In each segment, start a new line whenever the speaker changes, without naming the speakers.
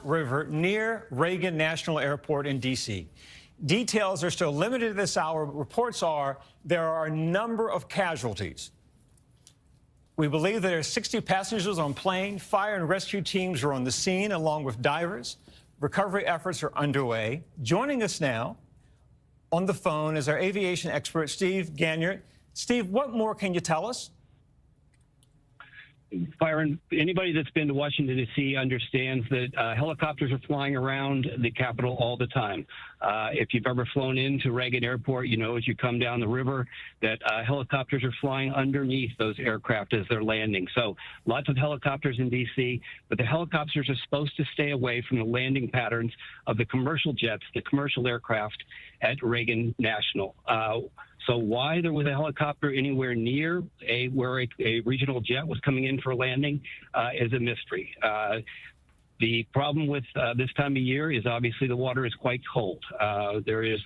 River near Reagan National Airport in D.C. Details are still limited this hour, but reports are there are a number of casualties. We believe there are 60 passengers on plane. Fire and rescue teams are on the scene along with divers. Recovery efforts are underway. Joining us now on the phone is our aviation expert, Steve Ganyard. Steve, what more can you tell us?
Byron, anybody that's been to Washington, D.C. understands that helicopters are flying around the Capitol all the time. If you've ever flown into Reagan Airport, you know as you come down the river that helicopters are flying underneath those aircraft as they're landing. So lots of helicopters in D.C., but the helicopters are supposed to stay away from the landing patterns of the commercial jets, the commercial aircraft at Reagan National. So why there was a helicopter anywhere near where a regional jet was coming in for a landing is a mystery. The problem with this time of year is obviously the water is quite cold. There is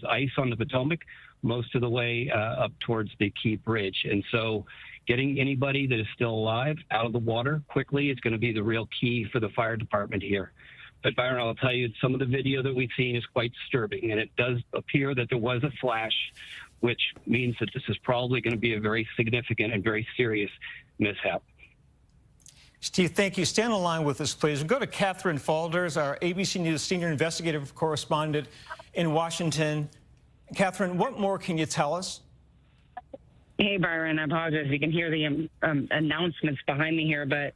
ice on the Potomac most of the way up towards the Key Bridge. And so getting anybody that is still alive out of the water quickly is going to be the real key for the fire department here. But Byron, I'll tell you, some of the video that we've seen is quite disturbing, and it does appear that there was a flash, which means that this is probably going to be a very significant and very serious mishap.
Steve, thank you. Stay on the line with us, please. We'll go to Catherine Falders, our ABC News senior investigative correspondent in Washington. Catherine, what more can you tell us?
Hey, Byron, I apologize. You can hear the announcements behind me here, but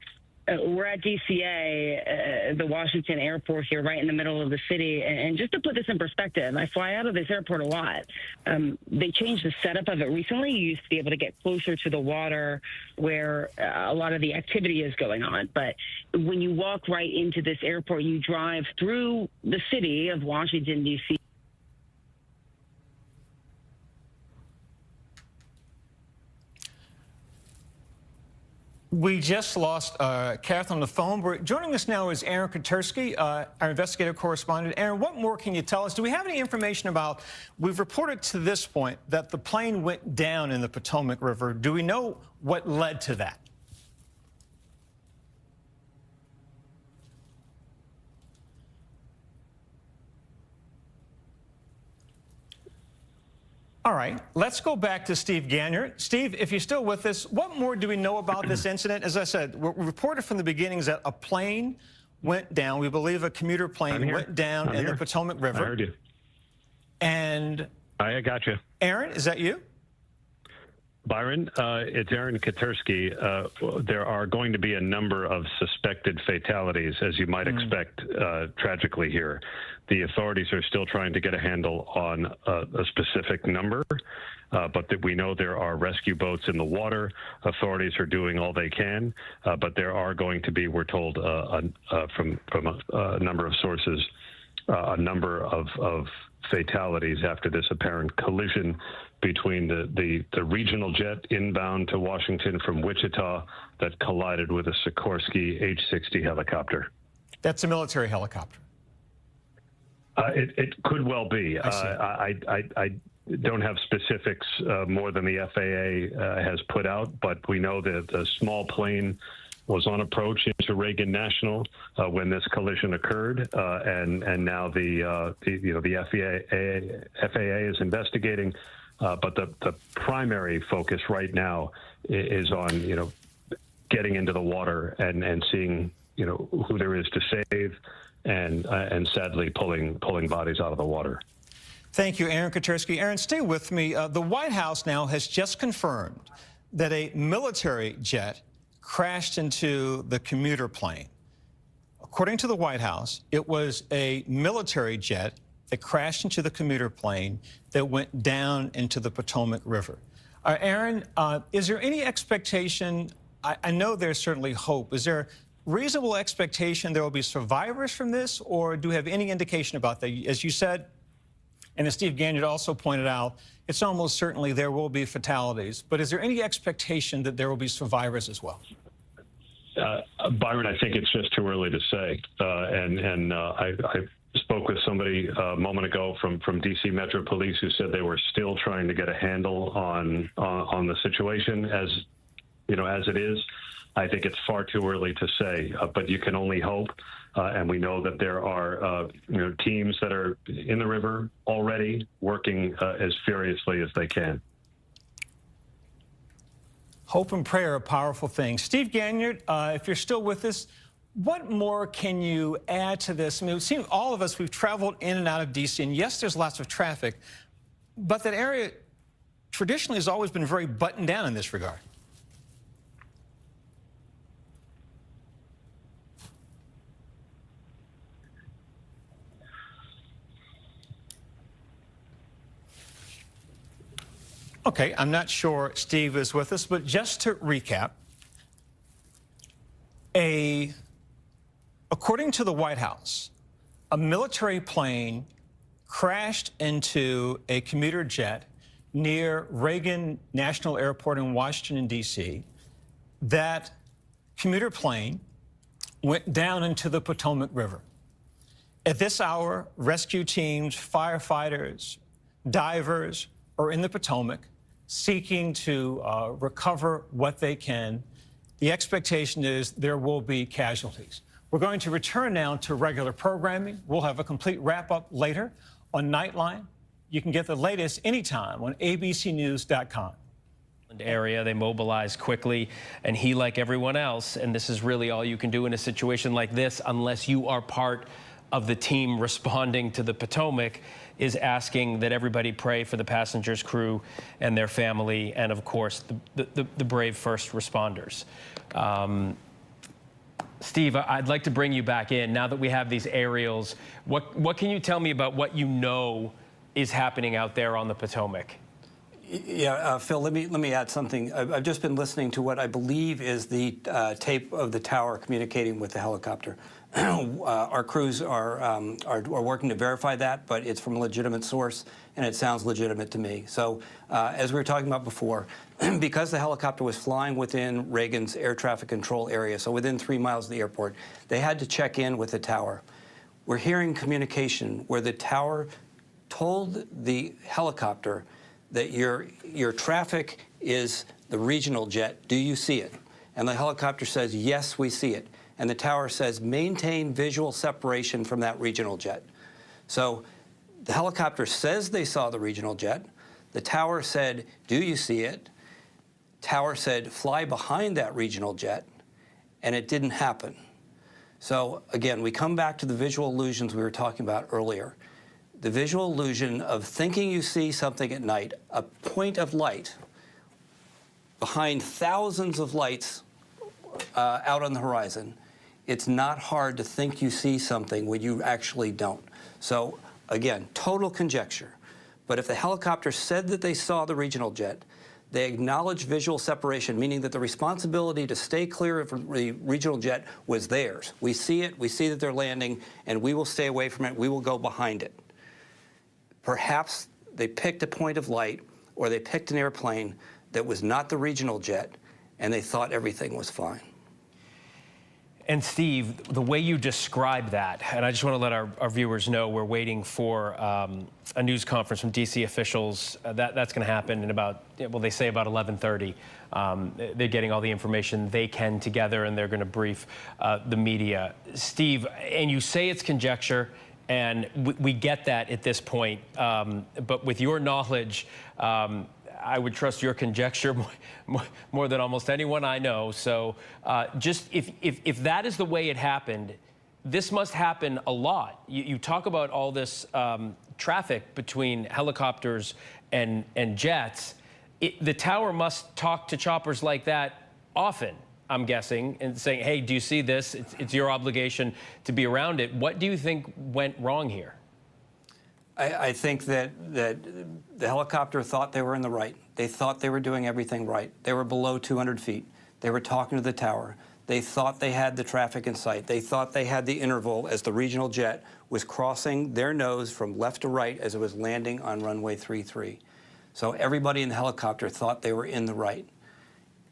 we're at DCA, the Washington airport here, right in the middle of the city. And just to put this in perspective, I fly out of this airport a lot. They changed the setup of it recently. You used to be able to get closer to the water where a lot of the activity is going on. But when you walk right into this airport, you drive through the city of Washington, D.C.
We just lost Catherine on the phone. Joining us now is Aaron Katersky, our investigative correspondent. Aaron, what more can you tell us? Do we have any information about, we've reported to this point that the plane went down in the Potomac River. Do we know what led to that? All right, let's go back to Steve Ganyard. Steve, if you're still with us, what more do we know about this incident? As I said, we reported from the beginnings that a plane went down. We believe a commuter plane went down in the Potomac River.
I heard you.
And
I got you.
Aaron, is that you?
Byron, it's Aaron Katersky. There are going to be a number of suspected fatalities, as you might expect, tragically here. The authorities are still trying to get a handle on a specific number, but that we know there are rescue boats in the water. Authorities are doing all they can, but there are going to be, we're told from a number of sources, a number of fatalities after this apparent collision between the regional jet inbound to Washington from Wichita that collided with a Sikorsky H-60 helicopter.
That's a military helicopter.
It could well be. I don't have specifics more than the FAA has put out, but we know that a small plane was on approach into Reagan National when this collision occurred, and now the FAA is investigating. But the primary focus right now is on getting into the water and seeing who there is to save, and sadly pulling bodies out of the water.
Thank you, Aaron Katersky. Aaron, stay with me. The White House now has just confirmed that a military jet crashed into the commuter plane. According to the White House, it was a military jet that crashed into the commuter plane that went down into the Potomac River. Aaron, is there any expectation? I know there's certainly hope. Is there reasonable expectation there will be survivors from this, or do we have any indication about that? As you said, and as Steve Ganyard also pointed out, it's almost certainly there will be fatalities. But is there any expectation that there will be survivors as well?
Byron, I think it's just too early to say. I spoke with somebody a moment ago from D.C. Metro Police who said they were still trying to get a handle on the situation as it is. I think it's far too early to say, but you can only hope And we know that there are teams that are in the river already working as furiously as they can.
Hope and prayer are powerful things. Steve Ganyard, if you're still with us, what more can you add to this? I mean, it seems all of us, we've traveled in and out of D.C., and yes, there's lots of traffic, but that area traditionally has always been very buttoned down in this regard. Okay, I'm not sure Steve is with us, but just to recap, according to the White House, a military plane crashed into a commuter jet near Reagan National Airport in Washington, D.C. That commuter plane went down into the Potomac River. At this hour, rescue teams, firefighters, divers are in the Potomac seeking to recover what they can. The expectation is there will be casualties. We're going to return now to regular programming. We'll have a complete wrap-up later on Nightline. You can get the latest anytime on abcnews.com.
Area, they mobilize quickly, and he, like everyone else, and this is really all you can do in a situation like this, unless you are part of the team responding to the Potomac, is asking that everybody pray for the passengers, crew, and their family, and of course the brave first responders. Steve, I'd like to bring you back in now that we have these aerials. What can you tell me about what you know is happening out there on the Potomac?
Yeah, Phil, let me add something. I've just been listening to what I believe is the tape of the tower communicating with the helicopter. Our crews are working to verify that, but it's from a legitimate source, and it sounds legitimate to me. So, as we were talking about before, because the helicopter was flying within Reagan's air traffic control area, so within 3 miles of the airport, they had to check in with the tower. We're hearing communication where the tower told the helicopter that your traffic is the regional jet. Do you see it? And the helicopter says, yes, we see it. And the tower says, maintain visual separation from that regional jet. So the helicopter says they saw the regional jet. The tower said, do you see it? Tower said, fly behind that regional jet. And it didn't happen. So again, we come back to the visual illusions we were talking about earlier. The visual illusion of thinking you see something at night, a point of light behind thousands of lights out on the horizon. It's not hard to think you see something when you actually don't. So again, total conjecture. But if the helicopter said that they saw the regional jet, they acknowledged visual separation, meaning that the responsibility to stay clear of the regional jet was theirs. We see it, we see that they're landing, and we will stay away from it, we will go behind it. Perhaps they picked a point of light, or they picked an airplane that was not the regional jet, and they thought everything was fine.
And Steve, the way you describe that, and I just want to let our viewers know we're waiting for a news conference from D.C. officials. That's going to happen in about, well, they say about 11:30. They're getting all the information they can together, and they're going to brief the media. Steve, and you say it's conjecture, and we get that at this point. But with your knowledge, I would trust your conjecture more than almost anyone I know. So just if that is the way it happened, this must happen a lot. You talk about all this traffic between helicopters and jets. The tower must talk to choppers like that often, I'm guessing, and saying, hey, do you see this? It's your obligation to be around it. What do you think went wrong here?
I think that the helicopter thought they were in the right. They thought they were doing everything right. They were below 200 feet. They were talking to the tower. They thought they had the traffic in sight. They thought they had the interval as the regional jet was crossing their nose from left to right as it was landing on runway 33. So everybody in the helicopter thought they were in the right.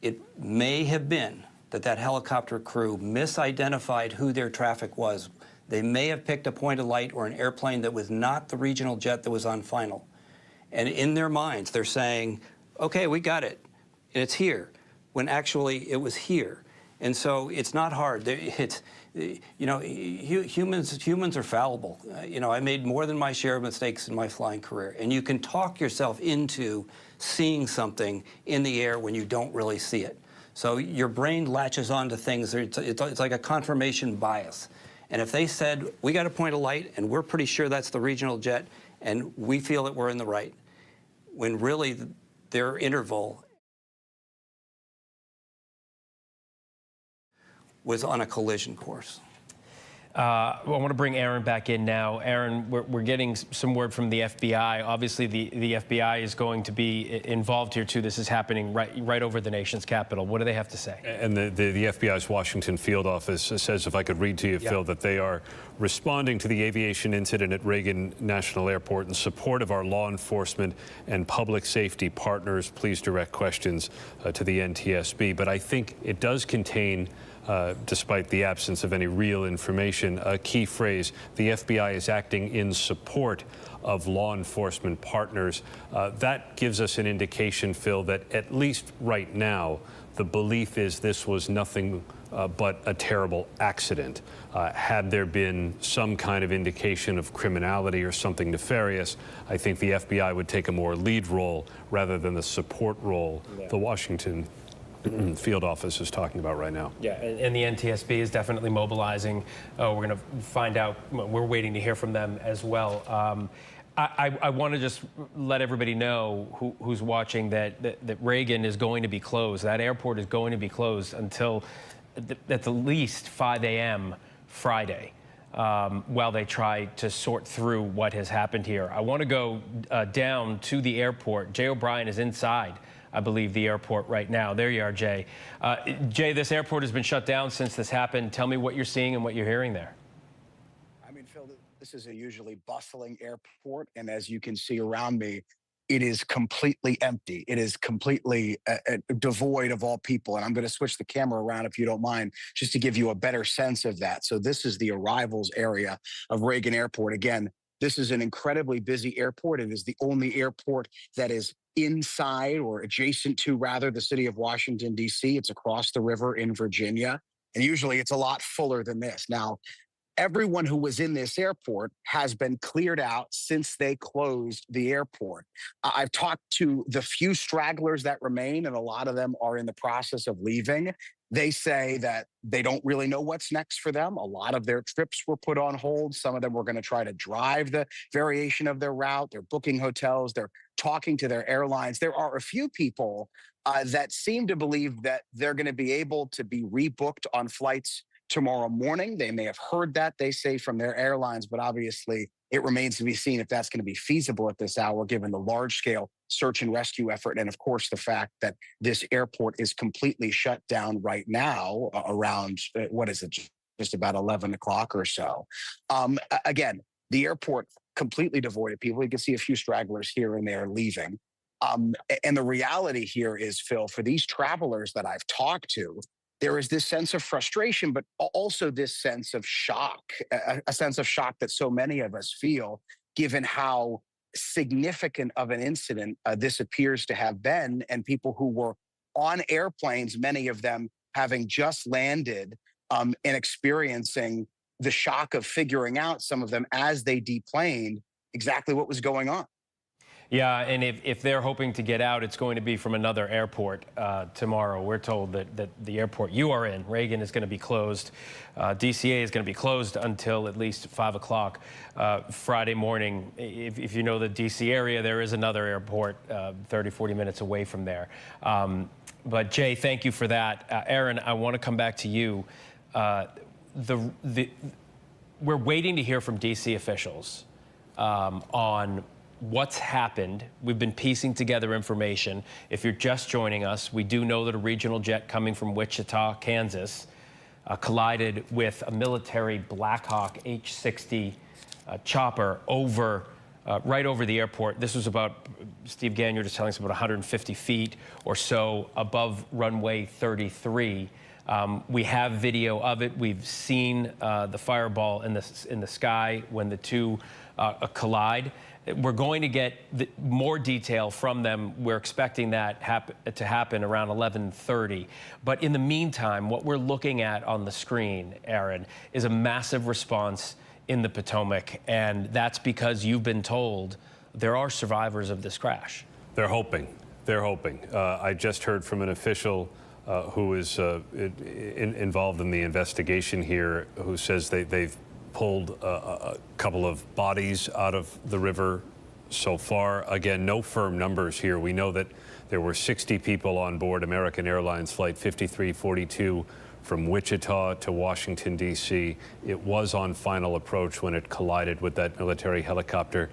It may have been that helicopter crew misidentified who their traffic was. They may have picked a point of light or an airplane that was not the regional jet that was on final. And in their minds, they're saying, okay, we got it, and it's here, when actually it was here. And so it's not hard. humans are fallible. I made more than my share of mistakes in my flying career, and you can talk yourself into seeing something in the air when you don't really see it. So your brain latches onto things. It's like a confirmation bias. And if they said, we got a point of light, and we're pretty sure that's the regional jet, and we feel that we're in the right, when really their interval was on a collision course.
I want to bring Aaron back in now. Aaron, we're getting some word from the FBI. Obviously, the FBI is going to be involved here, too. This is happening right over the nation's capital. What do they have to say?
And the FBI's Washington field office says, if I could read to you, Phil, that they are responding to the aviation incident at Reagan National Airport in support of our law enforcement and public safety partners. Please direct questions to the NTSB. But I think it does contain, despite the absence of any real information, a key phrase: the FBI is acting in support of law enforcement partners. That gives us an indication, Phil, that at least right now, the belief is this was nothing but a terrible accident. Had there been some kind of indication of criminality or something nefarious, I think the FBI would take a more lead role rather than the support role the Washington field office is talking about right now.
Yeah, and the NTSB is definitely mobilizing. We're going to find out. We're waiting to hear from them as well. I want to just let everybody know who's watching that Reagan is going to be closed. That airport is going to be closed until at the least 5 a.m. Friday, while they try to sort through what has happened here. I want to go down to the airport. Jay O'Brien is inside, I believe, the airport right now. There you are, Jay. Jay, this airport has been shut down since this happened. Tell me what you're seeing and what you're hearing there.
I mean, Phil, this is a usually bustling airport, and as you can see around me, it is completely empty. It is completely devoid of all people. And I'm going to switch the camera around, if you don't mind, just to give you a better sense of that. So this is the arrivals area of Reagan Airport. Again, this is an incredibly busy airport. It is the only airport that is inside, or adjacent to, rather, the city of Washington, D.C. It's across the river in Virginia. And usually it's a lot fuller than this. Now, everyone who was in this airport has been cleared out since they closed the airport. I've talked to the few stragglers that remain, and a lot of them are in the process of leaving. They say that they don't really know what's next for them. A lot of their trips were put on hold. Some of them were going to try to drive the variation of their route. They're booking hotels. They're talking to their airlines. There are a few people that seem to believe that they're going to be able to be rebooked on flights tomorrow morning. They may have heard that, they say, from their airlines, but obviously it remains to be seen if that's going to be feasible at this hour, given the large-scale search and rescue effort, and of course the fact that this airport is completely shut down right now around, what is it, just about 11 o'clock or so. Again, the airport completely devoid of people. You can see a few stragglers here and there leaving. And the reality here is, Phil, for these travelers that I've talked to, there is this sense of frustration, but also this sense of shock, a sense of shock that so many of us feel, given how significant of an incident this appears to have been, and people who were on airplanes, many of them having just landed and experiencing the shock of figuring out, some of them as they deplaned, exactly what was going on.
Yeah, and if they're hoping to get out, it's going to be from another airport tomorrow. We're told that the airport you are in, Reagan, is going to be closed. DCA is going to be closed until at least 5 o'clock Friday morning. If you know the DC area, there is another airport 30, 40 minutes away from there. But Jay, thank you for that. Aaron, I want to come back to you. We're waiting to hear from DC officials on what's happened. We've been piecing together information. If you're just joining us, we do know that a regional jet coming from Wichita, Kansas, collided with a military Black Hawk H-60 chopper right over the airport. This was about, Steve Gagnon just telling us, about 150 feet or so above runway 33. We have video of it. We've seen the fireball in the sky when the two collide. We're going to get more detail from them. We're expecting that to happen around 11:30. But in the meantime, what we're looking at on the screen, Aaron, is a massive response in the Potomac. And that's because you've been told there are survivors of this crash.
They're hoping. They're hoping. I just heard from an official who is involved in the investigation here, who says they've pulled a couple of bodies out of the river so far. Again, no firm numbers here. We know that there were 60 people on board American Airlines Flight 5342 from Wichita to Washington, D.C. It was on final approach when it collided with that military helicopter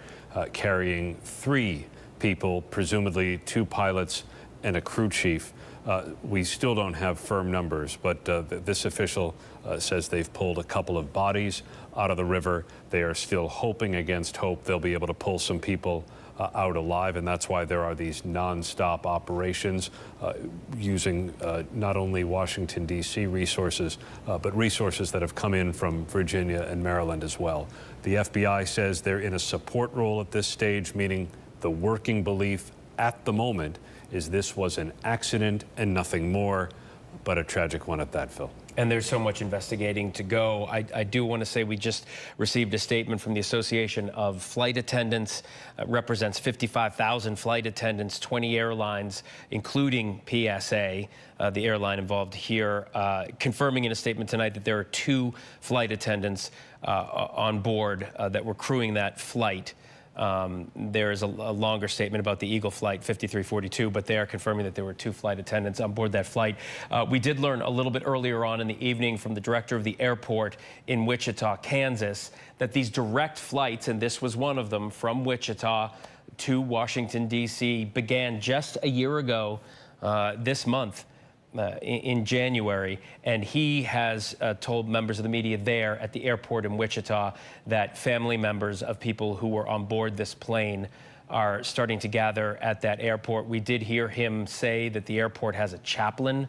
carrying 3 people, presumably 2 pilots and a crew chief. We still don't have firm numbers, but this official says they've pulled a couple of bodies out of the river. They are still hoping against hope they'll be able to pull some people out alive, and that's why there are these nonstop operations using not only Washington, D.C. resources, but resources that have come in from Virginia and Maryland as well. The FBI says they're in a support role at this stage, meaning the working belief at the moment is this was an accident and nothing more, but a tragic one at that, Phil.
And there's so much investigating to go. I do want to say we just received a statement from the Association of Flight Attendants. Represents 55,000 flight attendants, 20 airlines, including PSA, the airline involved here, confirming in a statement tonight that there are 2 flight attendants on board that were crewing that flight. There is a longer statement about the Eagle Flight 5342, but they are confirming that there were 2 flight attendants on board that flight. We did learn a little bit earlier on in the evening from the director of the airport in Wichita, Kansas, that these direct flights, and this was one of them, from Wichita to Washington, D.C., began just a year ago this month. In January, and he has told members of the media there at the airport in Wichita that family members of people who were on board this plane are starting to gather at that airport. We did hear him say that the airport has a chaplain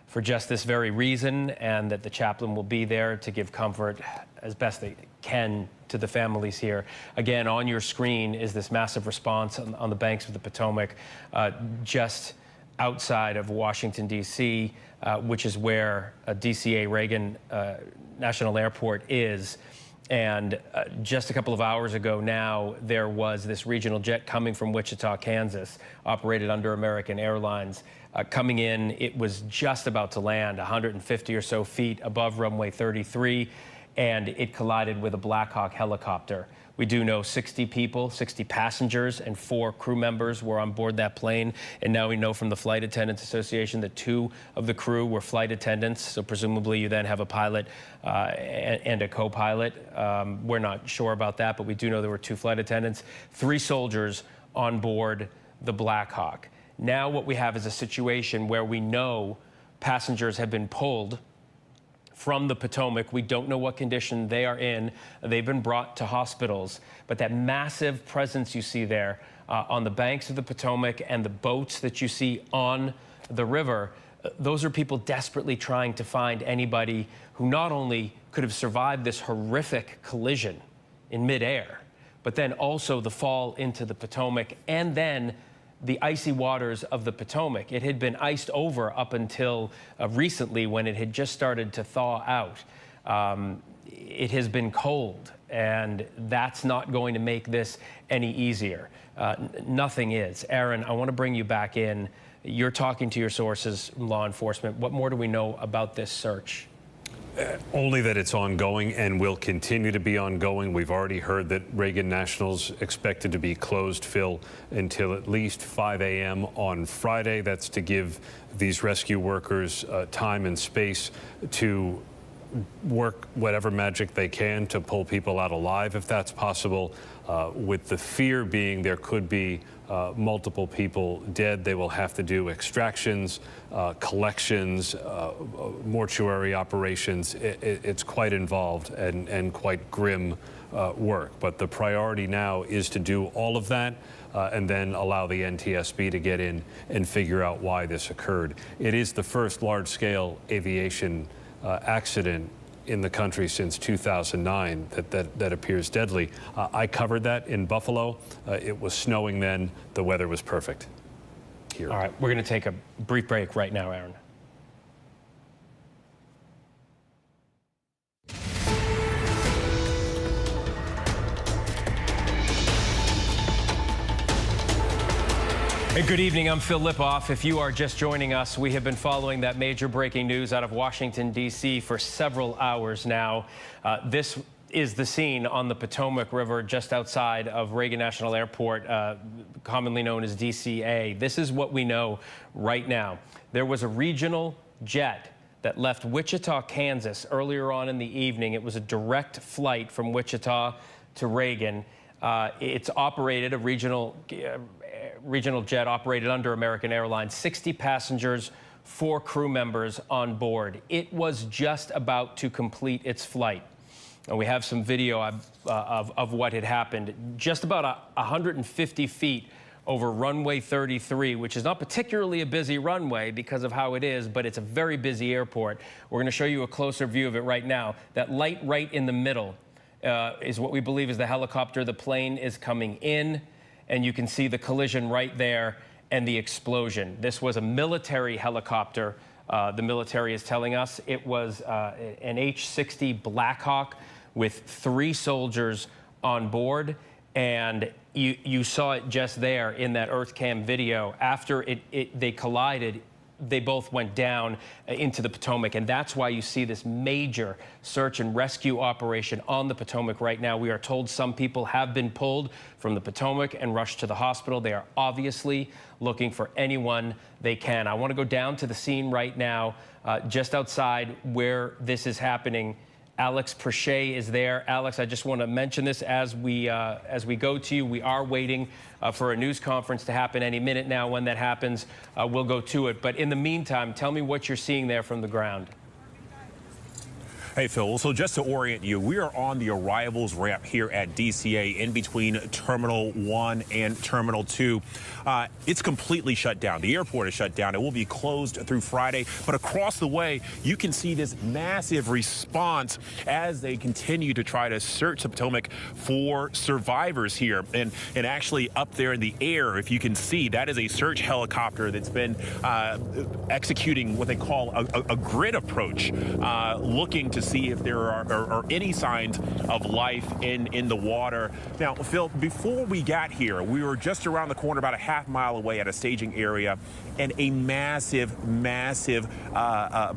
for just this very reason, and that the chaplain will be there to give comfort as best they can to the families here. Again, on your screen is this massive response on the banks of the Potomac, just outside of Washington, D.C., which is where DCA Reagan National Airport is. And just a couple of hours ago now, there was this regional jet coming from Wichita, Kansas, operated under American Airlines. Coming in, it was just about to land 150 or so feet above runway 33, and it collided with a Black Hawk helicopter. We do know 60 people, 60 passengers, and 4 crew members were on board that plane. And now we know from the Flight Attendants Association that 2 of the crew were flight attendants. So presumably you then have a pilot and a co-pilot. We're not sure about that, but we do know there were 2 flight attendants, 3 soldiers on board the Black Hawk. Now what we have is a situation where we know passengers have been pulled from the Potomac. We don't know what condition they are in. They've been brought to hospitals. But that massive presence you see there on the banks of the Potomac and the boats that you see on the river, those are people desperately trying to find anybody who not only could have survived this horrific collision in midair, but then also the fall into the Potomac and then the icy waters of the Potomac. It had been iced over up until recently when it had just started to thaw out. It has been cold, and that's not going to make this any easier. Nothing is. Aaron, I want to bring you back in. You're talking to your sources, law enforcement. What more do we know about this search?
Only that it's ongoing and will continue to be ongoing. We've already heard that Reagan National's expected to be closed, Phil, until at least 5 a.m. on Friday. That's to give these rescue workers time and space to work whatever magic they can to pull people out alive, if that's possible, with the fear being there could be multiple people dead. They will have to do extractions, collections, mortuary operations. It's quite involved and quite grim work. But the priority now is to do all of that and then allow the NTSB to get in and figure out why this occurred. It is the first large-scale aviation accident in the country since 2009 that appears deadly. I covered that in Buffalo. It was snowing then. The weather was perfect here.
All right, we're going to take a brief break right now, Aaron. Hey, good evening. I'm Phil Lipoff. If you are just joining us, we have been following that major breaking news out of Washington, D.C. for several hours now. This is the scene on the Potomac River just outside of Reagan National Airport, commonly known as DCA. This is what we know right now. There was a regional jet that left Wichita, Kansas earlier on in the evening. It was a direct flight from Wichita to Reagan. It's operated, a regional jet operated under American Airlines, 60 passengers, 4 crew members on board. It was just about to complete its flight. And we have some video of what had happened. Just about 150 feet over runway 33, which is not particularly a busy runway because of how it is, but it's a very busy airport. We're going to show you a closer view of it right now. That light right in the middle is what we believe is the helicopter. The plane is coming in, and you can see the collision right there and the explosion. This was a military helicopter. The military is telling us it was an H-60 Blackhawk with 3 soldiers on board. And you saw it just there in that EarthCam video. After they collided, they both went down into the Potomac, and that's why you see this major search and rescue operation on the Potomac right now. We are told some people have been pulled from the Potomac and rushed to the hospital. They are obviously looking for anyone they can. I want to go down to the scene right now, just outside where this is happening. Alex Perche is there. Alex, I just want to mention this as we go to you. We are waiting for a news conference to happen any minute now. When that happens, we'll go to it. But in the meantime, tell me what you're seeing there from the ground.
Hey, Phil. Well, so just to orient you, we are on the arrivals ramp here at DCA in between Terminal 1 and Terminal 2. It's completely shut down. The airport is shut down. It will be closed through Friday. But across the way, you can see this massive response as they continue to try to search the Potomac for survivors here. And actually up there in the air, if you can see, that is a search helicopter that's been executing what they call a grid approach, looking to see if there are any signs of life in the water. Now, Phil, before we got here, we were just around the corner, about a half mile away at a staging area, and a massive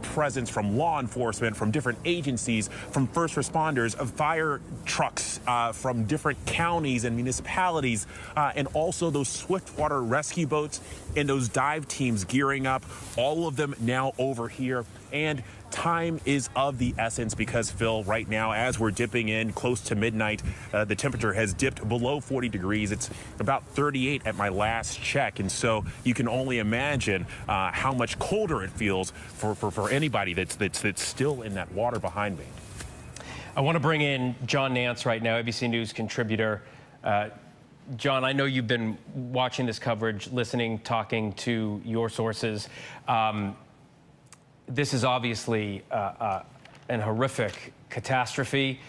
presence from law enforcement, from different agencies, from first responders, of fire trucks from different counties and municipalities, and also those swiftwater rescue boats and those dive teams gearing up, all of them now over here. And time is of the essence because, Phil, right now, as we're dipping in close to midnight, the temperature has dipped below 40 degrees. It's about 38 at my last check. And so you can only imagine how much colder it feels for anybody that's still in that water behind me.
I want to bring in John Nance right now, ABC News contributor. John, I know you've been watching this coverage, listening, talking to your sources. This is obviously an horrific catastrophe.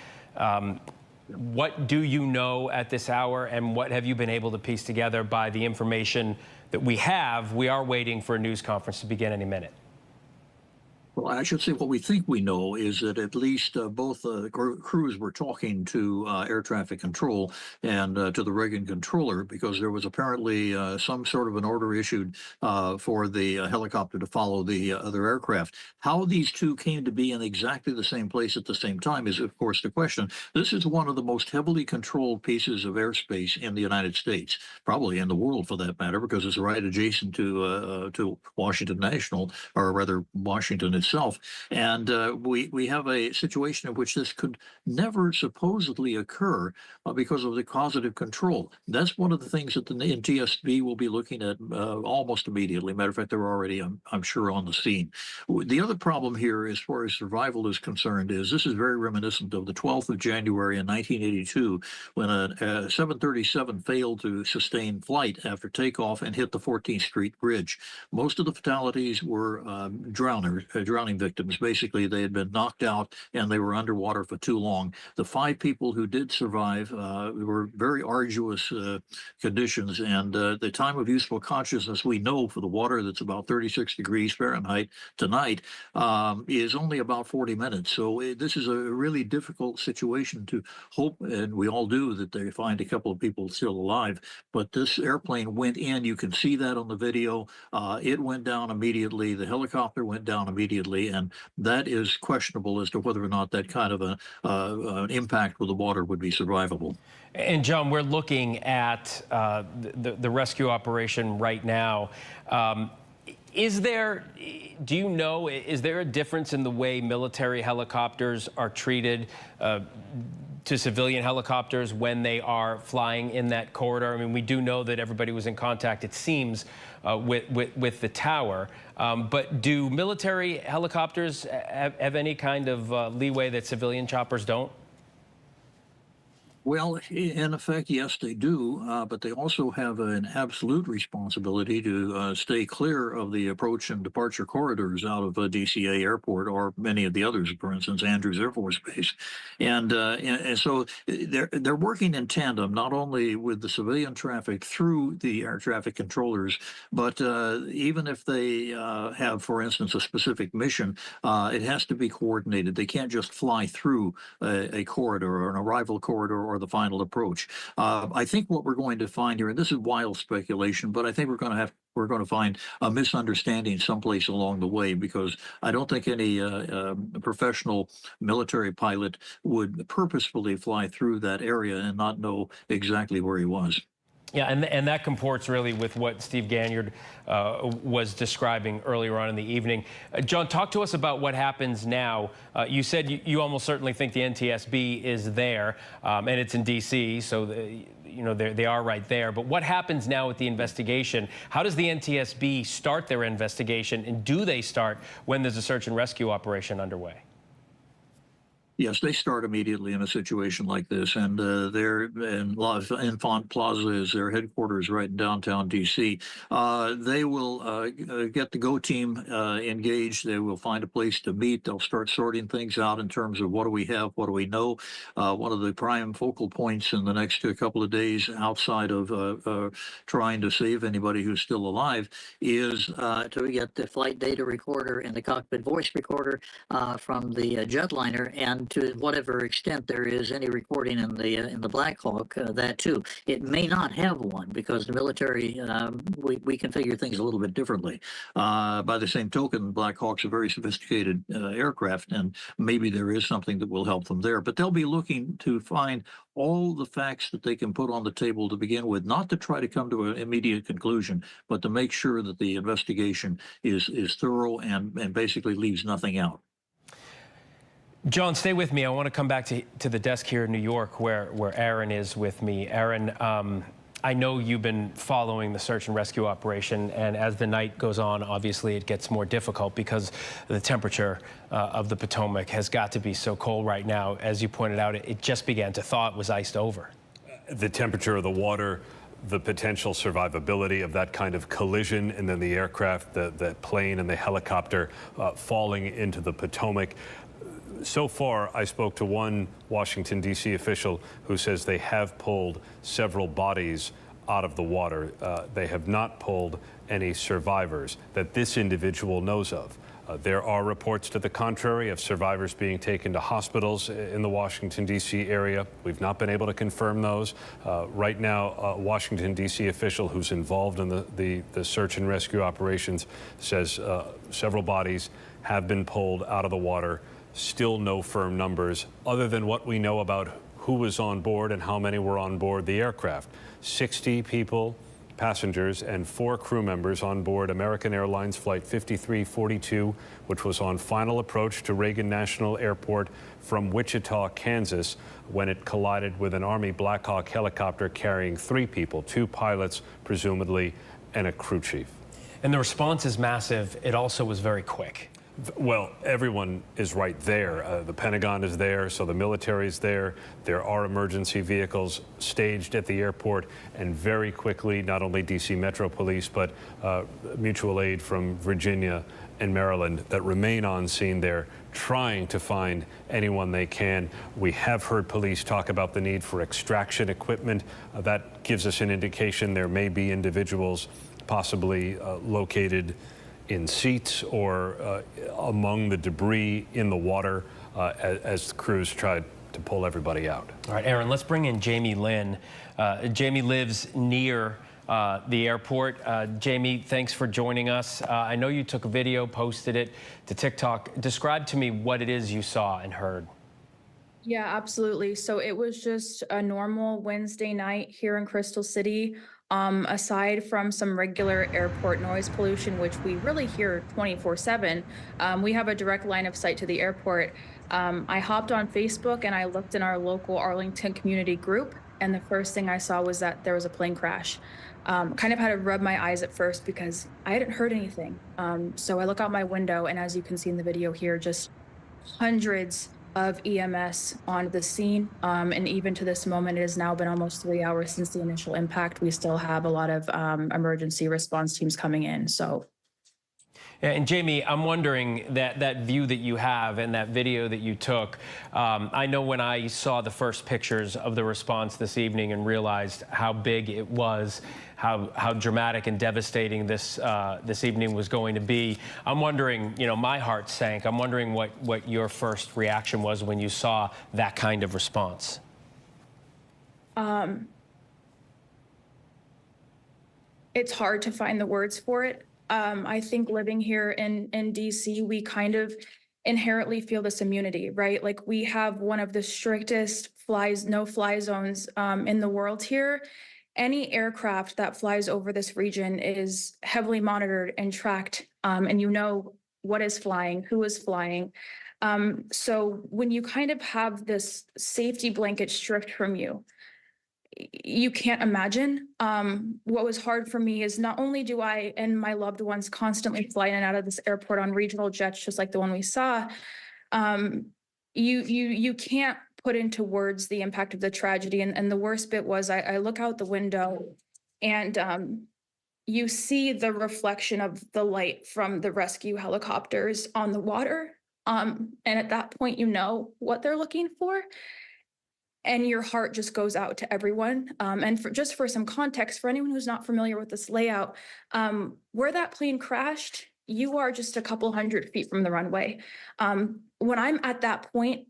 What do you know at this hour, and what have you been able to piece together by the information that we have? We are waiting for a news conference to begin any minute.
Well, I should say what we think we know is that at least both crews were talking to air traffic control and to the Reagan controller, because there was apparently some sort of an order issued for the helicopter to follow the other aircraft. How these two came to be in exactly the same place at the same time is, of course, the question. This is one of the most heavily controlled pieces of airspace in the United States, probably in the world for that matter, because it's right adjacent to Washington National, or rather Washington itself. And we have a situation in which this could never supposedly occur because of the causative control. That's one of the things that the NTSB will be looking at almost immediately. Matter of fact, they're already, I'm sure, on the scene. The other problem here, as far as survival is concerned, is this is very reminiscent of the 12th of January in 1982, when a 737 failed to sustain flight after takeoff and hit the 14th Street Bridge. Most of the fatalities were drowners drowning victims. Basically, they had been knocked out and they were underwater for too long. The 5 people who did survive were very arduous conditions, and the time of useful consciousness, we know for the water that's about 36 degrees Fahrenheit tonight, is only about 40 minutes. So this is a really difficult situation to hope, and we all do, that they find a couple of people still alive. But this airplane went in. You can see that on the video. It went down immediately. The helicopter went down immediately, and that is questionable as to whether or not that kind of an impact with the water would be survivable.
And John, we're looking at the rescue operation right now. Is there, do you know, is there a difference in the way military helicopters are treated to civilian helicopters when they are flying in that corridor? I mean, we do know that everybody was in contact, it seems, with the tower. But do military helicopters have any kind of leeway that civilian choppers don't?
Well, in effect, yes, they do, but they also have an absolute responsibility to stay clear of the approach and departure corridors out of DCA Airport or many of the others, for instance, Andrews Air Force Base. And so they're working in tandem, not only with the civilian traffic through the air traffic controllers, but even if they have, for instance, a specific mission, it has to be coordinated. They can't just fly through a corridor or an arrival corridor or the final approach. I think what we're going to find here, and this is wild speculation, but I think we're going to find a misunderstanding someplace along the way, because I don't think any professional military pilot would purposefully fly through that area and not know exactly where he was.
Yeah, and that comports really with what Steve Ganyard was describing earlier on in the evening. John, talk to us about what happens now. You said you almost certainly think the NTSB is there, and it's in D.C., so they are right there. But what happens now with the investigation? How does the NTSB start their investigation, and do they start when there's a search and rescue operation underway?
Yes, they start immediately in a situation like this, and they're in Infant Plaza is their headquarters right in downtown D.C. They will get the GO team engaged. They will find a place to meet. They'll start sorting things out in terms of what do we have, what do we know. One of the prime focal points in the next couple of days, outside of trying to save anybody who's still alive, is
to get the flight data recorder and the cockpit voice recorder from the jetliner, and to whatever extent there is any recording in the Black Hawk, that too. It may not have one, because the military, we configure things a little bit differently. By the same token, Black Hawk's a very sophisticated aircraft, and maybe there is something that will help them there. But they'll be looking to find all the facts that they can put on the table to begin with, not to try to come to an immediate conclusion, but to make sure that the investigation is thorough and basically leaves nothing out.
John, stay with me. I want to come back to the desk here in New York where Aaron is with me. Aaron, I know you've been following the search and rescue operation, and as the night goes on, obviously it gets more difficult because the temperature of the Potomac has got to be so cold right now. As you pointed out, it just began to thaw. It was iced over.
The temperature of the water, the potential survivability of that kind of collision, and then the aircraft, the plane and the helicopter falling into the Potomac. So far, I spoke to one Washington, D.C. official who says they have pulled several bodies out of the water. They have not pulled any survivors that this individual knows of. There are reports to the contrary of survivors being taken to hospitals in the Washington, D.C. area. We've not been able to confirm those. Right now, a Washington, D.C. official who's involved in the search and rescue operations says several bodies have been pulled out of the water. Still no firm numbers other than what we know about who was on board and how many were on board the aircraft. 60 people, passengers, and 4 crew members on board American Airlines Flight 5342, which was on final approach to Reagan National Airport from Wichita, Kansas, when it collided with an Army Black Hawk helicopter carrying 3 people, 2 pilots, presumably, and a crew chief.
And the response is massive. It also was very quick.
Well, everyone is right there. The Pentagon is there, so the military is there. There are emergency vehicles staged at the airport, and very quickly, not only D.C. Metro Police, but mutual aid from Virginia and Maryland that remain on scene there, trying to find anyone they can. We have heard police talk about the need for extraction equipment. That gives us an indication there may be individuals possibly located in seats or among the debris in the water as the crews tried to pull everybody out.
All right, Aaron, let's bring in Jamie Lynn. Jamie lives near the airport. Jamie, thanks for joining us. I know you took a video, posted it to TikTok. Describe to me what it is you saw and heard.
Yeah, absolutely. So it was just a normal Wednesday night here in Crystal City. Aside from some regular airport noise pollution, which we really hear 24/7, we have a direct line of sight to the airport. I hopped on Facebook and I looked in our local Arlington community group, and the first thing I saw was that there was a plane crash. Kind of had to rub my eyes at first because I hadn't heard anything. So I look out my window, and as you can see in the video here, just hundreds of EMS on the scene. And even to this moment, it has now been almost 3 hours since the initial impact. We still have a lot of emergency response teams coming in. So.
Yeah, and Jamie, I'm wondering that view that you have and that video that you took, I know when I saw the first pictures of the response this evening and realized how big it was, how dramatic and devastating this evening was going to be. I'm wondering, you know, my heart sank. I'm wondering what your first reaction was when you saw that kind of response.
It's hard to find the words for it. I think living here in DC, we kind of inherently feel this immunity, right? Like we have one of the strictest no-fly zones in the world here. Any aircraft that flies over this region is heavily monitored and tracked, and you know what is flying, who is flying. So when you kind of have this safety blanket stripped from you, you can't imagine. What was hard for me is not only do I and my loved ones constantly fly in and out of this airport on regional jets, just like the one we saw, you can't put into words the impact of the tragedy. And the worst bit was I look out the window and you see the reflection of the light from the rescue helicopters on the water. And at that point, you know what they're looking for. And your heart just goes out to everyone. And just for some context, for anyone who's not familiar with this layout, where that plane crashed, you are just a couple hundred feet from the runway. When I'm at that point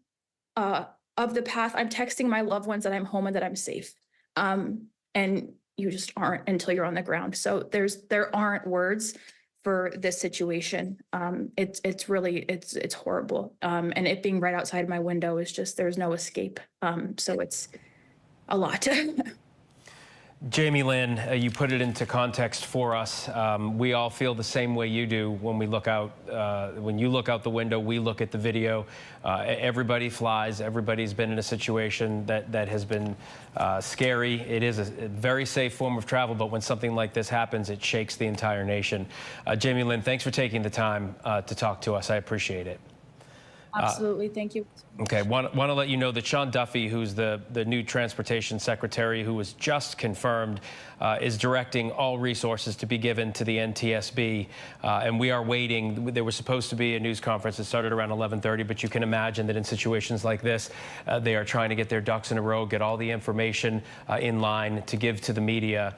of the path, I'm texting my loved ones that I'm home and that I'm safe. And you just aren't until you're on the ground. So there aren't words for this situation. It's really horrible. And it being right outside my window is just, there's no escape. So it's a lot.
Jamie Lynn, you put it into context for us. We all feel the same way you do when we look out. When you look out the window, we look at the video. Everybody flies. Everybody's been in a situation that has been scary. It is a very safe form of travel, but when something like this happens, it shakes the entire nation. Jamie Lynn, thanks for taking the time to talk to us. I appreciate it.
Absolutely. Thank you.
Okay, want to let you know that Sean Duffy, who's the new transportation secretary, who was just confirmed, is directing all resources to be given to the NTSB. And we are waiting. There was supposed to be a news conference that started around 11:30, but you can imagine that in situations like this, they are trying to get their ducks in a row, get all the information in line to give to the media.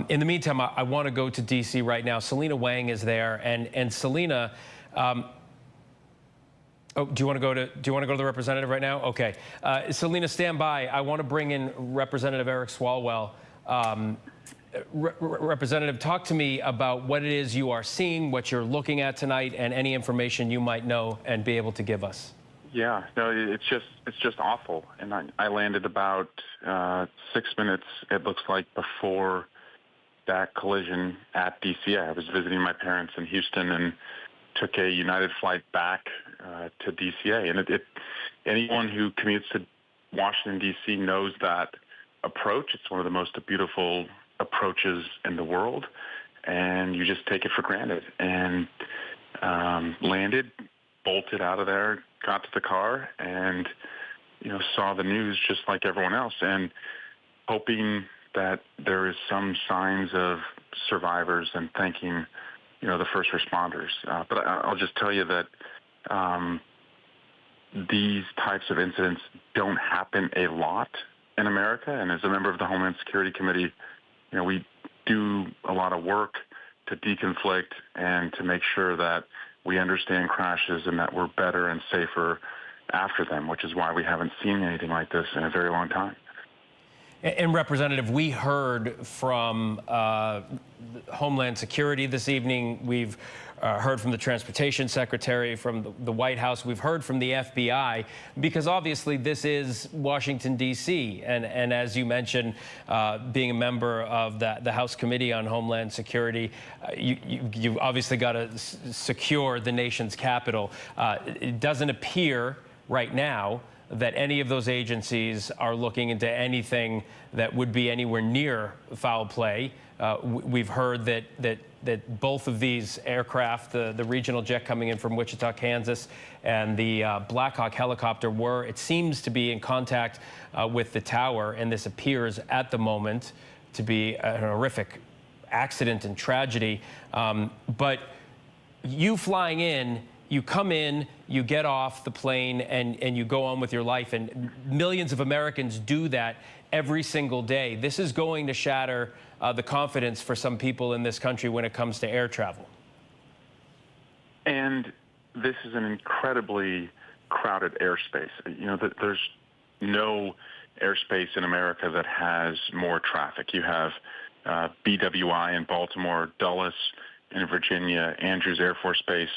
In the meantime, I want to go to D.C. right now. Selena Wang is there, and Selena. Oh, do you want to go to the representative right now? Okay. Selena, stand by. I want to bring in Representative Eric Swalwell. Representative, talk to me about what it is you are seeing, what you're looking at tonight, and any information you might know and be able to give us.
Yeah, no, it's just awful. And I landed about 6 minutes, it looks like, before that collision at DCA. I was visiting my parents in Houston and took a United flight back to DCA. And anyone who commutes to Washington, D.C. knows that approach. It's one of the most beautiful approaches in the world, and you just take it for granted. And landed bolted out of there, got to the car, and saw the news just like everyone else, and hoping that there is some signs of survivors and thanking the first responders. But I'll just tell you that these types of incidents don't happen a lot in America. And as a member of the Homeland Security Committee, we do a lot of work to deconflict and to make sure that we understand crashes and that we're better and safer after them, which is why we haven't seen anything like this in a very long time.
And Representative, we heard from Homeland Security this evening. We've heard from the Transportation Secretary, from the White House. We've heard from the FBI, because obviously this is Washington, D.C. And as you mentioned, being a member of the House Committee on Homeland Security, you've obviously got to secure the nation's capital. It doesn't appear right now that any of those agencies are looking into anything that would be anywhere near foul play. We've heard that both of these aircraft, the regional jet coming in from Wichita, Kansas, and the Blackhawk helicopter were, it seems to be in contact with the tower, and this appears at the moment to be a horrific accident and tragedy. But you flying in, you come in, you get off the plane, and you go on with your life. And millions of Americans do that every single day. This is going to shatter the confidence for some people in this country when it comes to air travel.
And this is an incredibly crowded airspace. There's no airspace in America that has more traffic. You have BWI in Baltimore, Dulles in Virginia, Andrews Air Force Base,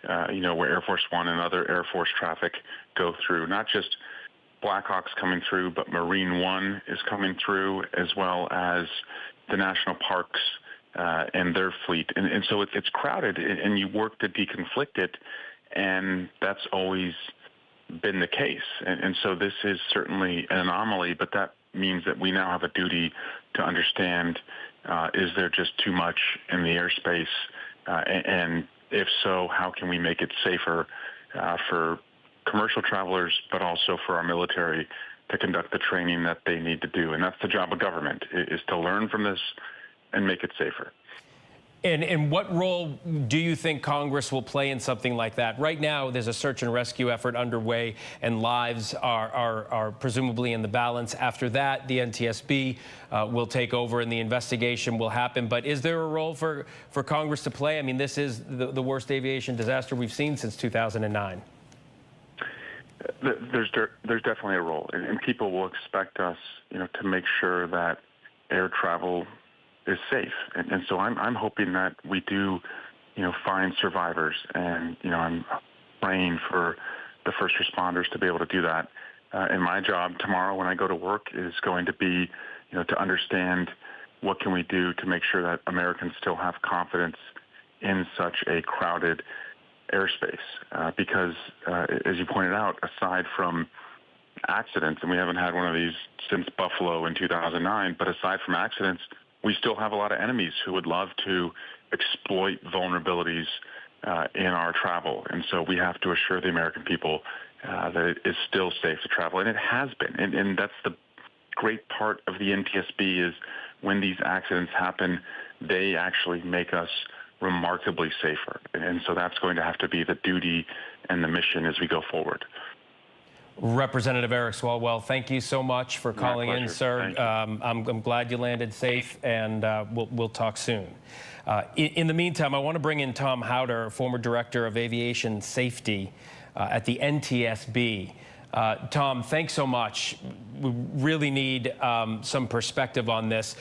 where Air Force One and other Air Force traffic go through. Not just Blackhawks coming through, but Marine One is coming through, as well as the national parks and their fleet. And so it's crowded, and you work to deconflict it, and that's always been the case. And so this is certainly an anomaly, but that means that we now have a duty to understand, is there just too much in the airspace? And if so, how can we make it safer for commercial travelers, but also for our military to conduct the training that they need to do? And that's the job of government, is to learn from this and make it safer.
And what role do you think Congress will play in something like that? Right now, there's a search and rescue effort underway, and lives are presumably in the balance. After that, the NTSB will take over, and the investigation will happen. But is there a role for Congress to play? I mean, this is the worst aviation disaster we've seen since 2009.
There's definitely a role, and people will expect us, to make sure that air travel is safe. And so I'm hoping that we do, find survivors, and, I'm praying for the first responders to be able to do that. And my job tomorrow when I go to work is going to be, to understand what can we do to make sure that Americans still have confidence in such a crowded airspace. Because, as you pointed out, aside from accidents, and we haven't had one of these since Buffalo in 2009, but aside from accidents, we still have a lot of enemies who would love to exploit vulnerabilities in our travel. And so we have to assure the American people that it is still safe to travel. And it has been. And that's the great part of the NTSB, is when these accidents happen, they actually make us remarkably safer. And so that's going to have to be the duty and the mission as we go forward.
Representative Eric Swalwell, thank you so much for calling in, sir. I'm glad you landed safe, and we'll talk soon. In the meantime, I want to bring in Tom Howder, former Director of Aviation Safety at the NTSB. Tom, thanks so much. We really need some perspective on this.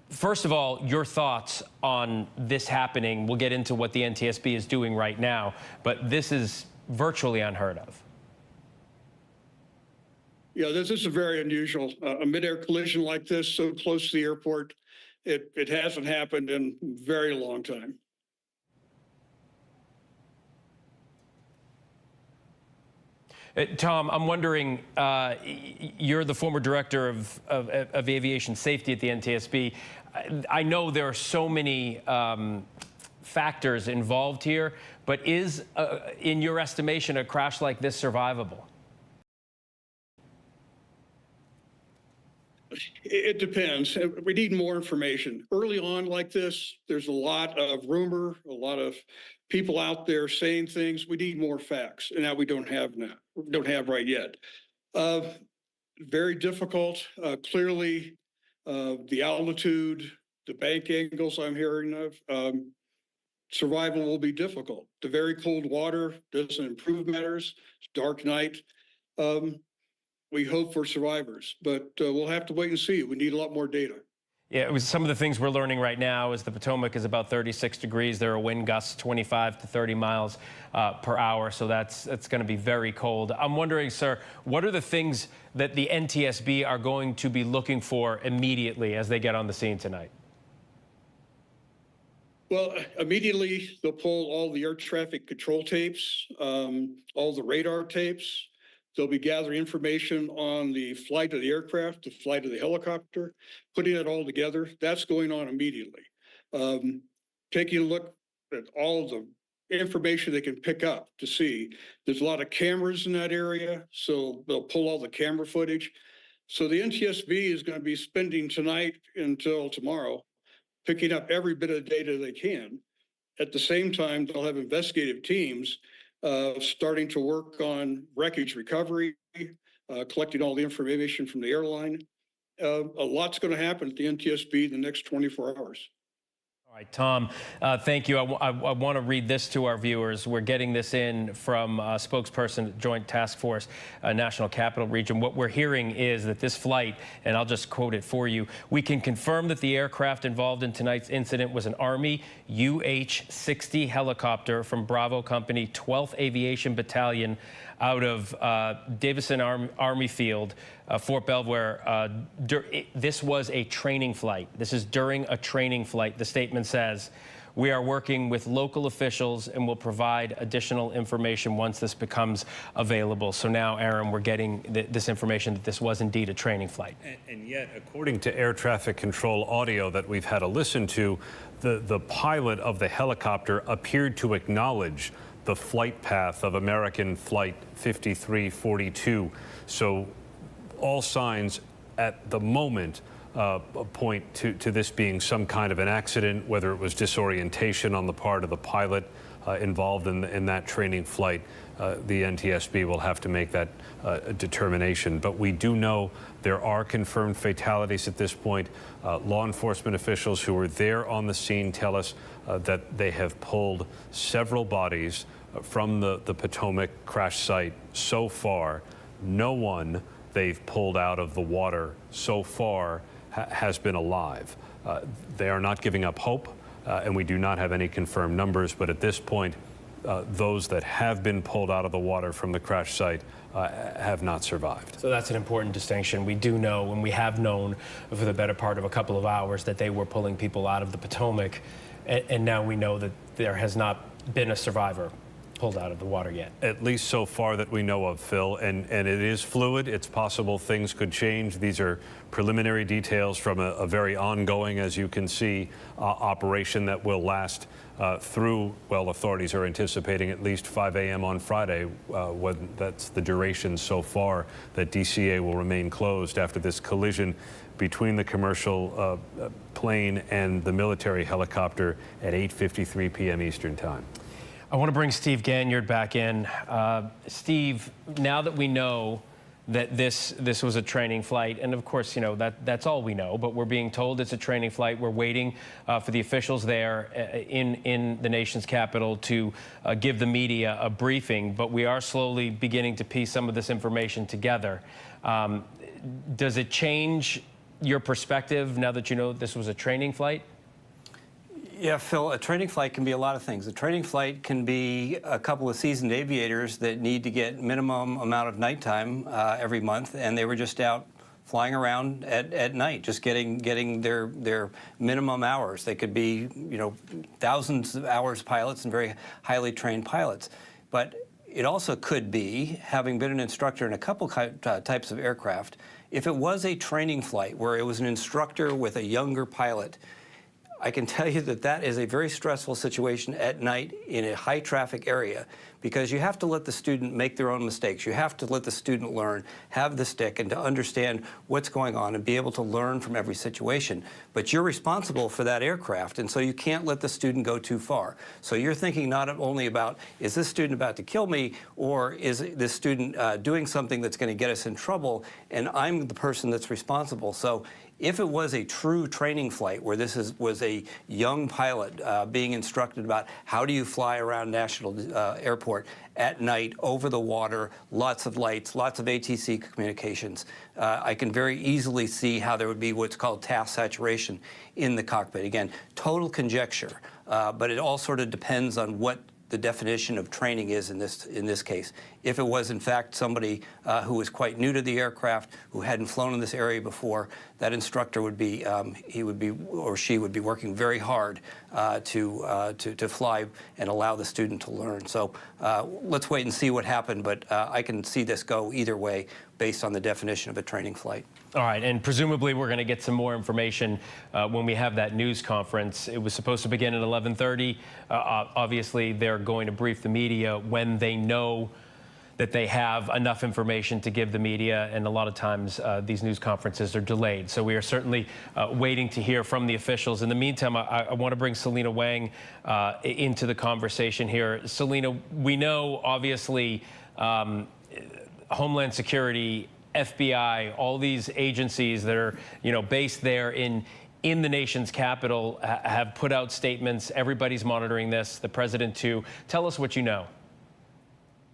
First of all, your thoughts on this happening. We'll get into what the NTSB is doing right now, but this is virtually unheard of.
Yeah, this is very unusual. A mid-air collision like this, so close to the airport, it hasn't happened in a very long time.
Tom, I'm wondering, you're the former director of aviation safety at the NTSB. I know there are so many factors involved here, but is, in your estimation, a crash like this survivable?
It depends. We need more information. Early on like this, there's a lot of rumor, a lot of people out there saying things. We need more facts, and that we don't have right yet. Very difficult. Clearly, the altitude, the bank angles I'm hearing of, survival will be difficult. The very cold water doesn't improve matters. It's dark night. We hope for survivors, but we'll have to wait and see. We need a lot more data.
Yeah, it was some of the things we're learning right now is the Potomac is about 36 degrees. There are wind gusts 25 to 30 miles per hour, so that's going to be very cold. I'm wondering, sir, what are the things that the NTSB are going to be looking for immediately as they get on the scene tonight?
Well, immediately they'll pull all the air traffic control tapes, all the radar tapes. They'll be gathering information on the flight of the aircraft, the flight of the helicopter, putting it all together. That's going on immediately. Taking a look at all of the information they can pick up to see. There's a lot of cameras in that area, so they'll pull all the camera footage. So the NTSB is going to be spending tonight until tomorrow picking up every bit of data they can. At the same time, they'll have investigative teams starting to work on wreckage recovery, collecting all the information from the airline. A lot's going to happen at the NTSB in the next 24 hours.
All right, Tom, thank you. I want to read this to our viewers. We're getting this in from a spokesperson at Joint Task Force, National Capital Region. What we're hearing is that this flight, and I'll just quote it for you, we can confirm that the aircraft involved in tonight's incident was an Army UH-60 helicopter from Bravo Company 12th Aviation Battalion out of Davison Army Field, Fort Belvoir. This was a training flight. This is during a training flight. The statement says, we are working with local officials and will provide additional information once this becomes available. So now, Aaron, we're getting this information that this was indeed a training flight.
And yet, according to air traffic control audio that we've had to listen to, the pilot of the helicopter appeared to acknowledge the flight path of American Flight 5342. So all signs at the moment point to this being some kind of an accident, whether it was disorientation on the part of the pilot involved in that training flight. The NTSB will have to make that determination. But we do know there are confirmed fatalities at this point. Law enforcement officials who were there on the scene tell us that they have pulled several bodies from the Potomac crash site so far. No one they've pulled out of the water so far has been alive. They are not giving up hope, and we do not have any confirmed numbers, but at this point, those that have been pulled out of the water from the crash site have not survived.
So that's an important distinction. We do know, and we have known for the better part of a couple of hours, that they were pulling people out of the Potomac, and now we know that there has not been a survivor pulled out of the water yet.
At least so far that we know of, Phil, and it is fluid. It's possible things could change. These are preliminary details from a very ongoing, as you can see, operation that will last through, well, authorities are anticipating at least 5 a.m. on Friday. When that's the duration so far that DCA will remain closed after this collision between the commercial plane and the military helicopter at 8:53 p.m. Eastern Time.
I want to bring Steve Ganyard back in. Steve, now that we know that this was a training flight, and of course, you know, that's all we know, but we're being told it's a training flight. We're waiting for the officials there in the nation's capital to give the media a briefing, but we are slowly beginning to piece some of this information together. Does it change your perspective now that you know this was a training flight?
Yeah, Phil, a training flight can be a lot of things. A training flight can be a couple of seasoned aviators that need to get minimum amount of nighttime every month, and they were just out flying around at night, just getting their minimum hours. They could be, you know, thousands of hours pilots and very highly trained pilots. But it also could be, having been an instructor in a couple types of aircraft, if it was a training flight where it was an instructor with a younger pilot, I can tell you that that is a very stressful situation at night in a high traffic area, because you have to let the student make their own mistakes. You have to let the student learn, have the stick, and to understand what's going on and be able to learn from every situation. But you're responsible for that aircraft, and so you can't let the student go too far. So you're thinking not only about, is this student about to kill me, or is this student doing something that's going to get us in trouble, and I'm the person that's responsible. So if it was a true training flight where this was a young pilot being instructed about how do you fly around National Airport at night over the water, lots of lights, lots of ATC communications, I can very easily see how there would be what's called task saturation in the cockpit. Again, total conjecture, but it all sort of depends on what the definition of training is in this case. If it was in fact somebody who was quite new to the aircraft, who hadn't flown in this area before, that instructor would be he would be or she would be working very hard to fly and allow the student to learn. So let's wait and see what happened, but I can see this go either way based on the definition of a training flight.
All right, and presumably we're going to get some more information when we have that news conference. It was supposed to begin at 11:30. Obviously, they're going to brief the media when they know that they have enough information to give the media, and a lot of times these news conferences are delayed. So we are certainly waiting to hear from the officials. In the meantime, I want to bring Selena Wang into the conversation here. Selena, we know obviously Homeland Security, FBI, all these agencies that are, based there in the nation's capital have put out statements. Everybody's monitoring this, the president too. Tell us what you know.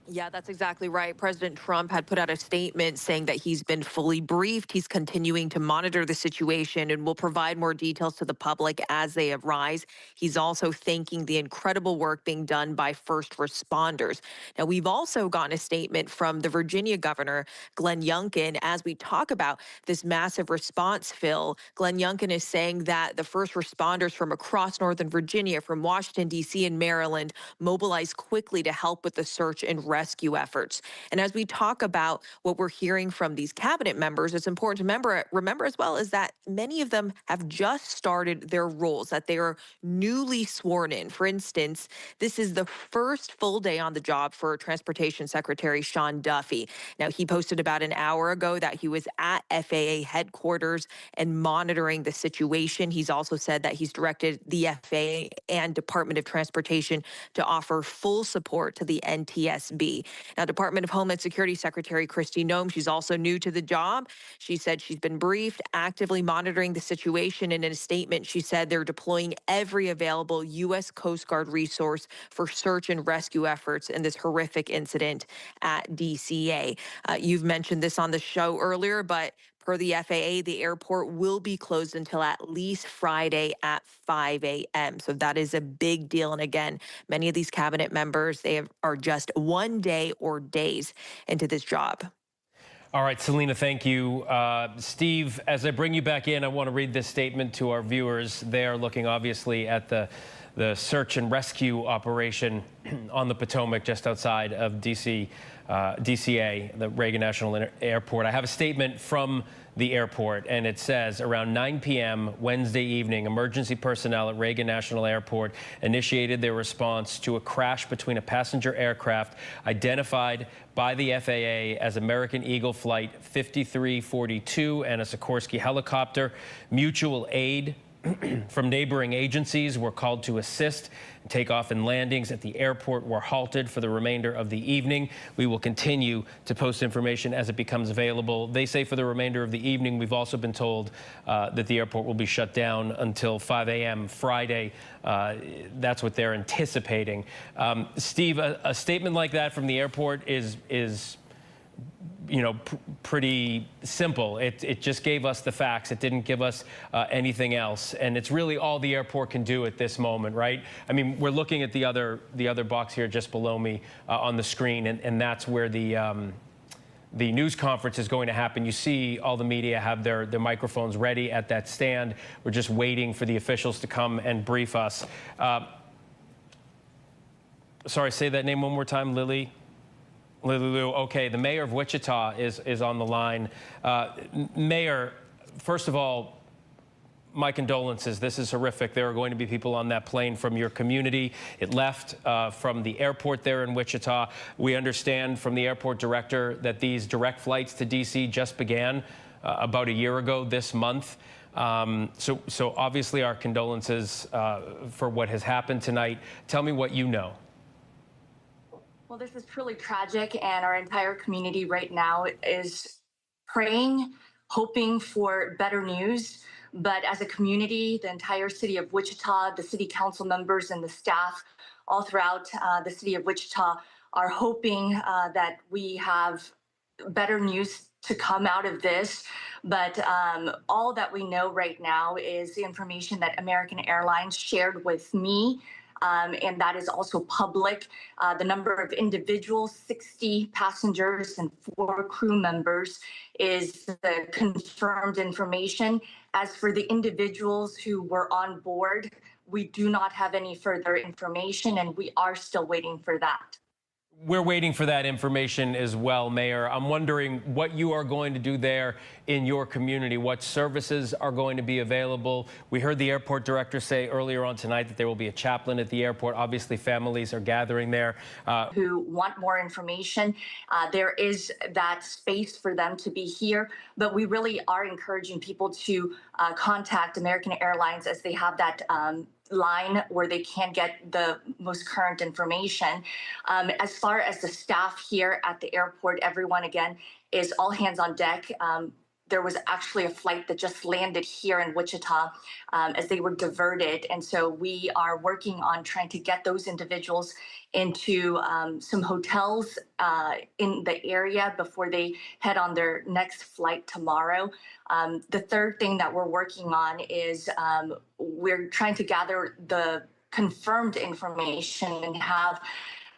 Yeah, that's exactly right. President Trump had put out a statement saying that he's been fully briefed. He's continuing to monitor the situation and will provide more details to the public as they arise. He's also thanking the incredible work being done by first responders. Now, we've also gotten a statement from the Virginia governor, Glenn Youngkin, as we talk about this massive response, Phil. Glenn Youngkin is saying that the first responders from across Northern Virginia, from Washington, D.C. and Maryland, mobilized quickly to help with the search and rescue efforts. And as we talk about what we're hearing from these cabinet members, it's important to remember as well is that many of them have just started their roles, that they are newly sworn in. For instance, this is the first full day on the job for Transportation Secretary Sean Duffy. Now, he posted about an hour ago that he was at FAA headquarters and monitoring the situation. He's also said that he's directed the FAA and Department of Transportation to offer full support to the NTSB. Now, Department of Homeland Security Secretary Kristi Noem, she's also new to the job. She said she's been briefed, actively monitoring the situation. And in a statement, she said they're deploying every available U.S. Coast Guard resource for search and rescue efforts in this horrific incident at DCA. You've mentioned this on the show earlier, but per the FAA, the airport will be closed until at least Friday at 5 a.m. So that is a big deal. And again, many of these cabinet members, are just one day or days into this job.
All right, Selena, thank you. Steve, as I bring you back in, I want to read this statement to our viewers. They are looking obviously at the search and rescue operation on the Potomac just outside of DCA, the Reagan National Airport. I have a statement from the airport, and it says, around 9 p.m. Wednesday evening, emergency personnel at Reagan National Airport initiated their response to a crash between a passenger aircraft identified by the FAA as American Eagle Flight 5342 and a Sikorsky helicopter. Mutual aid from neighboring agencies were called to assist. Takeoff and landings at the airport were halted for the remainder of the evening. We will continue to post information as it becomes available. They say for the remainder of the evening. We've also been told that the airport will be shut down until 5 a.m. Friday. That's what they're anticipating. Steve, a statement like that from the airport is pretty simple. It just gave us the facts. It didn't give us anything else. And it's really all the airport can do at this moment, right? I mean, we're looking at the other box here just below me on the screen, and that's where the news conference is going to happen. You see all the media have their microphones ready at that stand. We're just waiting for the officials to come and brief us. Sorry, say that name one more time, Lily. Lulu, okay, the mayor of Wichita is on the line. Mayor, first of all, my condolences. This is horrific. There are going to be people on that plane from your community. It left from the airport there in Wichita. We understand from the airport director that these direct flights to D.C. just began about a year ago this month. So obviously our condolences for what has happened tonight. Tell me what you know.
Well, this is truly tragic, and our entire community right now is praying, hoping for better news. But as a community, the entire city of Wichita, the city council members and the staff all throughout the city of Wichita are hoping that we have better news to come out of this. But all that we know right now is the information that American Airlines shared with me. And that is also public. The number of individuals, 60 passengers and 4 crew members, is the confirmed information. As for the individuals who were on board, we do not have any further information, and we are still waiting for that.
We're waiting for that information as well, Mayor. I'm wondering what you are going to do there in your community. What services are going to be available? We heard the airport director say earlier on tonight that there will be a chaplain at the airport. Obviously, families are gathering there.
Who want more information. There is that space for them to be here, but we really are encouraging people to contact American Airlines as they have that line where they can get the most current information. As far as the staff here at the airport, everyone, again, is all hands on deck. There was actually a flight that just landed here in Wichita as they were diverted. And so we are working on trying to get those individuals into some hotels in the area before they head on their next flight tomorrow. The third thing that we're working on is we're trying to gather the confirmed information and have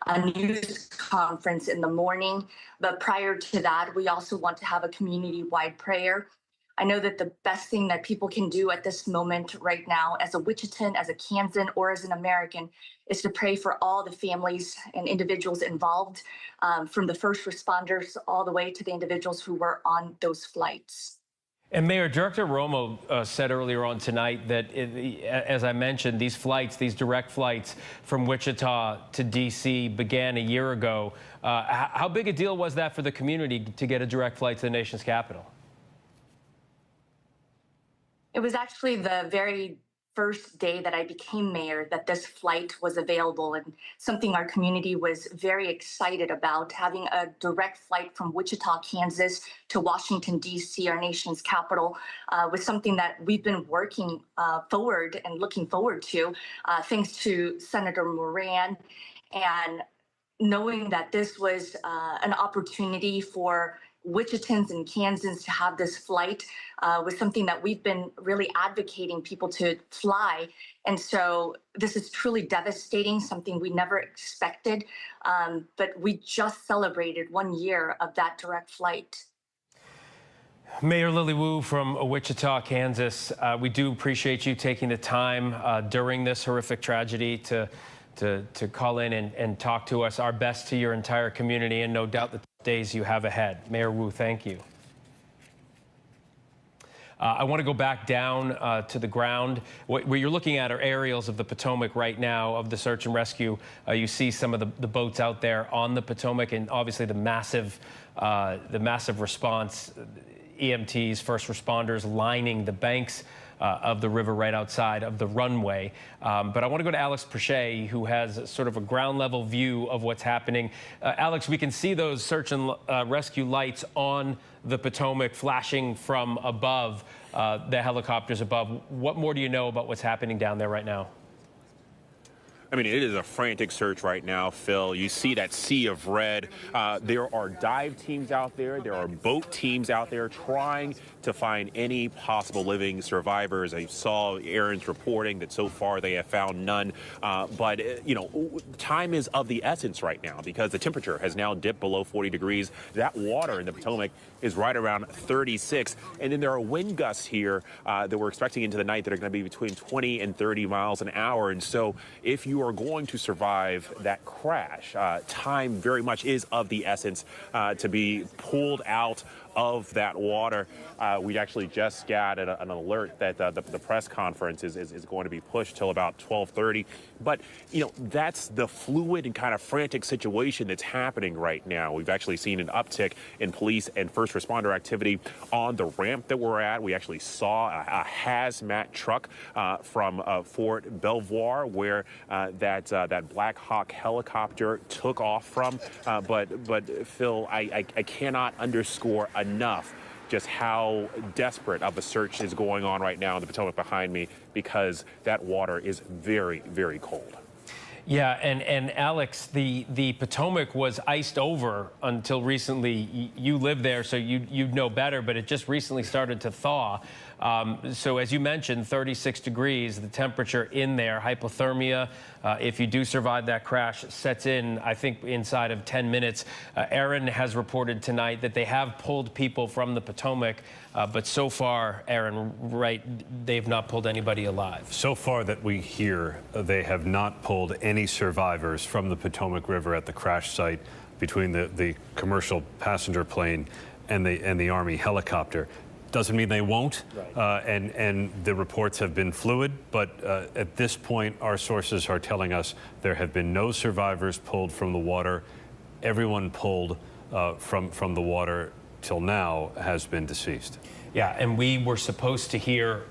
a news conference in the morning. But prior to that, we also want to have a community-wide prayer. I know that the best thing that people can do at this moment right now, as a Wichitan, as a Kansan, or as an American, is to pray for all the families and individuals involved, from the first responders all the way to the individuals who were on those flights.
And Mayor, Director Romo said earlier on tonight that, as I mentioned, these flights, these direct flights from Wichita to D.C. began a year ago. How big a deal was that for the community to get a direct flight to the nation's capital?
It was actually the very first day that I became mayor that this flight was available, and something our community was very excited about. Having a direct flight from Wichita, Kansas to Washington, D.C., our nation's capital, was something that we've been working forward and looking forward to, thanks to Senator Moran. And knowing that this was an opportunity for Wichitans and Kansans to have this flight was something that we've been really advocating people to fly. And so this is truly devastating, something we never expected. But we just celebrated 1 year of that direct flight.
Mayor Lily Wu from Wichita, Kansas, we do appreciate you taking the time during this horrific tragedy to call in and talk to us. Our best to your entire community, and no doubt the days you have ahead. Mayor Wu, thank you. I want to go back down to the ground. What you're looking at are aerials of the Potomac right now of the search and rescue. You see some of the boats out there on the Potomac, and obviously the massive response, EMTs, first responders lining the banks of the river right outside of the runway. But I want to go to Alex Perche, who has sort of a ground level view of what's happening. Alex, we can see those search and rescue lights on the Potomac flashing from above, the helicopters above. What more do you know about what's happening down there right now?
I mean, it is a frantic search right now, Phil. You see that sea of red. There are dive teams out there. There are boat teams out there trying to find any possible living survivors. I saw Aaron's reporting that so far they have found none. But, you know, time is of the essence right now because the temperature has now dipped below 40 degrees. That water in the Potomac is right around 36. And then there are wind gusts here that we're expecting into the night that are going to be between 20 and 30 miles an hour. And so if you are going to survive that crash, time very much is of the essence to be pulled out of that water. We actually just got an alert that the press conference is going to be pushed till about 12:30. But, you know, that's the fluid and kind of frantic situation that's happening right now. We've actually seen an uptick in police and first responder activity on the ramp that we're at. We actually saw a hazmat truck from Fort Belvoir where that Black Hawk helicopter took off from. But Phil, I cannot underscore enough just how desperate of a search is going on right now in the Potomac behind me, because that water is very, very cold.
Yeah, and Alex, the Potomac was iced over until recently. You live there, so you'd know better, but it just recently started to thaw. So as you mentioned, 36 degrees, the temperature in there, hypothermia, if you do survive that crash, sets in, I think, inside of 10 minutes. Aaron has reported tonight that they have pulled people from the Potomac, but so far, Aaron, right, they've not pulled anybody alive.
So far that we hear, they have not pulled any survivors from the Potomac River at the crash site between the commercial passenger plane and the Army helicopter. Doesn't mean they won't, right. And the reports have been fluid, but at this point, our sources are telling us there have been no survivors pulled from the water. Everyone pulled from the water till now has been deceased.
Yeah, and we were supposed to hear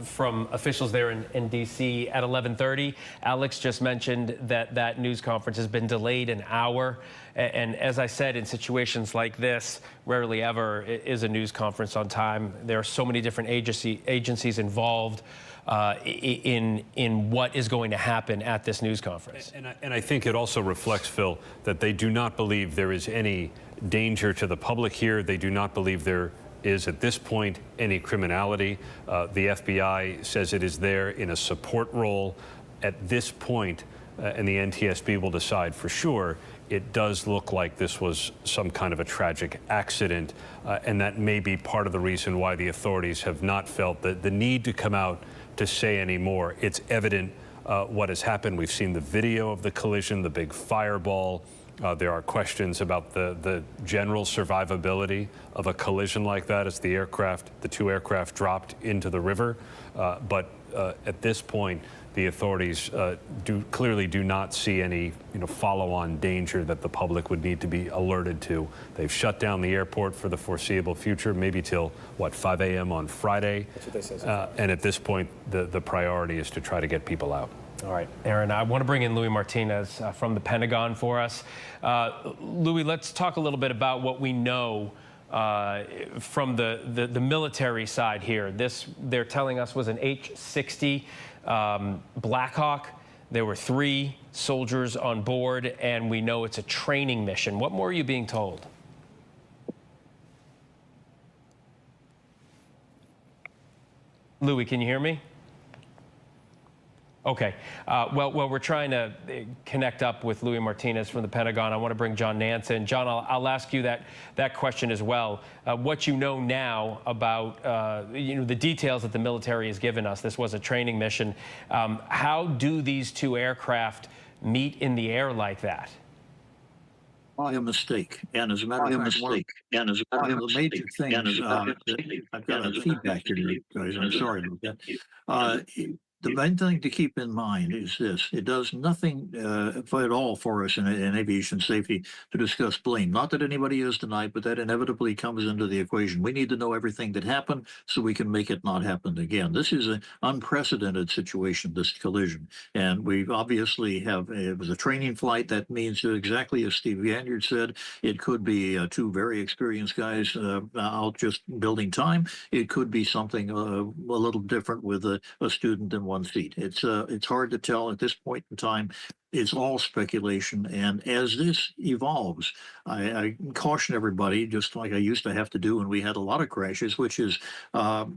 from officials there in D.C. at 11:30. Alex just mentioned that news conference has been delayed an hour. And as I said, in situations like this, rarely ever is a news conference on time. There are so many different agencies involved in what is going to happen at this news conference.
And I think it also reflects, Phil, that they do not believe there is any danger to the public here. They do not believe there is at this point any criminality. The FBI says it is there in a support role. At this point, and the NTSB will decide for sure, it does look like this was some kind of a tragic accident, and that may be part of the reason why the authorities have not felt the need to come out to say any more. It's evident what has happened. We've seen the video of the collision, the big fireball. There are questions about the general survivability of a collision like that as the two aircraft dropped into the river. But at this point, the authorities clearly do not see any follow-on danger that the public would need to be alerted to. They've shut down the airport for the foreseeable future, maybe till, 5 a.m. on Friday. That's what they say. And at this point, the priority is to try to get people out.
All right, Aaron, I want to bring in Louis Martinez from the Pentagon for us. Louis, let's talk a little bit about what we know from the military side here. This, they're telling us, was an H-60 Black Hawk. There were 3 soldiers on board, and we know it's a training mission. What more are you being told? Louis, can you hear me? Okay. Well, we're trying to connect up with Louis Martinez from the Pentagon. I want to bring John Nance in. John, I'll ask you that question as well. What you know now about the details that the military has given us. This was a training mission. How do these 2 aircraft meet in the air like that?
By a mistake, and as a matter of fact, one of the major things, I've got a feedback here, guys. I'm sorry about that. The main thing to keep in mind is this: it does nothing at all for us in aviation safety to discuss blame. Not that anybody is tonight, but that inevitably comes into the equation. We need to know everything that happened so we can make it not happen again. This is an unprecedented situation, this collision. And we obviously it was a training flight. That means exactly as Steve Ganyard said, it could be 2 very experienced guys out just building time. It could be something a little different with a student in one seat. It's hard to tell at this point in time. It's all speculation, and as this evolves, I caution everybody, just like I used to have to do when we had a lot of crashes, which is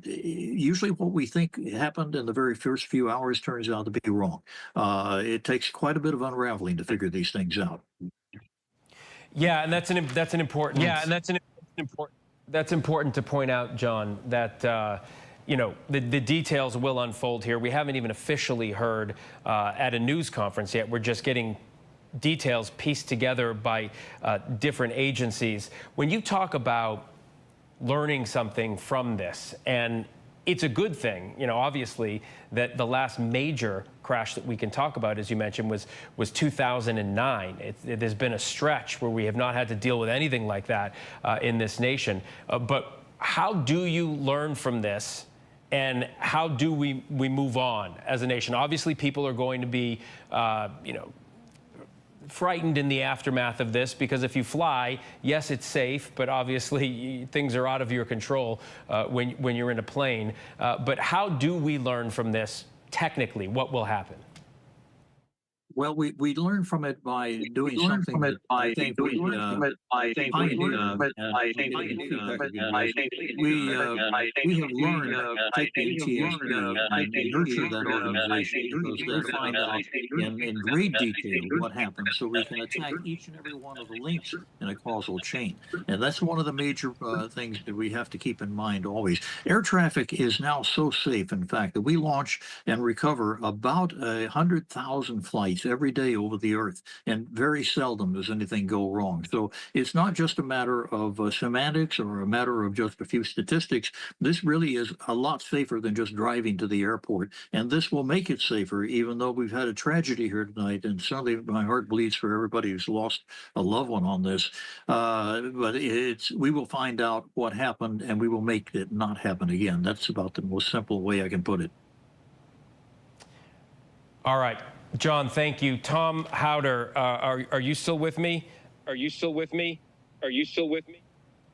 usually what we think happened in the very first few hours turns out to be wrong. It takes quite a bit of unraveling to figure these things out.
Yeah, and that's an important. Yeah, and that's important to point out, John, that. The details will unfold here. We haven't even officially heard at a news conference yet. We're just getting details pieced together by different agencies. When you talk about learning something from this. And it's a good thing, you know, obviously, that the last major crash that we can talk about, as you mentioned, was 2009. There's been a stretch where we have not had to deal with anything like that in this nation. But how do you learn from this, and how do we move on as a nation? Obviously, people are going to be, you know, frightened in the aftermath of this, because if you fly, yes, it's safe, but obviously things are out of your control when you're in a plane. But how do we learn from this technically? What will happen?
Well, we learn from it by doing something that I think we pioneered. We have learned to take the NTSB and nurture that organization, because they find out in great detail what happened, so we can attack each and every one of the links in a causal chain. And that's one of the major things that we have to keep in mind always. Air traffic is now so safe, in fact, that we launch and recover about 100,000 flights every day over the earth, and very seldom does anything go wrong. So it's not just a matter of semantics or a matter of just a few statistics. This really is a lot safer than just driving to the airport, and this will make it safer, even though we've had a tragedy here tonight, and certainly my heart bleeds for everybody who's lost a loved one on this. But we will find out what happened, and we will make it not happen again. That's about the most simple way I can put it.
All right. John, thank you. Tom Howder, are you still with me? Are you still with me? Are you still with me?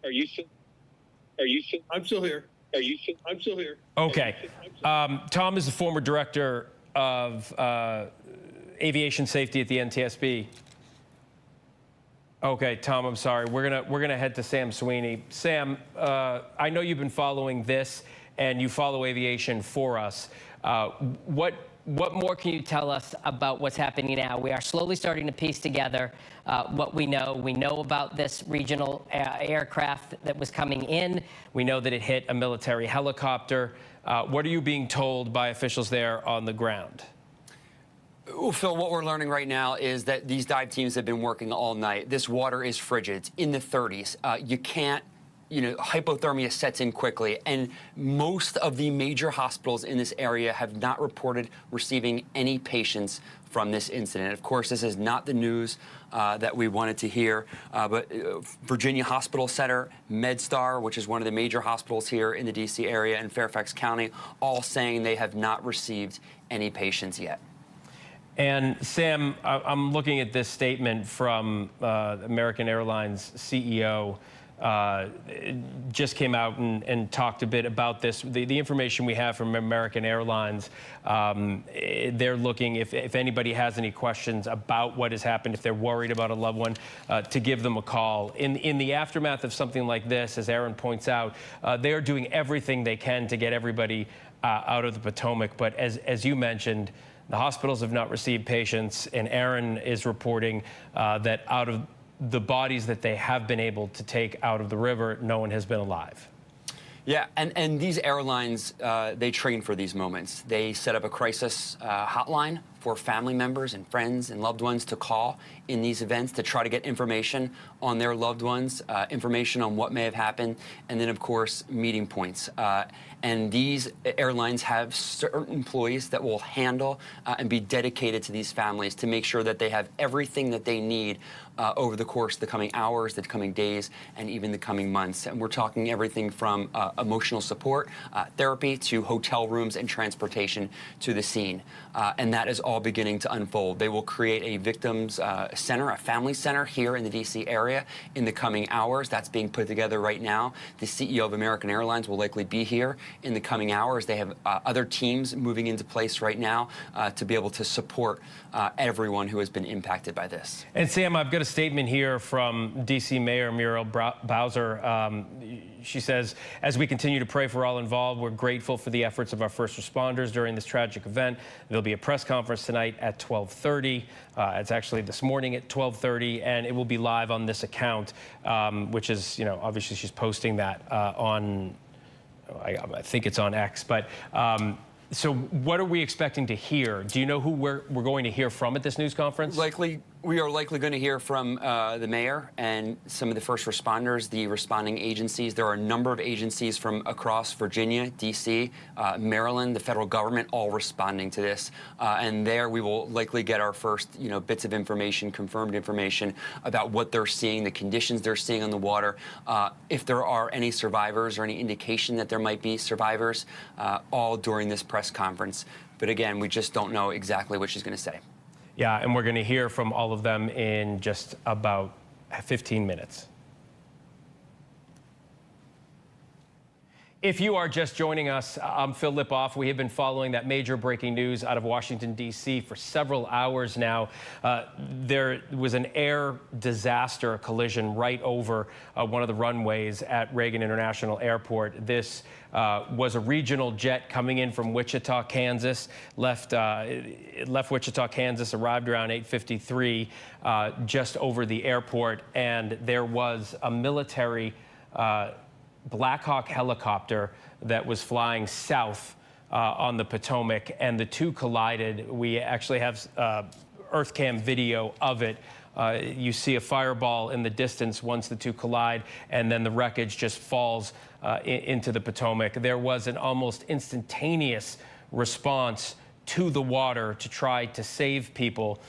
Are you still?
I'm still here. I'm still here.
Okay. Tom is the former director of aviation safety at the NTSB. Okay, Tom, I'm sorry. We're gonna head to Sam Sweeney. Sam, I know you've been following this, and you follow aviation for us.
What more can you tell us about what's happening now? We are slowly starting to piece together what we know. We know about this regional aircraft that was coming in. We know that it hit a military helicopter. What are you being told by officials there on the ground?
Well, Phil, what we're learning right now is that these dive teams have been working all night. This water is frigid. It's in the 30s. You can't, hypothermia sets in quickly, and most of the major hospitals in this area have not reported receiving any patients from this incident. Of course, this is not the news that we wanted to hear, but Virginia Hospital Center, MedStar, which is one of the major hospitals here in the D.C. area, and Fairfax County, all saying they have not received any patients yet.
And Sam, I'm looking at this statement from American Airlines CEO. It just came out and talked a bit about this. The information we have from American Airlines, they're looking, if anybody has any questions about what has happened, if they're worried about a loved one, to give them a call. In the aftermath of something like this, as Aaron points out, they are doing everything they can to get everybody out of the Potomac. But as you mentioned, the hospitals have not received patients, and Aaron is reporting that out of the bodies that they have been able to take out of the river, no one has been alive.
Yeah, and these airlines, they train for these moments. They set up a crisis hotline for family members and friends and loved ones to call in these events to try to get information on their loved ones, information on what may have happened, and then, of course, meeting points. And these airlines have certain employees that will handle and be dedicated to these families to make sure that they have everything that they need over the course of the coming hours, the coming days, and even the coming months. And we're talking everything from emotional support, therapy, to hotel rooms and transportation to the scene. And that is all beginning to unfold. They will create a victims center, a family center here in the D.C. area in the coming hours. That's being put together right now. The CEO of American Airlines will likely be here in the coming hours. They have other teams moving into place right now to be able to support everyone who has been impacted by this.
And Sam, I've got a statement here from D.C. Mayor Muriel Bowser. She says, as we continue to pray for all involved, we're grateful for the efforts of our first responders during this tragic event. There'll be a press conference tonight at 12:30. It's actually this morning at 12:30, and it will be live on this account, which is, obviously she's posting that on, I think it's on X. But so what are we expecting to hear? Do you know who we're going to hear from at this news conference?
Likely We are likely going to hear from the mayor and some of the first responders, the responding agencies. There are a number of agencies from across Virginia, D.C., Maryland, the federal government, all responding to this. And there we will likely get our first, bits of information, confirmed information about what they're seeing, the conditions they're seeing on the water, if there are any survivors or any indication that there might be survivors, all during this press conference. But again, we just don't know exactly what she's going to say.
Yeah, and we're going to hear from all of them in just about 15 minutes. If you are just joining us, I'm Phil Lipoff. We have been following that major breaking news out of Washington, D.C. for several hours now. There was an air disaster, a collision right over one of the runways at Reagan International Airport. This was a regional jet coming in from Wichita, Kansas. It left Wichita, Kansas, arrived around 8:53 just over the airport, and there was a military Black Hawk helicopter that was flying south on the Potomac, and the two collided. We actually have EarthCam video of it. You see a fireball in the distance once the two collide, and then the wreckage just falls into the Potomac. There was an almost instantaneous response to the water to try to save people.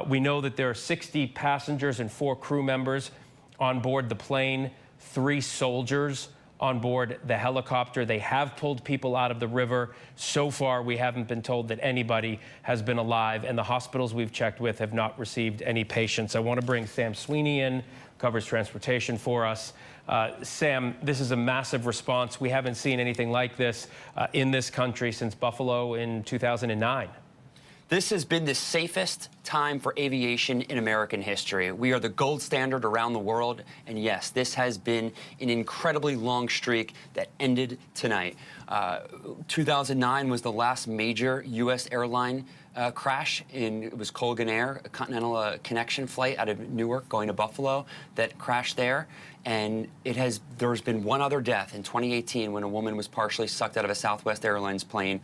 We know that there are 60 passengers and 4 crew members on board the plane, 3 soldiers on board the helicopter. They have pulled people out of the river. So far, we haven't been told that anybody has been alive, and the hospitals we've checked with have not received any patients. I want to bring Sam Sweeney in, covers transportation for us. Sam, this is a massive response. We haven't seen anything like this in this country since Buffalo in 2009.
This has been the safest time for aviation in American history. We are the gold standard around the world, and yes, this has been an incredibly long streak that ended tonight. 2009 was the last major U.S. airline crash. It was Colgan Air, a Continental Connection flight out of Newark going to Buffalo that crashed there. And there's been one other death in 2018 when a woman was partially sucked out of a Southwest Airlines plane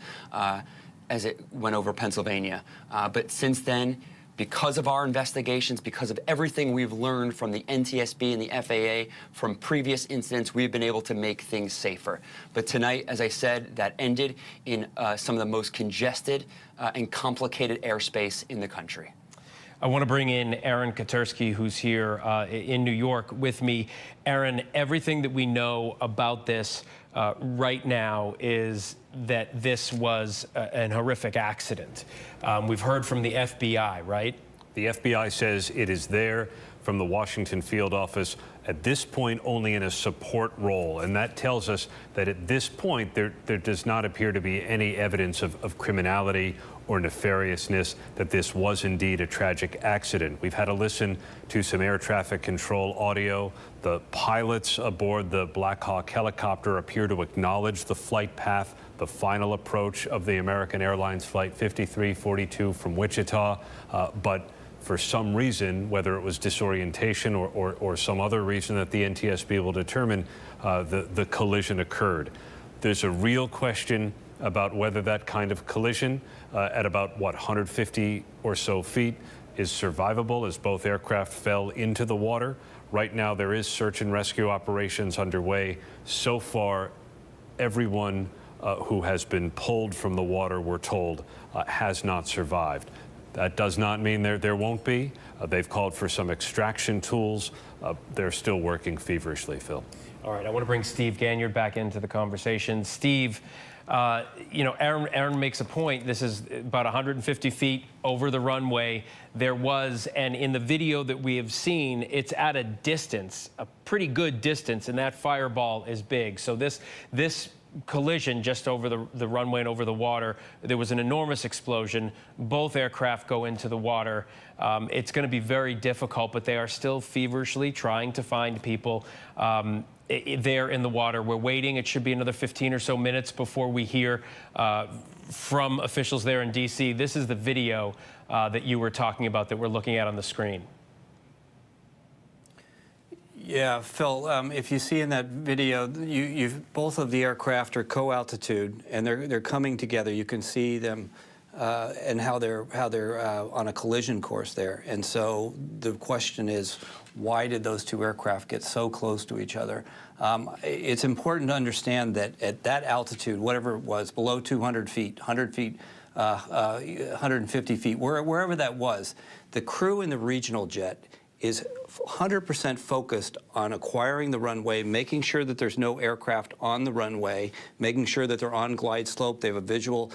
as it went over Pennsylvania. But since then, because of our investigations, because of everything we've learned from the NTSB and the FAA from previous incidents, we've been able to make things safer. But tonight, as I said, that ended in some of the most congested and complicated airspace in the country.
I want to bring in Aaron Katersky, who's here in New York with me. Aaron, everything that we know about this right now is that this was an horrific accident. We've heard from the FBI, right?
The FBI says it is there from the Washington field office, at this point only in a support role. And that tells us that at this point, there does not appear to be any evidence of criminality or nefariousness, that this was indeed a tragic accident. We've had to listen to some air traffic control audio. The pilots aboard the Black Hawk helicopter appear to acknowledge the flight path, the final approach of the American Airlines Flight 5342 from Wichita, but for some reason, whether it was disorientation or some other reason that the NTSB will determine, the collision occurred. There's a real question about whether that kind of collision at about, 150 or so feet is survivable, as both aircraft fell into the water. Right now, there is search and rescue operations underway. So far, everyone who has been pulled from the water, we're told, has not survived. That does not mean there won't be. They've called for some extraction tools. They're still working feverishly, Phil.
All right, I want to bring Steve Ganyard back into the conversation. Steve, Aaron makes a point. This is about 150 feet over the runway. There was, and in the video that we have seen, it's at a distance, a pretty good distance, and that fireball is big. So this collision just over the runway and over the water, there was an enormous explosion. Both aircraft go into the water. It's going to be very difficult, but they are still feverishly trying to find people there in the water. We're waiting. It should be another 15 or so minutes before we hear from officials there in D.C. This is the video that you were talking about that we're looking at on the screen.
Yeah, Phil, if you see in that video, both of the aircraft are co-altitude, and they're coming together. You can see them and how they're on a collision course there. And so the question is, why did those two aircraft get so close to each other? It's important to understand that at that altitude, whatever it was, below 200 feet, 100 feet, 150 feet, wherever that was, the crew in the regional jet is 100% focused on acquiring the runway, making sure that there's no aircraft on the runway, making sure that they're on glide slope. They have a visual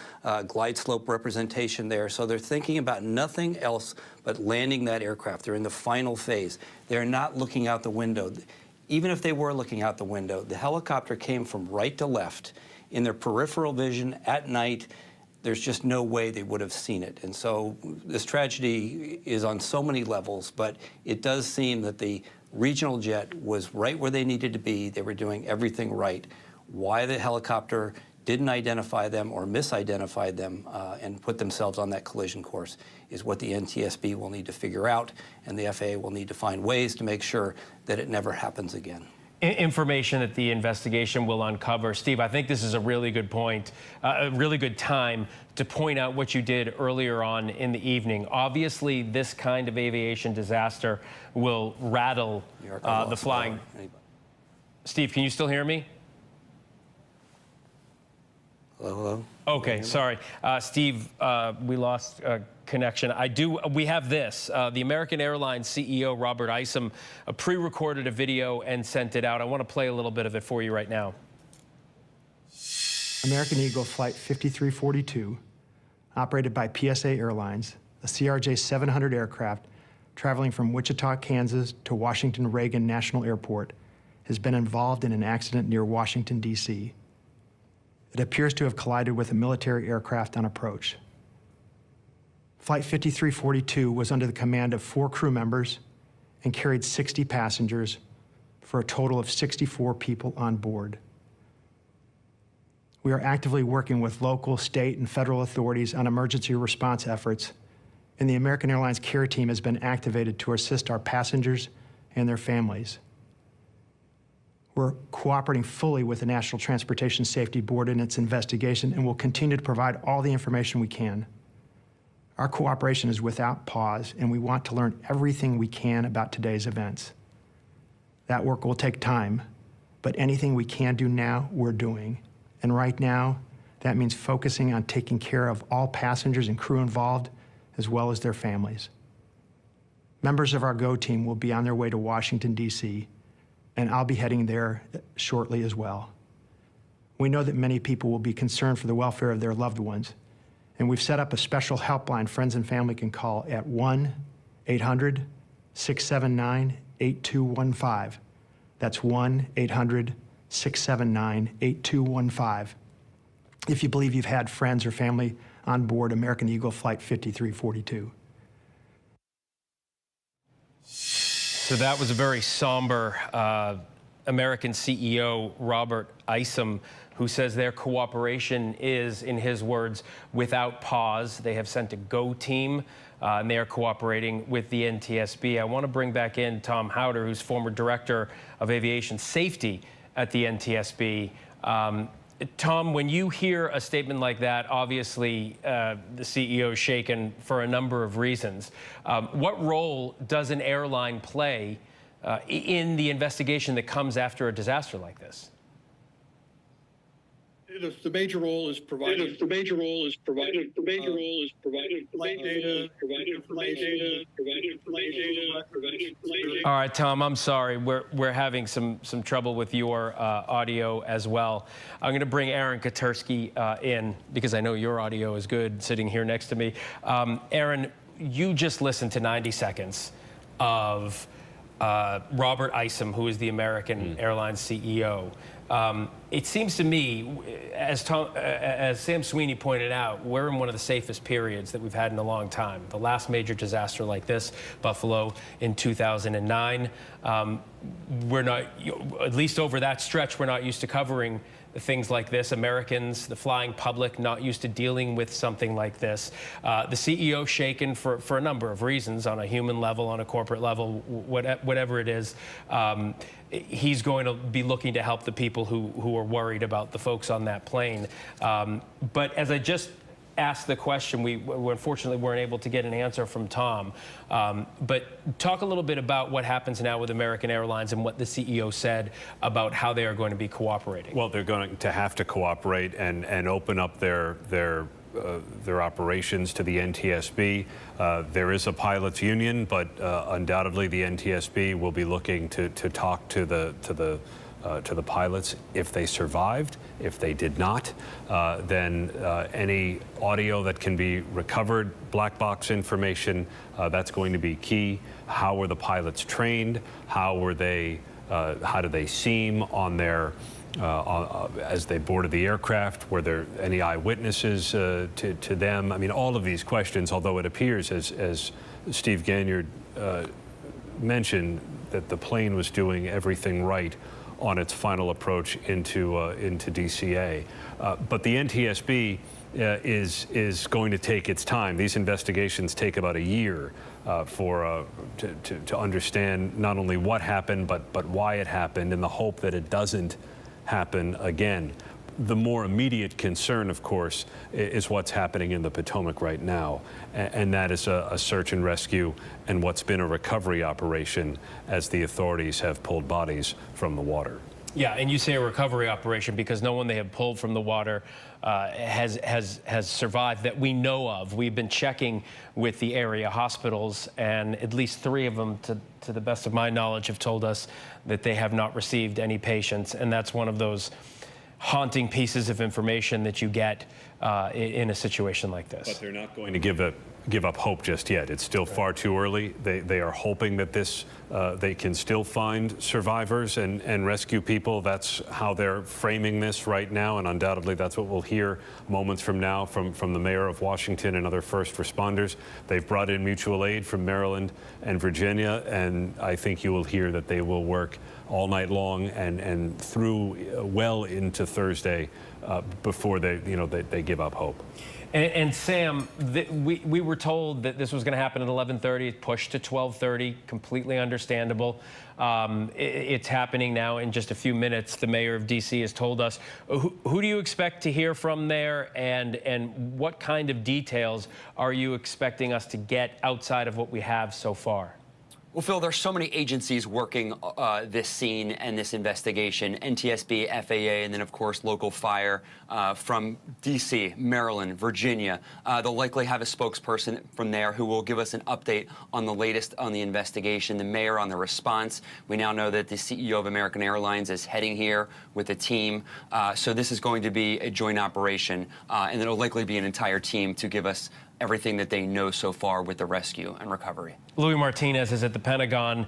glide slope representation there. So they're thinking about nothing else but landing that aircraft. They're in the final phase. They're not looking out the window. Even if they were looking out the window, the helicopter came from right to left in their peripheral vision at night. There's just no way they would have seen it. And so this tragedy is on so many levels, but it does seem that the regional jet was right where they needed to be. They were doing everything right. Why the helicopter didn't identify them or misidentified them and put themselves on that collision course is what the NTSB will need to figure out, and the FAA will need to find ways to make sure that it never happens again.
Information that the investigation will uncover. Steve, I think this is a really good point, a really good time to point out what you did earlier on in the evening. Obviously, this kind of aviation disaster will rattle the flying. Steve, can you still hear me?
Hello?
Okay, sorry. Steve, we lost connection. We have this. The American Airlines CEO, Robert Isom, pre-recorded a video and sent it out. I want to play a little bit of it for you right now.
American Eagle Flight 5342, operated by PSA Airlines, a CRJ-700 aircraft traveling from Wichita, Kansas to Washington Reagan National Airport, has been involved in an accident near Washington, D.C. It appears to have collided with a military aircraft on approach. Flight 5342 was under the command of 4 crew members and carried 60 passengers for a total of 64 people on board. We are actively working with local, state, and federal authorities on emergency response efforts, and the American Airlines care team has been activated to assist our passengers and their families. We're cooperating fully with the National Transportation Safety Board in its investigation and will continue to provide all the information we can. Our cooperation is without pause, and we want to learn everything we can about today's events. That work will take time, but anything we can do now, we're doing. And right now, that means focusing on taking care of all passengers and crew involved, as well as their families. Members of our GO team will be on their way to Washington, D.C., and I'll be heading there shortly as well. We know that many people will be concerned for the welfare of their loved ones, and we've set up a special helpline friends and family can call at 1-800-679-8215. That's 1-800-679-8215. If you believe you've had friends or family on board American Eagle Flight 5342.
So that was a very somber American CEO, Robert Isom, who says their cooperation is, in his words, without pause. They have sent a GO team, and they are cooperating with the NTSB. I want to bring back in Tom Howder, who's former Director of Aviation Safety at the NTSB. Tom, when you hear a statement like that, obviously the CEO is shaken for a number of reasons. What role does an airline play in the investigation that comes after a disaster like this?
The major role is providing. The major role is providing. The major role is providing flight data, providing information, providing information.
All right, Tom, I'm sorry. We're having some trouble with your audio as well. I'm going to bring Aaron Katersky in because I know your audio is good sitting here next to me. Aaron, you just listened to 90 seconds of Robert Isom, who is the American Airlines CEO. It seems to me, as Sam Sweeney pointed out, we're in one of the safest periods that we've had in a long time. The last major disaster like this, Buffalo in 2009, we're not, at least over that stretch, we're not used to covering things like this. Americans, the flying public, not used to dealing with something like this. The CEO shaken for a number of reasons, on a human level, on a corporate level, whatever it is. He's going to be looking to help the people who are worried about the folks on that plane. But as I just asked the question. We unfortunately weren't able to get an answer from Tom. But talk a little bit about what happens now with American Airlines and what the CEO said about how they are going to be cooperating.
Well, they're going to have to cooperate and open up their operations to the NTSB. There is a pilots union, but undoubtedly the NTSB will be looking to talk to the pilots if they survived. If they did not, then any audio that can be recovered, black box information, that's going to be key. How were the pilots trained? How did they seem on their as they boarded the aircraft? Were there any eyewitnesses to them? I mean, all of these questions, although it appears, as Steve Ganyard mentioned, that the plane was doing everything right on its final approach into DCA. But the NTSB is going to take its time. These investigations take about a year to understand not only what happened, but why it happened, in the hope that it doesn't happen again. The more immediate concern, of course, is what's happening in the Potomac right now, and that is a search and rescue and what's been a recovery operation as the authorities have pulled bodies from the water.
Yeah, and you say a recovery operation because no one they have pulled from the water has survived that we know of. We've been checking with the area hospitals, and at least 3 of them, to the best of my knowledge, have told us that they have not received any patients, and that's one of those haunting pieces of information that you get in a situation like this.
But they're not going to give up hope just yet. It's still far too early. They are hoping that they can still find survivors and rescue people. That's how they're framing this right now, and undoubtedly that's what we'll hear moments from now from the mayor of Washington and other first responders. They've brought in mutual aid from Maryland and Virginia, and I think you will hear that they will work all night long and through well into Thursday before they give up hope.
And Sam, we were told that this was going to happen at 11:30. It pushed to 12:30. Completely understandable. It's happening now in just a few minutes. The mayor of D.C. has told us. Who do you expect to hear from there, and what kind of details are you expecting us to get outside of what we have so far?
Well, Phil, there's so many agencies working this scene and this investigation: NTSB, FAA, and then, of course, local fire from D.C., Maryland, Virginia. They'll likely have a spokesperson from there who will give us an update on the latest on the investigation, the mayor on the response. We now know that the CEO of American Airlines is heading here with a team. So this is going to be a joint operation, and it'll likely be an entire team to give us everything that they know so far with the rescue and recovery.
Louis Martinez is at the Pentagon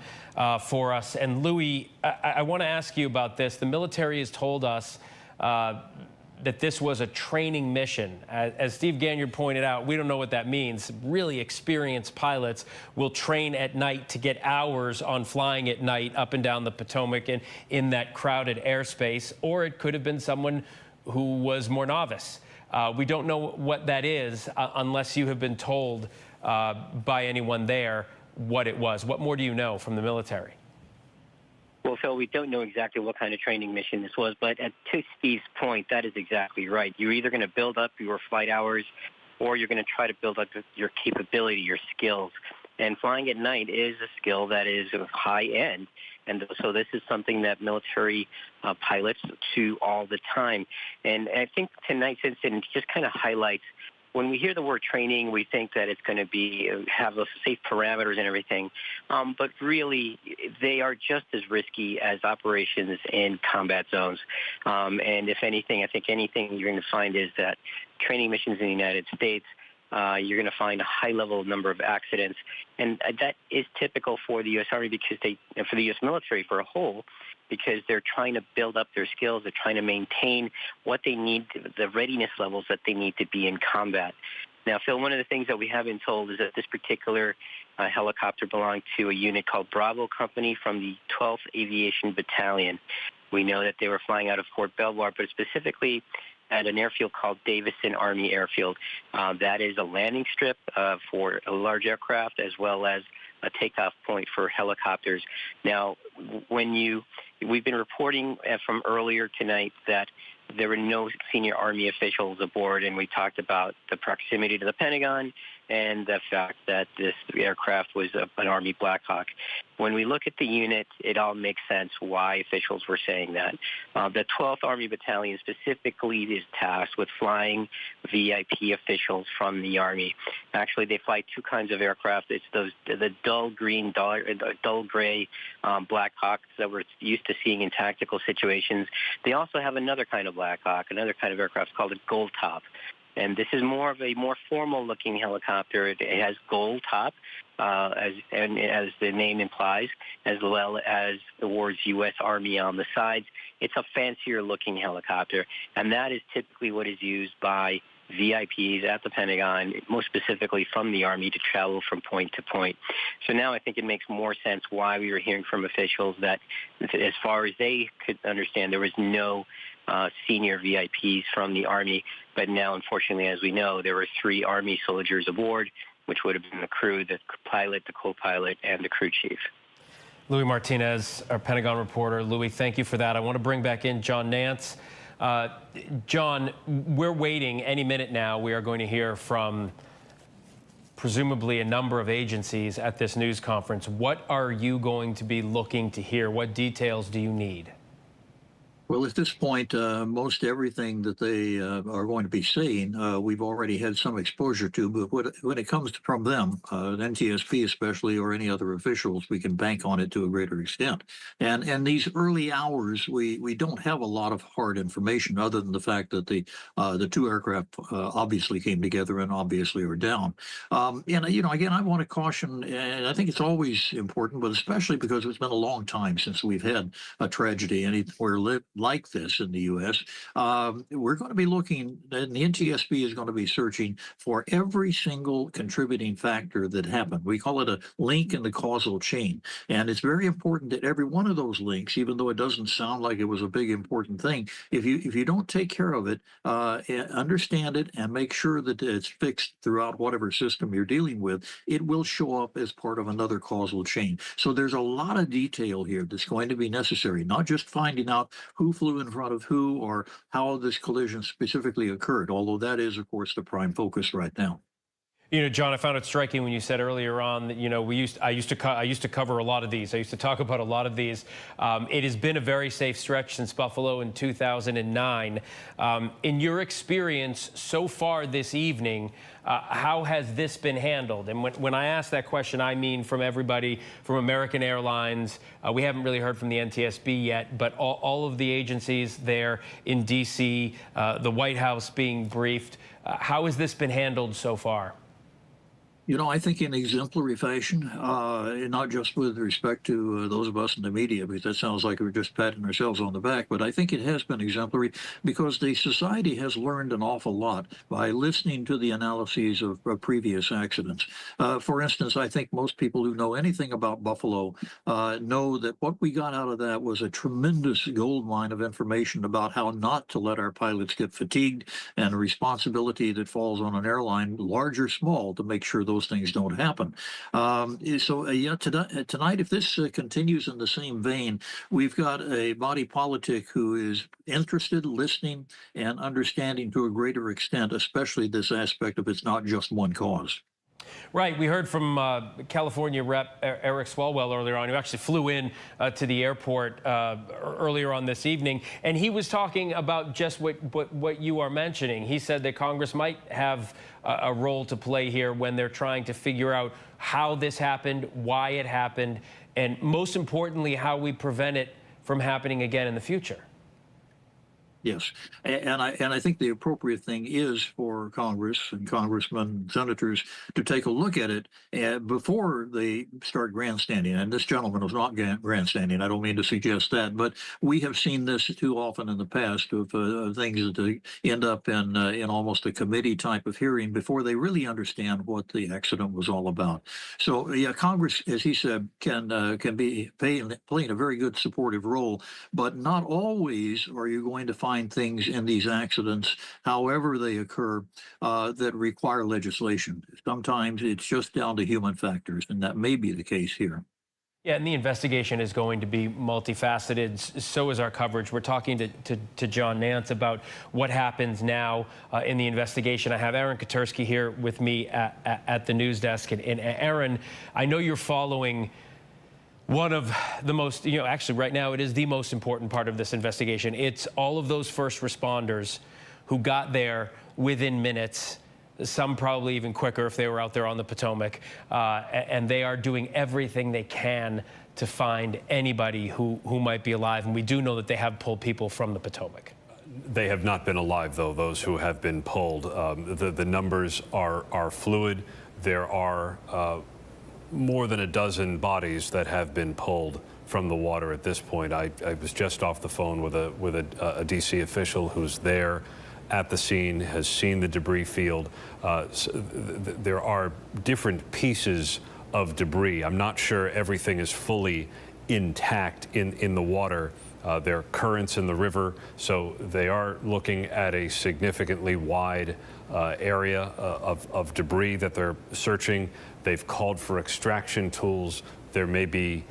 for us. And Louis, I want to ask you about this. The military has told us that this was a training mission. As Steve Ganyard pointed out, we don't know what that means. Really experienced pilots will train at night to get hours on flying at night up and down the Potomac and in that crowded airspace, or it could have been someone who was more novice. We don't know what that is unless you have been told by anyone there what it was. What more do you know from the military?
Well, Phil, we don't know exactly what kind of training mission this was, but to Steve's point, that is exactly right. You're either going to build up your flight hours or you're going to try to build up your capability, your skills. And flying at night is a skill that is high end. And so this is something that military pilots do all the time. And I think tonight's incident just kind of highlights, when we hear the word training, we think that it's going to have those safe parameters and everything. But really, they are just as risky as operations in combat zones. And if anything, I think anything you're going to find is that training missions in the United States, you're going to find a high level number of accidents. And that is typical for the U.S. Army for the U.S. military for a whole, because they're trying to build up their skills. They're trying to maintain what they need, the readiness levels that they need to be in combat. Now, Phil, one of the things that we have been told is that this particular helicopter belonged to a unit called Bravo Company from the 12th Aviation Battalion. We know that they were flying out of Fort Belvoir, but specifically at an airfield called Davison Army Airfield. That is a landing strip for a large aircraft as well as a takeoff point for helicopters. Now, we've been reporting from earlier tonight that there were no senior Army officials aboard, and we talked about the proximity to the Pentagon and the fact that this aircraft was an Army Black Hawk. When we look at the unit, it all makes sense why officials were saying that. The 12th Army Battalion specifically is tasked with flying VIP officials from the Army. Actually, they fly two kinds of aircraft. It's the dull green, dull gray Black Hawks that we're used to seeing in tactical situations. They also have another kind of Black Hawk, another kind of aircraft called a gold top. And this is more of a more formal-looking helicopter. It has gold top, as the name implies, as well as the words U.S. Army on the sides. It's a fancier-looking helicopter, and that is typically what is used by VIPs at the Pentagon, most specifically from the Army, to travel from point to point. So now I think it makes more sense why we were hearing from officials that, as far as they could understand, there was no senior VIPs from the Army. But now, unfortunately, as we know, there were 3 Army soldiers aboard, which would have been the crew, the pilot, the co-pilot, and the crew chief.
Louis Martinez, our Pentagon reporter. Louis, thank you for that. I want to bring back in John Nance. John, we're waiting any minute now. We are going to hear from presumably a number of agencies at this news conference. What are you going to be looking to hear? What details do you need?
Well, at this point, most everything that they are going to be saying, we've already had some exposure to. But when it comes from them, NTSB especially, or any other officials, we can bank on it to a greater extent. And these early hours, we don't have a lot of hard information other than the fact that the 2 aircraft obviously came together and obviously are down. And again, I want to caution, and I think it's always important, but especially because it's been a long time since we've had a tragedy anywhere like this in the U.S., we're going to be looking, and the NTSB is going to be searching for every single contributing factor that happened. We call it a link in the causal chain. And it's very important that every one of those links, even though it doesn't sound like it was a big important thing, if you don't take care of it, understand it, and make sure that it's fixed throughout whatever system you're dealing with, it will show up as part of another causal chain. So there's a lot of detail here that's going to be necessary, not just finding out who flew in front of who or how this collision specifically occurred, although that is, of course, the prime focus right now.
You know, John, I found it striking when you said earlier on that, I used to cover a lot of these. I used to talk about a lot of these. It has been a very safe stretch since Buffalo in 2009. In your experience so far this evening, how has this been handled? And when I ask that question, I mean from everybody, from American Airlines. We haven't really heard from the NTSB yet, but all of the agencies there in D.C., the White House being briefed. How has this been handled so far?
I think in exemplary fashion, not just with respect to those of us in the media, because that sounds like we're just patting ourselves on the back, but I think it has been exemplary because the society has learned an awful lot by listening to the analyses of previous accidents. For instance, I think most people who know anything about Buffalo know that what we got out of that was a tremendous goldmine of information about how not to let our pilots get fatigued and a responsibility that falls on an airline, large or small, to make sure those things don't happen. Tonight, if this continues in the same vein, we've got a body politic who is interested, listening, and understanding to a greater extent, especially this aspect of it's not just one cause.
Right. We heard from California Rep. Eric Swalwell earlier on, who actually flew in to the airport earlier on this evening. And he was talking about just what you are mentioning. He said that Congress might have a role to play here when they're trying to figure out how this happened, why it happened, and most importantly, how we prevent it from happening again in the future.
Yes, and I think the appropriate thing is for Congress and congressmen, senators to take a look at it before they start grandstanding. And this gentleman was not grandstanding. I don't mean to suggest that, but we have seen this too often in the past of things that end up in almost a committee type of hearing before they really understand what the accident was all about. So yeah, Congress, as he said, can be playing a very good supportive role, but not always are you going to find things in these accidents, however they occur, that require legislation. Sometimes it's just down to human factors, and that may be the case here.
Yeah, and the investigation is going to be multifaceted. So is our coverage. We're talking to John Nance about what happens now in the investigation. I have Aaron Katersky here with me at the news desk. And Aaron, I know you're following one of the most, actually right now it is the most important part of this investigation. It's all of those first responders who got there within minutes, some probably even quicker if they were out there on the Potomac, and they are doing everything they can to find anybody who might be alive. And we do know that they have pulled people from the Potomac.
They have not been alive, though, those who have been pulled. The numbers are fluid. There are more than a dozen bodies that have been pulled from the water at this point. I was just off the phone with a D.C. official who's there at the scene, has seen the debris field. There are different pieces of debris. I'm not sure everything is fully intact in the water. There are currents in the river, so they are looking at a significantly wide area of debris that they're searching. They've called for extraction tools. There may be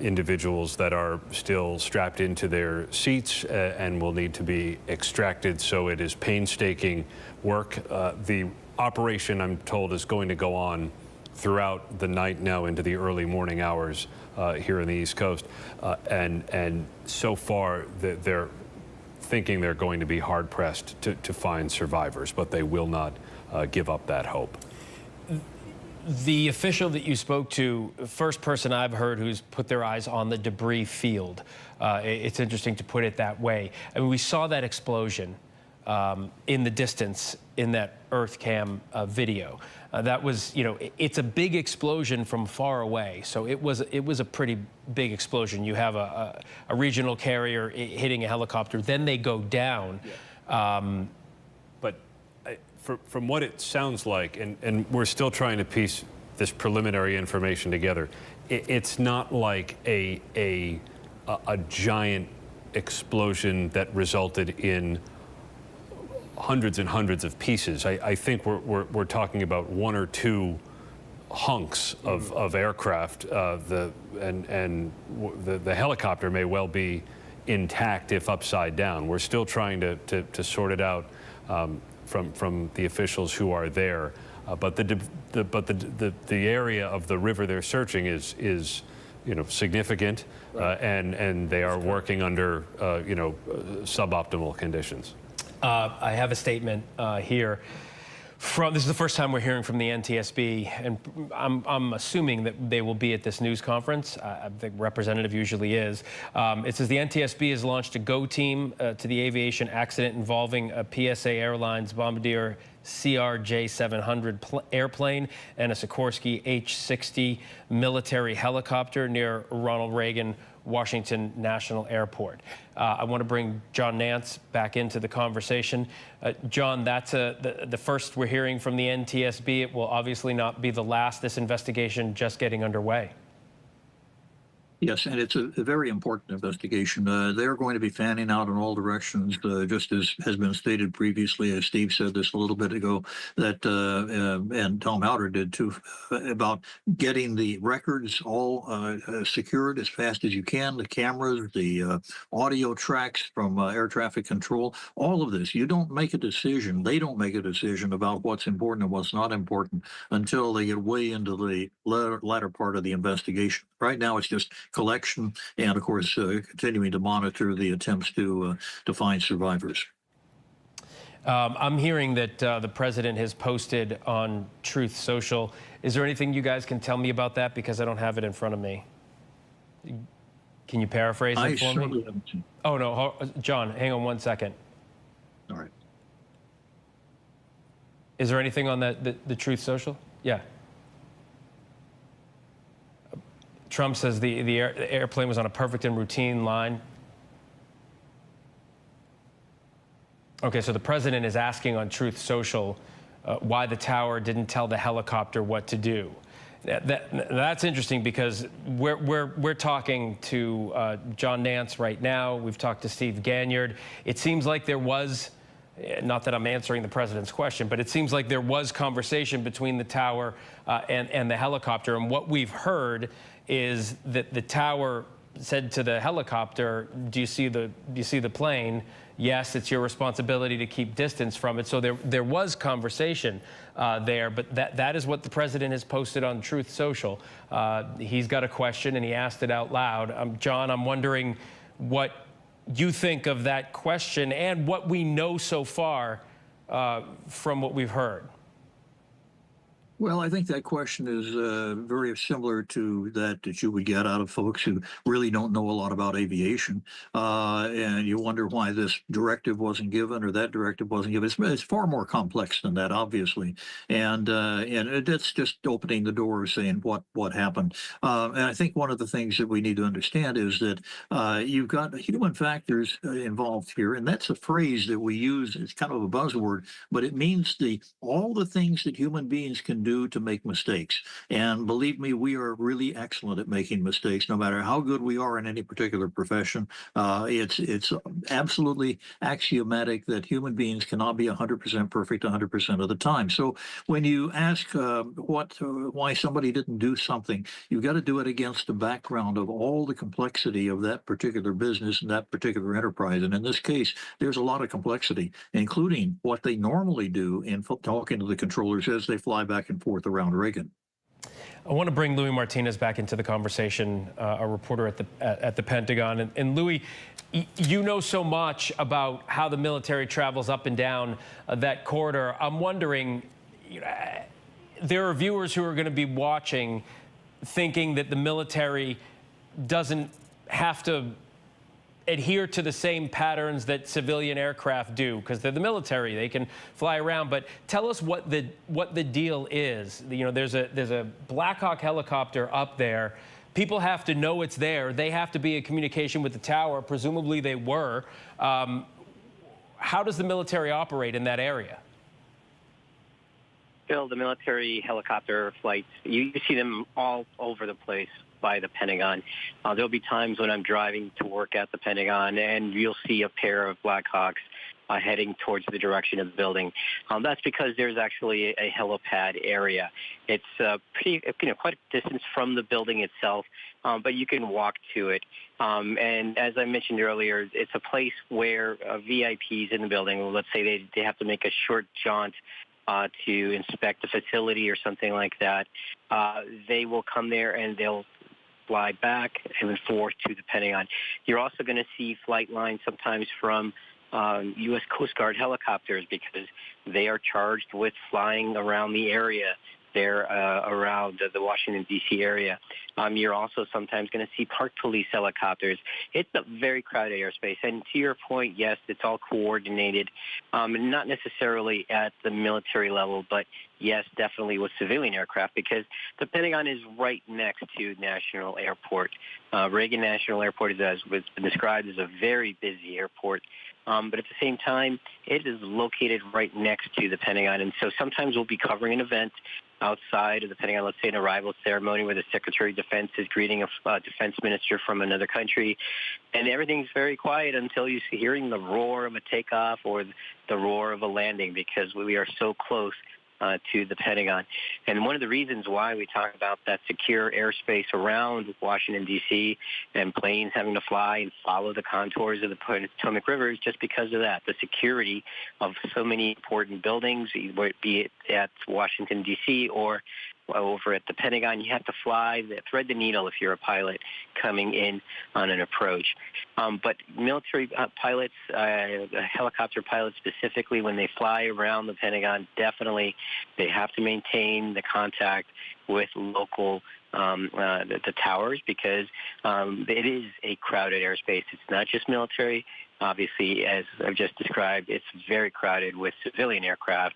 individuals that are still strapped into their seats and will need to be extracted, so it is painstaking work. The operation, I'm told, is going to go on throughout the night now into the early morning hours here in the East Coast, and so far they're thinking they're going to be hard-pressed to find survivors, but they will not give up that hope.
The official that you spoke to, first person I've heard who's put their eyes on the debris field. It's interesting to put it that way. I mean, we saw that explosion in the distance in that Earth Cam video. That was, it's a big explosion from far away. So it was a pretty big explosion. You have a regional carrier hitting a helicopter, then they go down.
Yeah. From what it sounds like, and we're still trying to piece this preliminary information together, it's not like a giant explosion that resulted in hundreds and hundreds of pieces. I think we're talking about one or two hunks of aircraft. The helicopter may well be intact if upside down. We're still trying to sort it out from the officials who are there, but the area of the river they're searching is significant, right. and they are working under suboptimal conditions.
I have a statement here. This is the first time we're hearing from the NTSB, and I'm assuming that they will be at this news conference. The representative usually is. It says the NTSB has launched a GO team to the aviation accident involving a PSA Airlines Bombardier CRJ-700 airplane and a Sikorsky H-60 military helicopter near Ronald Reagan Washington National Airport. I want to bring John Nance back into the conversation. John, that's the first we're hearing from the NTSB. It will obviously not be the last. This investigation just getting underway.
Yes, and it's a very important investigation. They're going to be fanning out in all directions, just as has been stated previously, as Steve said this a little bit ago, that and Tom Outer did too, about getting the records all secured as fast as you can, the cameras, the audio tracks from air traffic control, all of this. You don't make a decision, they don't make a decision about what's important and what's not important until they get way into the latter part of the investigation. Right now, it's just collection and, of course, continuing to monitor the attempts to find survivors.
I'm hearing that the president has posted on Truth Social. Is there anything you guys can tell me about that? Because I don't have it in front of me. Can you paraphrase it for me? Oh, no. John, hang on one second.
All right.
Is there anything on the Truth Social? Yeah. Trump says the airplane was on a perfect and routine line. Okay, so the president is asking on Truth Social why the tower didn't tell the helicopter what to do. That's interesting because we're talking to John Nance right now. We've talked to Steve Ganyard. It seems like there was, not that I'm answering the president's question, but it seems like there was conversation between the tower and the helicopter. And what we've heard is that the tower said to the helicopter, do you see the plane? Yes, it's your responsibility to keep distance from it. So there was conversation there, but that is what the president has posted on Truth Social. He's got a question and he asked it out loud. John, I'm wondering what you think of that question and what we know so far from what we've heard.
Well, I think that question is very similar to that you would get out of folks who really don't know a lot about aviation, and you wonder why this directive wasn't given or that directive wasn't given. It's far more complex than that, obviously, and it's just opening the door, saying what happened. And I think one of the things that we need to understand is that you've got human factors involved here, and that's a phrase that we use. It's kind of a buzzword, but it means all the things that human beings can do to make mistakes. And believe me, we are really excellent at making mistakes, no matter how good we are in any particular profession. It's absolutely axiomatic that human beings cannot be 100% perfect 100% of the time. So when you ask why somebody didn't do something, you've got to do it against the background of all the complexity of that particular business and that particular enterprise. And in this case, there's a lot of complexity, including what they normally do in talking to the controllers as they fly back and forth around Reagan.
I want to bring Louis Martinez back into the conversation, a reporter at the Pentagon. And Louis, you know so much about how the military travels up and down that corridor. I'm wondering, there are viewers who are going to be watching thinking that the military doesn't have to adhere to the same patterns that civilian aircraft do, because they're the military, they can fly around. But tell us what the deal is. There's a Black Hawk helicopter up there. People have to know it's there. They have to be in communication with the tower. Presumably they were. How does the military operate in that area?
Phil, the military helicopter flights, you see them all over the place by the Pentagon. There'll be times when I'm driving to work at the Pentagon and you'll see a pair of Black Hawks heading towards the direction of the building. That's because there's actually a helipad area. It's quite a distance from the building itself, but you can walk to it. And as I mentioned earlier, it's a place where VIPs in the building, let's say they have to make a short jaunt to inspect the facility or something like that, they will come there and they'll fly back and forth to the Pentagon. You're also going to see flight lines sometimes from U.S. Coast Guard helicopters, because they are charged with flying around the area there around the Washington, D.C. area. You're also sometimes going to see park police helicopters. It's a very crowded airspace. And to your point, yes, it's all coordinated, not necessarily at the military level, but yes, definitely with civilian aircraft, because the Pentagon is right next to National Airport. Reagan National Airport has been described as a very busy airport. But at the same time, it is located right next to the Pentagon. And so sometimes we'll be covering an event outside of the Pentagon, let's say an arrival ceremony where the Secretary of Defense is greeting a defense minister from another country. And everything's very quiet until you see hearing the roar of a takeoff or the roar of a landing, because we are so close to the Pentagon. And one of the reasons why we talk about that secure airspace around Washington, D.C., and planes having to fly and follow the contours of the Potomac River is just because of that, the security of so many important buildings, be it at Washington, D.C. or over at the Pentagon. You have to thread the needle if you're a pilot coming in on an approach. But military pilots, helicopter pilots specifically, when they fly around the Pentagon, definitely they have to maintain the contact with local the towers, because it is a crowded airspace. It's not just military. Obviously, as I've just described, it's very crowded with civilian aircraft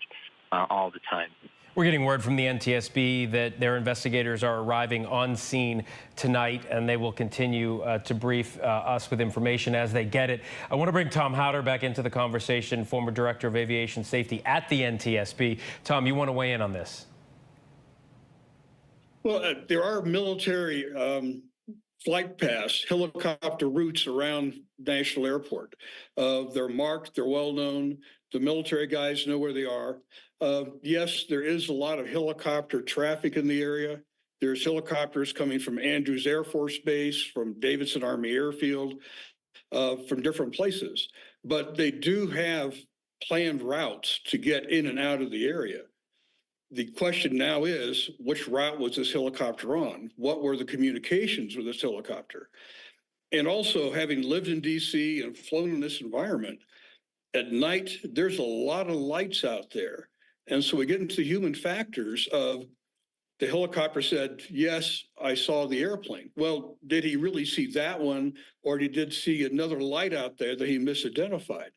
all the time.
We're getting word from the NTSB that their investigators are arriving on scene tonight, and they will continue to brief us with information as they get it. I want to bring Tom Howder back into the conversation, former Director of Aviation Safety at the NTSB. Tom, you want to weigh in on this?
Well, there are military flight paths, helicopter routes around National Airport. They're marked, they're well known. The military guys know where they are. Yes, there is a lot of helicopter traffic in the area. There's helicopters coming from Andrews Air Force Base, from Davidson Army Airfield, from different places. But they do have planned routes to get in and out of the area. The question now is, which route was this helicopter on? What were the communications with this helicopter? And also, having lived in DC and flown in this environment, at night, there's a lot of lights out there. And so we get into the human factors of the helicopter said, yes, I saw the airplane. Well, did he really see that one, or he did see another light out there that he misidentified?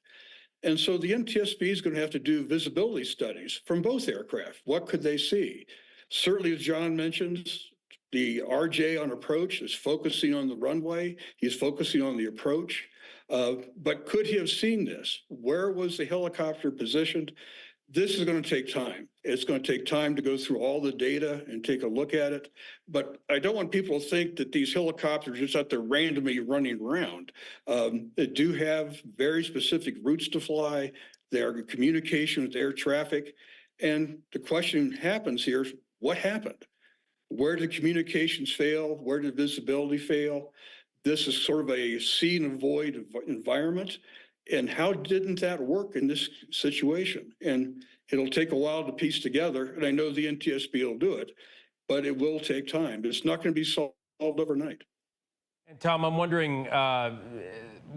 And so the NTSB is going to have to do visibility studies from both aircraft. What could they see? Certainly, as John mentions, the RJ on approach is focusing on the runway. He's focusing on the approach. But could he have seen this? Where was the helicopter positioned? This is going to take time. It's going to take time to go through all the data and take a look at it. But I don't want people to think that these helicopters are just out there randomly running around. They do have very specific routes to fly. They are in communication with air traffic. And the question happens here, what happened? Where did communications fail? Where did visibility fail? This is sort of a see and avoid environment. And how didn't that work in this situation? And it'll take a while to piece together. And I know the NTSB will do it, but it will take time. It's not going to be solved overnight.
And Tom, I'm wondering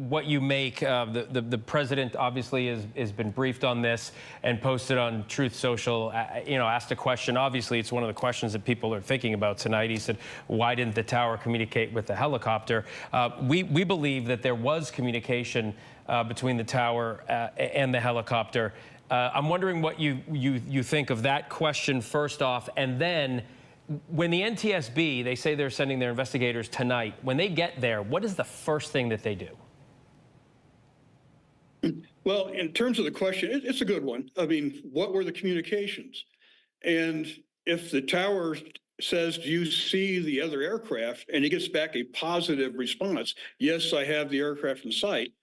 what you make. The president obviously has been briefed on this and posted on Truth Social, asked a question. Obviously, it's one of the questions that people are thinking about tonight. He said, why didn't the tower communicate with the helicopter? We believe that there was communication between the tower and the helicopter. I'm wondering what you think of that question first off, and then when the NTSB, they say they're sending their investigators tonight, when they get there, what is the first thing that they do?
Well, in terms of the question, it's a good one. I mean, what were the communications? And if the tower says, do you see the other aircraft? And he gets back a positive response. Yes, I have the aircraft in sight.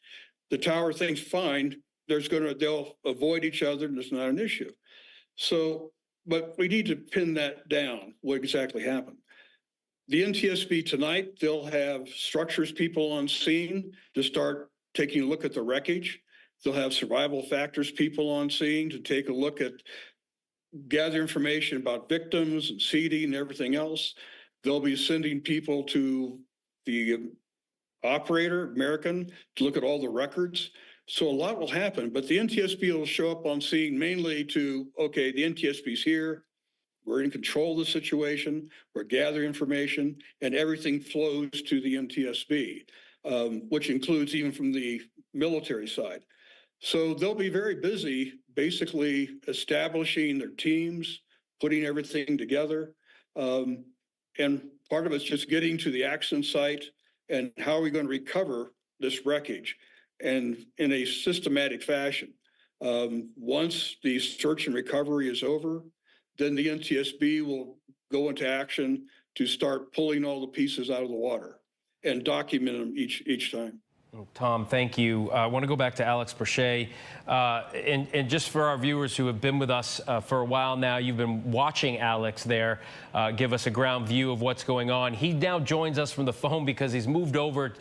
The tower thinks, fine, they'll avoid each other and it's not an issue. So, but we need to pin that down, what exactly happened. The NTSB tonight, they'll have structures people on scene to start taking a look at the wreckage. They'll have survival factors people on scene to take a look at, gather information about victims and seeding and everything else. They'll be sending people to the operator, American, to look at all the records. So a lot will happen, but the NTSB will show up on scene mainly to, okay, the NTSB's here, we're in control of the situation, we're gathering information, and everything flows to the NTSB, which includes even from the military side. So they'll be very busy basically establishing their teams, putting everything together. And part of it's just getting to the accident site and how are we going to recover this wreckage, and in a systematic fashion. Once the search and recovery is over, then the NTSB will go into action to start pulling all the pieces out of the water and document them each time.
Tom, thank you. I want to go back to Alex Brochet. And just for our viewers who have been with us for a while now, you've been watching Alex there give us a ground view of what's going on. He now joins us from the phone because he's moved over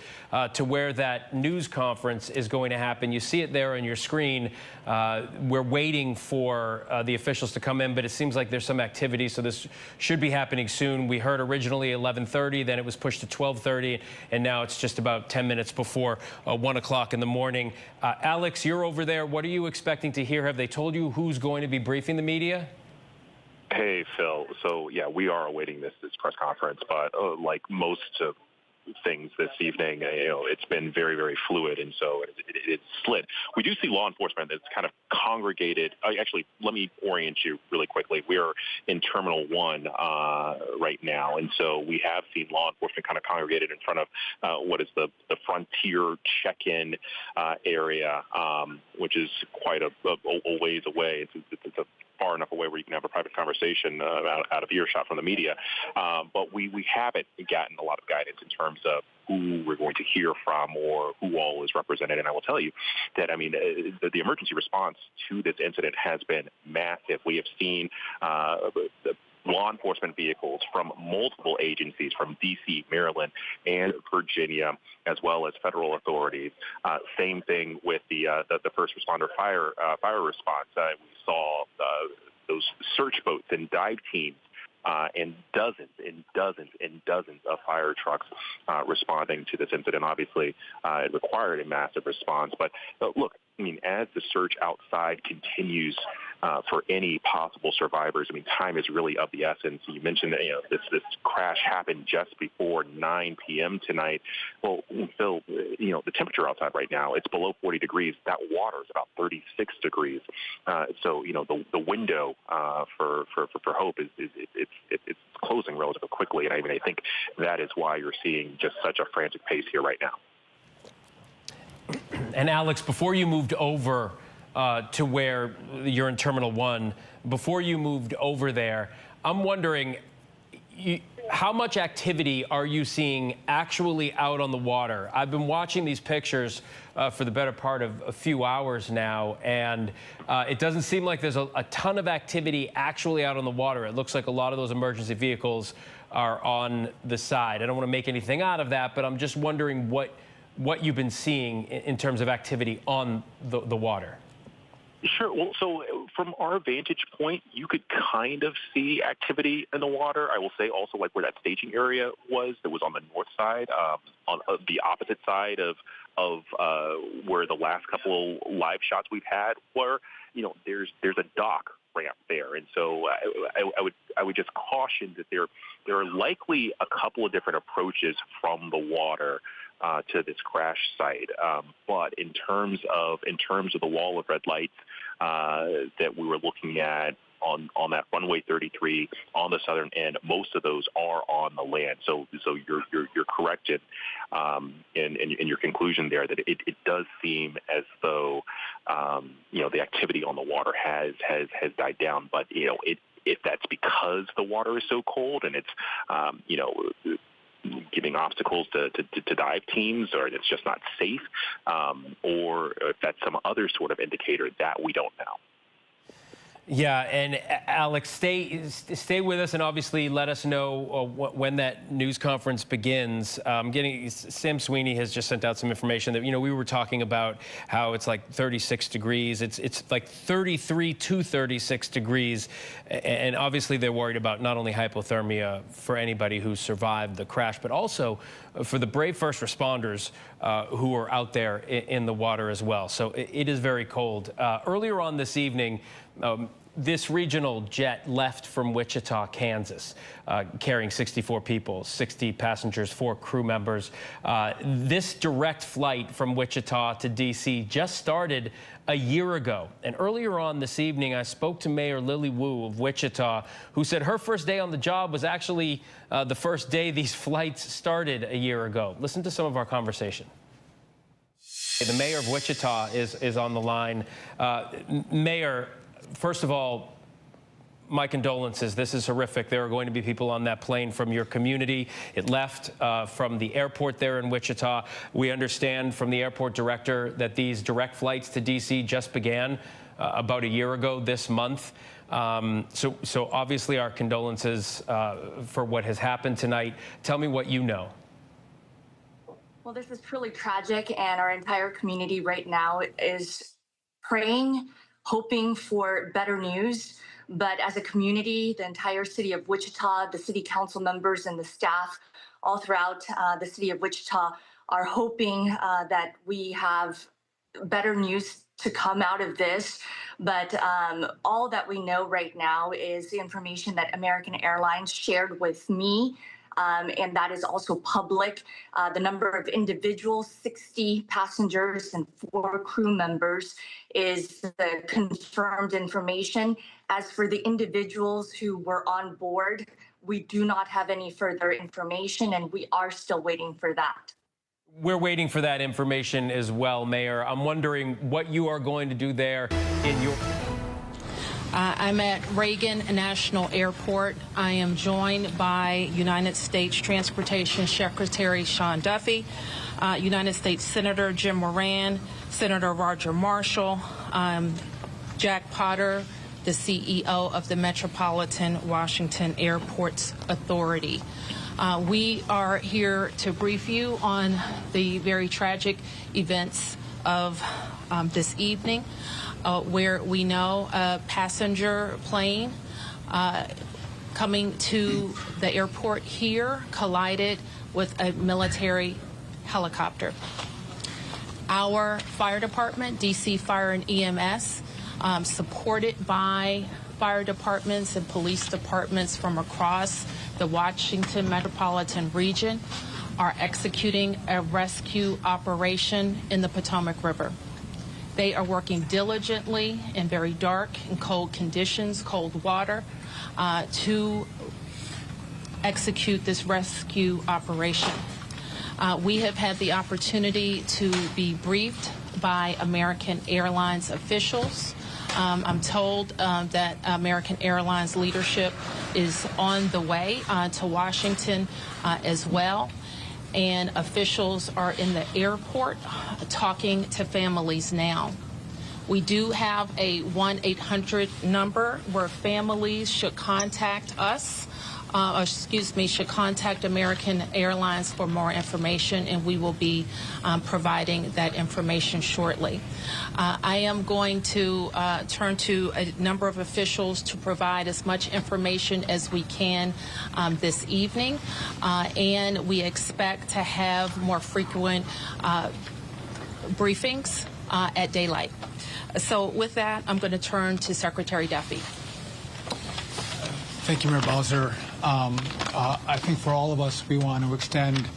to where that news conference is going to happen. You see it there on your screen. We're waiting for the officials to come in, but it seems like there's some activity, so this should be happening soon. We heard originally 11:30, then it was pushed to 12:30, and now it's just about 10 minutes before 1 o'clock in the morning. Alex, you're over there. What are you expecting to hear? Have they told you who's going to be briefing the media?
Hey, Phil. So, yeah, we are awaiting this press conference, but like most things this evening, it's been very, very fluid, and so it's slid. We do see law enforcement that's kind of congregated. Actually, let me orient you really quickly. We are in Terminal 1 right now, and so we have seen law enforcement kind of congregated in front of what is the Frontier check-in area, which is quite a ways away. It's a far enough away where you can have a private conversation out of earshot from the media. But we haven't gotten a lot of guidance in terms of who we're going to hear from or who all is represented. And I will tell you that, I mean, the emergency response to this incident has been massive. We have seen law enforcement vehicles from multiple agencies, from D.C., Maryland, and Virginia, as well as federal authorities. Same thing with the first responder fire response. We saw those search boats and dive teams and dozens of fire trucks responding to this incident. Obviously, it required a massive response. But look, I mean, as the search outside continues for any possible survivors, I mean, time is really of the essence. You mentioned that, this crash happened just before 9 p.m. tonight. Well, Phil, the temperature outside right now, it's below 40 degrees. That water is about 36 degrees. So, the window for hope is it's closing relatively quickly. And I think that is why you're seeing just such a frantic pace here right now.
And Alex, before you moved over to where you're in Terminal 1, before you moved over there, I'm wondering, how much activity are you seeing actually out on the water? I've been watching these pictures for the better part of a few hours now, and it doesn't seem like there's a ton of activity actually out on the water. It looks like a lot of those emergency vehicles are on the side. I don't want to make anything out of that, but I'm just wondering what you've been seeing in terms of activity on the water.
Sure. Well, so from our vantage point, you could kind of see activity in the water. I will say also, like, where that staging area was, that was on the north side, on the opposite side of where the last couple live shots we've had were. There's a dock ramp there, and so I would just caution that there are likely a couple of different approaches from the water to this crash site. But in terms of the wall of red lights that we were looking at on that runway 33 on the southern end, most of those are on the land. So you're correct in your conclusion there that it does seem as though the activity on the water has died down. But if that's because the water is so cold and it's giving obstacles to dive teams, or it's just not safe, or if that's some other sort of indicator, that we don't know.
Yeah, and Alex, stay with us, and obviously let us know when that news conference begins. Sam Sweeney has just sent out some information that we were talking about how it's like 36 degrees. It's like 33 to 36 degrees, and obviously they're worried about not only hypothermia for anybody who survived the crash, but also for the brave first responders who are out there in the water as well. So it is very cold. Earlier on this evening, this regional jet left from Wichita, Kansas, carrying 64 people, 60 passengers, 4 crew members. This direct flight from Wichita to D.C. just started a year ago. And earlier on this evening, I spoke to Mayor Lily Wu of Wichita, who said her first day on the job was actually the first day these flights started a year ago. Listen to some of our conversation. The mayor of Wichita is on the line. Mayor, first of all, my condolences. This is horrific. There are going to be people on that plane from your community. It left from the airport there in Wichita. We understand from the airport director that these direct flights to D.C. just began about a year ago this month. So obviously our condolences for what has happened tonight. Tell me what you know.
Well, this is truly tragic, and our entire community right now is praying, hoping for better news. But as a community, the entire city of Wichita, the city council members and the staff all throughout the city of Wichita are hoping that we have better news to come out of this. But all that we know right now is the information that American Airlines shared with me. And that is also public. The number of individuals, 60 passengers and 4 crew members, is the confirmed information. As for the individuals who were on board, we do not have any further information, and we are still waiting for that.
We're waiting for that information as well, Mayor. I'm wondering what you are going to do there in your...
I'm at Reagan National Airport. I am joined by United States Transportation Secretary Sean Duffy, United States Senator Jim Moran, Senator Roger Marshall, Jack Potter, the CEO of the Metropolitan Washington Airports Authority. We are here to brief you on the very tragic events of this evening, where we know a passenger plane coming to the airport here collided with a military helicopter. Our fire department, DC Fire and EMS, supported by fire departments and police departments from across the Washington metropolitan region, are executing a rescue operation in the Potomac River. They are working diligently in very dark and cold conditions, cold water, to execute this rescue operation. We have had the opportunity to be briefed by American Airlines officials. I'm told that American Airlines leadership is on the way to Washington as well. And officials are in the airport talking to families now. We do have a 1-800 number where families should contact us, should contact American Airlines for more information, and we will be providing that information shortly. I am going to turn to a number of officials to provide as much information as we can this evening, and we expect to have more frequent briefings at daylight. So with that, I'm going to turn to Secretary Duffy.
Thank you, Mayor Bowser. I think for all of us, we want to extend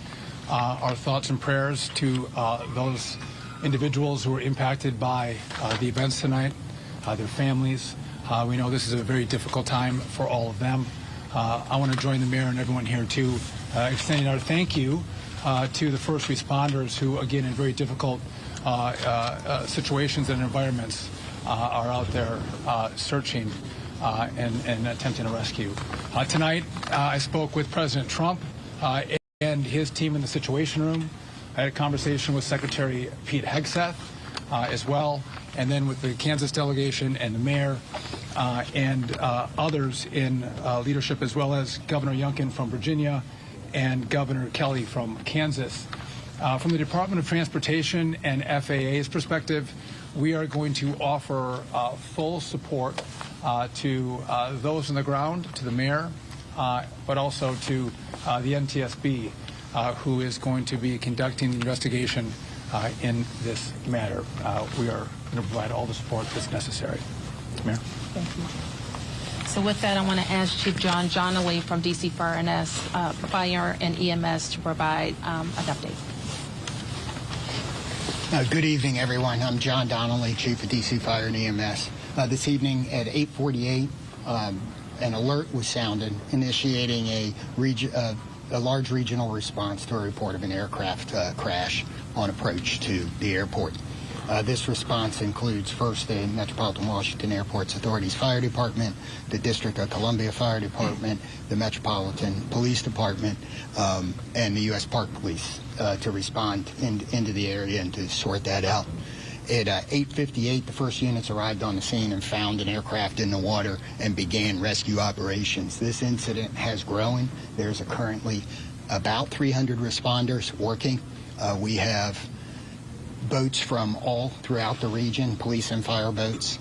our thoughts and prayers to those individuals who were impacted by the events tonight, their families. We know this is a very difficult time for all of them. I want to join the mayor and everyone here to extending our thank you to the first responders who, again, in very difficult situations and environments, are out there searching and attempting to rescue. Tonight, I spoke with President Trump and his team in the Situation Room. I had a conversation with Secretary Pete Hegseth as well, and then with the Kansas delegation and the mayor and others in leadership, as well as Governor Youngkin from Virginia and Governor Kelly from Kansas. From the Department of Transportation and FAA's perspective, we are going to offer full support to those on the ground, to the mayor, but also to the NTSB, who is going to be conducting the investigation in this matter. We are going to provide all the support that's necessary. Mayor.
Thank you. So with that, I want to ask Chief John Donnelly from DC Fire and EMS to provide an update.
Good evening, everyone. I'm John Donnelly, Chief of DC Fire and EMS. This evening at 8:48, an alert was sounded, initiating a large regional response to a report of an aircraft crash on approach to the airport. This response includes first the Metropolitan Washington Airports Authority's Fire Department, the District of Columbia Fire Department, the Metropolitan Police Department, and the U.S. Park Police to respond into the area and to sort that out. At 8:58, the first units arrived on the scene and found an aircraft in the water and began rescue operations. This incident has grown. There's currently about 300 responders working. We have boats from all throughout the region, police and fire boats.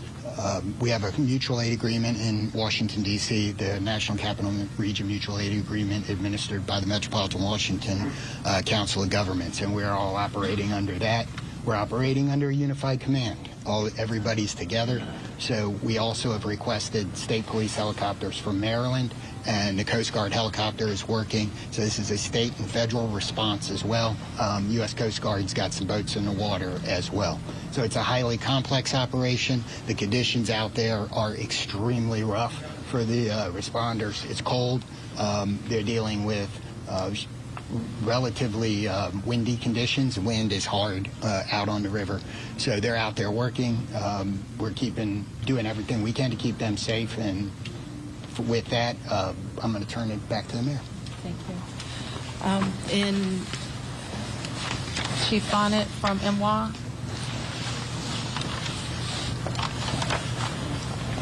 We have a mutual aid agreement in Washington, D.C., the National Capital Region Mutual Aid Agreement administered by the Metropolitan Washington Council of Governments, and we're all operating under that. We're operating under a unified command. Everybody's together. So we also have requested state police helicopters from Maryland, and the Coast Guard helicopter is working. So this is a state and federal response as well. U.S. Coast Guard's got some boats in the water as well. So it's a highly complex operation. The conditions out there are extremely rough for the responders. It's cold. They're dealing with relatively windy conditions. Wind is hard out on the river. So they're out there working. We're doing everything we can to keep them safe. And with that, I'm going to turn it back to the mayor.
Thank you. In Chief Bonnet from MWA.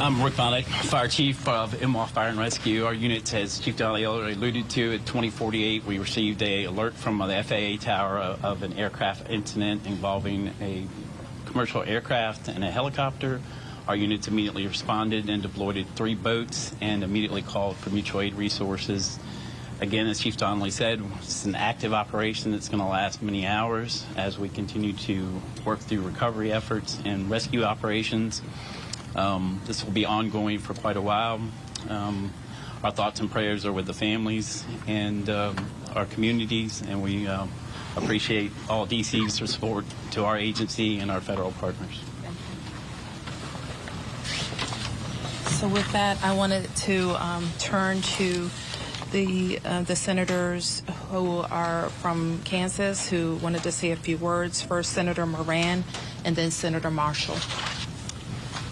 I'm Rick Bonnet, Fire Chief of MWA Fire and Rescue. Our unit, as Chief Donnelly already alluded to, at 2048, we received an alert from the FAA tower of an aircraft incident involving a commercial aircraft and a helicopter. Our units immediately responded and deployed 3 boats and immediately called for mutual aid resources. Again, as Chief Donnelly said, it's an active operation that's going to last many hours as we continue to work through recovery efforts and rescue operations. This will be ongoing for quite a while. Our thoughts and prayers are with the families and our communities, and we appreciate all DC's support to our agency and our federal partners.
So with that, I wanted to turn to the senators who are from Kansas who wanted to say a few words. First, Senator Moran, and then Senator Marshall.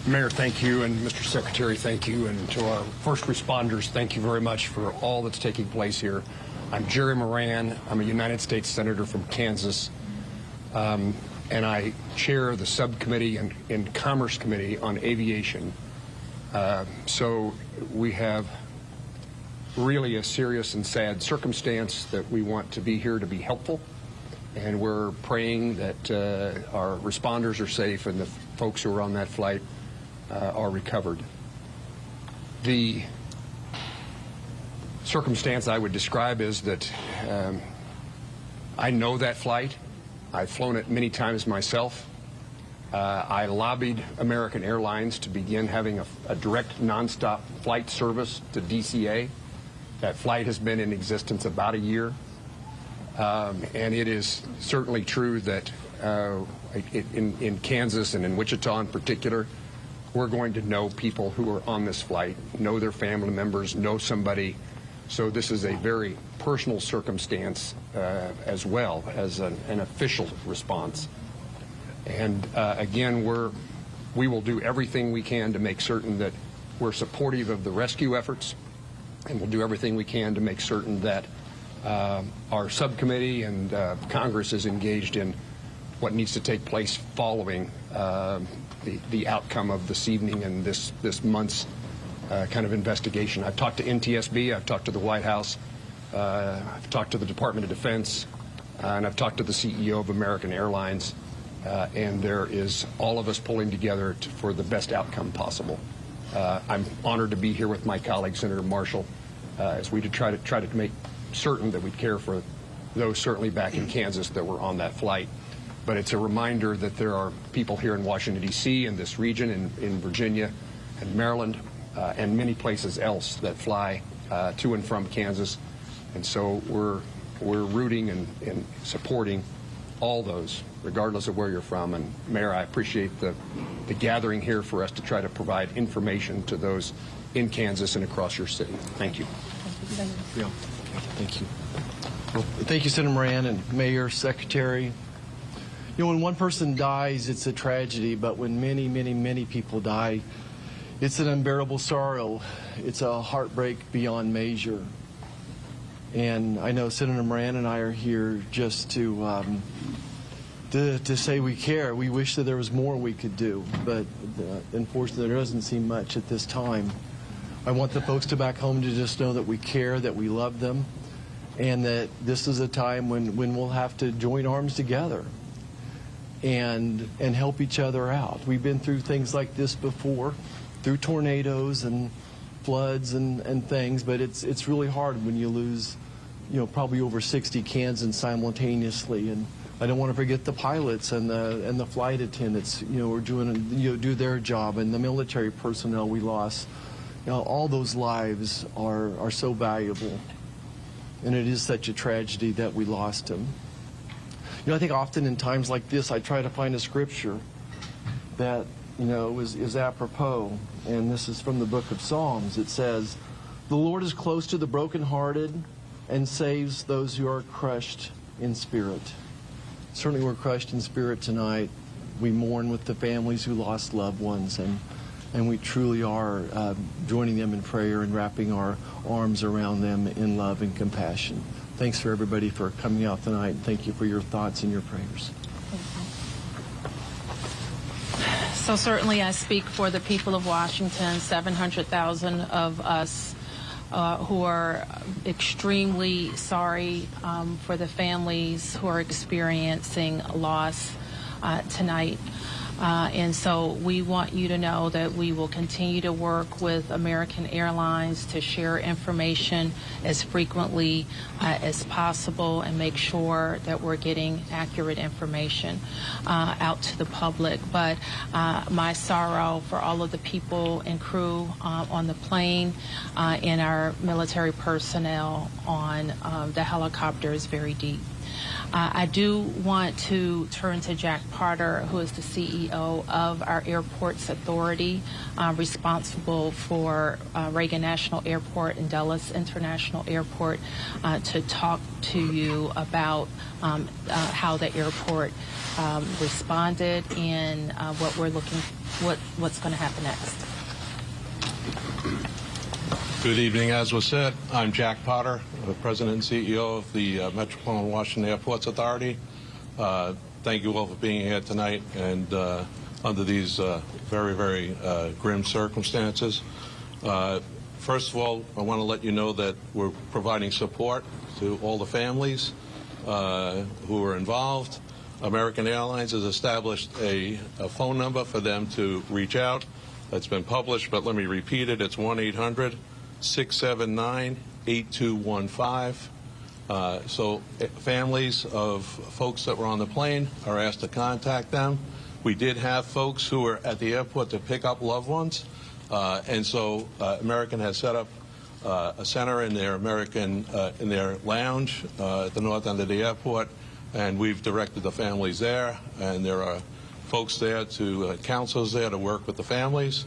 Mayor, thank you, and Mr. Secretary, thank you, and to our first responders, thank you very much for all that's taking place here. I'm Jerry Moran. I'm a United States Senator from Kansas, and I chair the subcommittee and Commerce Committee on Aviation. So we have really a serious and sad circumstance that we want to be here to be helpful, and we're praying that our responders are safe and the folks who are on that flight are recovered. The circumstance I would describe is that I know that flight. I've flown it many times myself. I lobbied American Airlines to begin having a direct nonstop flight service to DCA. That flight has been in existence about a year. And it is certainly true that in Kansas and in Wichita in particular, we're going to know people who are on this flight, know their family members, know somebody. So this is a very personal circumstance as well as an official response. And again, we will do everything we can to make certain that we're supportive of the rescue efforts, and we'll do everything we can to make certain that our subcommittee and Congress is engaged in what needs to take place following the outcome of this evening and this month's kind of investigation. I've talked to NTSB, I've talked to the White House, I've talked to the Department of Defense, and I've talked to the CEO of American Airlines, and there is all of us pulling together for the best outcome possible. I'm honored to be here with my colleague, Senator Marshall, as we try to make certain that we care for those certainly back in Kansas that were on that flight. But it's a reminder that there are people here in Washington, D.C., in this region, in Virginia and Maryland, and many places else that fly to and from Kansas. And so we're rooting and supporting all those, regardless of where you're from. And Mayor, I appreciate the gathering here for us to try to provide information to those in Kansas and across your city. Thank you.
Yeah. Thank you. Well, thank you, Senator Moran and Mayor, Secretary. You know, when one person dies, it's a tragedy, but when many, many, many people die, it's an unbearable sorrow. It's a heartbreak beyond measure. And I know Senator Moran and I are here just to say we care. We wish that there was more we could do, but unfortunately there doesn't seem much at this time. I want the folks back home to just know that we care, that we love them, and that this is a time when we'll have to join arms together and help each other out. We've been through things like this before, through tornadoes and floods and things, but it's really hard when you lose, you know, probably over 60 Kansans simultaneously. And I don't want to forget the pilots and the flight attendants, you know, who are doing, you know, do their job, and the military personnel we lost. You know, all those lives are so valuable, and it is such a tragedy that we lost them. You know, I think often in times like this, I try to find a scripture that, you know, is apropos, and this is from the book of Psalms. It says, "The Lord is close to the brokenhearted and saves those who are crushed in spirit." Certainly we're crushed in spirit tonight. We mourn with the families who lost loved ones, and we truly are joining them in prayer and wrapping our arms around them in love and compassion. Thanks for everybody for coming out tonight. Thank you for your thoughts and your prayers.
So certainly I speak for the people of Washington, 700,000 of us who are extremely sorry for the families who are experiencing loss tonight. And so we want you to know that we will continue to work with American Airlines to share information as frequently as possible and make sure that we're getting accurate information out to the public. But my sorrow for all of the people and crew on the plane and our military personnel on the helicopter is very deep. I do want to turn to Jack Potter, who is the CEO of our Airports Authority, responsible for Reagan National Airport and Dulles International Airport, to talk to you about how the airport responded and what's going to happen next.
Good evening. As was said, I'm Jack Potter, the President and CEO of the Metropolitan Washington Airports Authority. Thank you all for being here tonight and under these very, very grim circumstances. First of all, I want to let you know that we're providing support to all the families who are involved. American Airlines has established a phone number for them to reach out. That's been published, but let me repeat it. It's 1-800-679-8215. So families of folks that were on the plane are asked to contact them. We did have folks who were at the airport to pick up loved ones, and so American has set up a center in their in their lounge at the north end of the airport, and we've directed the families there, and there are folks there counselors there to work with the families.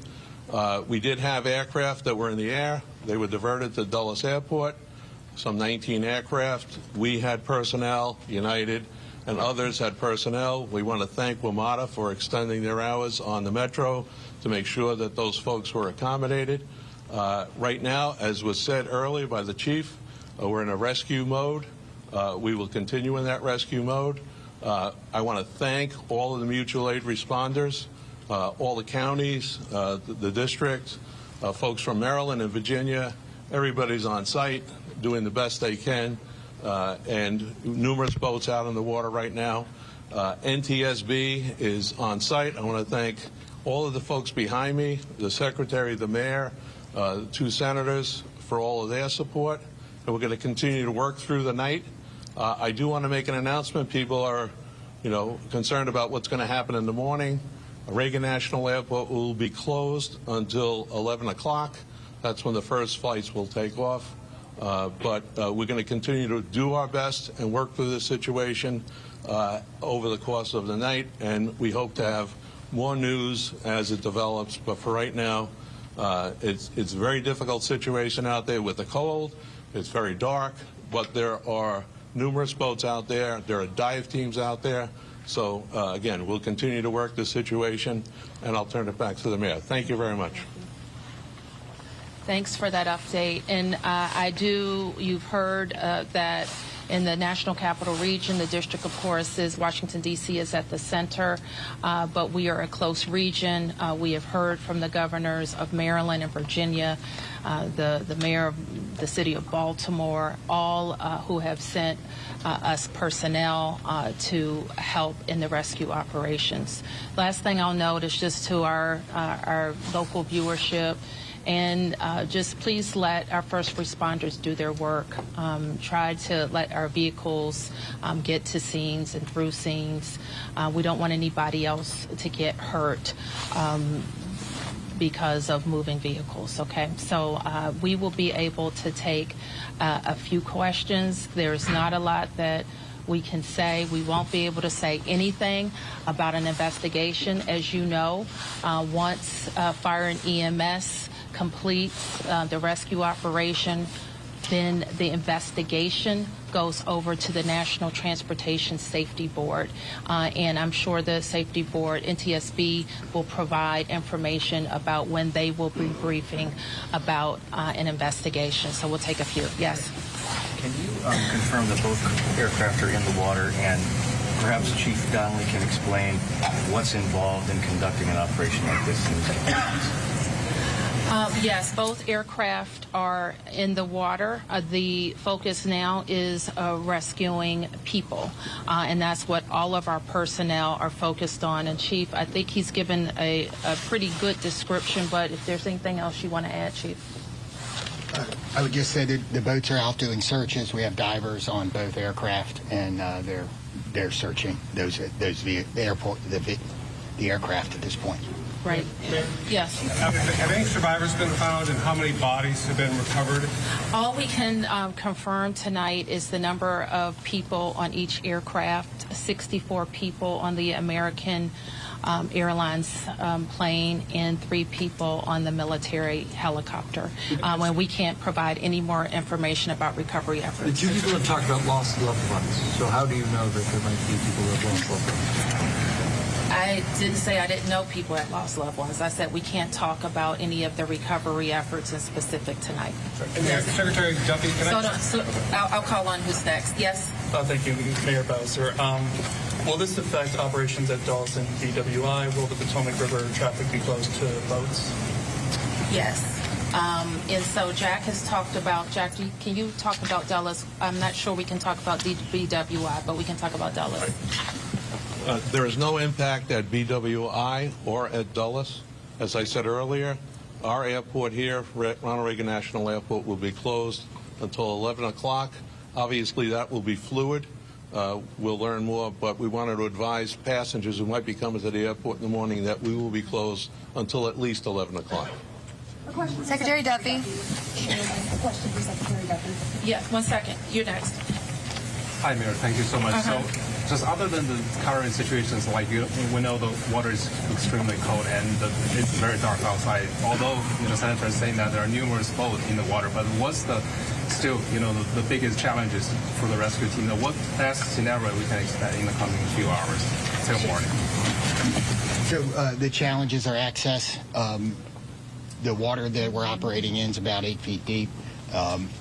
We did have aircraft that were in the air. They were diverted to Dulles Airport, some 19 aircraft. We had personnel, United and others had personnel. We want to thank WMATA for extending their hours on the Metro to make sure that those folks were accommodated. Right now, as was said earlier by the chief, we're in a rescue mode. We will continue in that rescue mode. I want to thank all of the mutual aid responders, all the counties, the district, folks from Maryland and Virginia. Everybody's on site doing the best they can, and numerous boats out in the water right now. NTSB is on site. I want to thank all of the folks behind me, the secretary, the mayor, the two senators for all of their support. And we're going to continue to work through the night. I do want to make an announcement. People are, concerned about what's going to happen in the morning. Reagan National Airport will be closed until 11 o'clock. That's when the first flights will take off. But we're going to continue to do our best and work through this situation over the course of the night, and we hope to have more news as it develops. But for right now, it's a very difficult situation out there with the cold. It's very dark, but there are numerous boats out there. There are dive teams out there. So, again, we'll continue to work this situation, and I'll turn it back to the mayor. Thank you very much.
Thanks for that update. And you've heard that in the National Capital Region, the district, of course, is Washington, D.C. is at the center, but we are a close region. We have heard from the governors of Maryland and Virginia, the mayor of the city of Baltimore, all who have sent us personnel to help in the rescue operations. Last thing I'll note is just to our local viewership, and just please let our first responders do their work. Try to let our vehicles get to scenes and through scenes. We don't want anybody else to get hurt because of moving vehicles, okay? So we will be able to take a few questions. There's not a lot that we can say. We won't be able to say anything about an investigation. As you know, once fire and EMS completes the rescue operation, then the investigation goes over to the National Transportation Safety Board. And I'm sure the Safety Board, NTSB, will provide information about when they will be briefing about an investigation. So we'll take a few. Yes?
Can you confirm that both aircraft are in the water and perhaps Chief Donnelly can explain what's involved in conducting an operation like this in the
Yes, both aircraft are in the water. The focus now is rescuing people, and that's what all of our personnel are focused on. And Chief, I think he's given a pretty good description, but if there's anything else you want to add, Chief?
I would just say that the boats are out doing searches. We have divers on both aircraft, and they're searching the aircraft at this point.
Right. Yes.
Have any survivors been found, and how many bodies have been recovered?
All we can confirm tonight is the number of people on each aircraft, 64 people on the American Airlines plane and 3 people on the military helicopter. And we can't provide any more information about recovery efforts.
The 2 people have talked about lost loved ones. So how do you know that there might be people who have lost loved ones?
I didn't say I didn't know people had lost loved ones. I said we can't talk about any of the recovery efforts in specific tonight.
Yes. Secretary Duffy,
I'll call on who's next. Yes?
Thank you, Mayor Bowser. Will this affect operations at Dulles and BWI? Will the Potomac River traffic be closed to boats?
Yes. And so Jack has talked about, Jack, can you talk about Dulles? I'm not sure we can talk about BWI, but we can talk about Dulles.
There is no impact at BWI or at Dulles. As I said earlier, our airport here, Ronald Reagan National Airport, will be closed until 11 o'clock. Obviously, that will be fluid. We'll learn more, but we wanted to advise passengers who might be coming to the airport in the morning that we will be closed until at least 11 o'clock.
Secretary Duffy.
A question for Secretary Duffy. Yes, 1 second. You're next.
Hi, Mayor. Thank you so much. So, just other than the current situations, like we know the water is extremely cold and it's very dark outside. Although Senator is saying that there are numerous boats in the water, but what's the the biggest challenges for the rescue team? What best scenario we can expect in the coming few hours till morning?
So the challenges are access. The water that we're operating in is about 8 feet deep.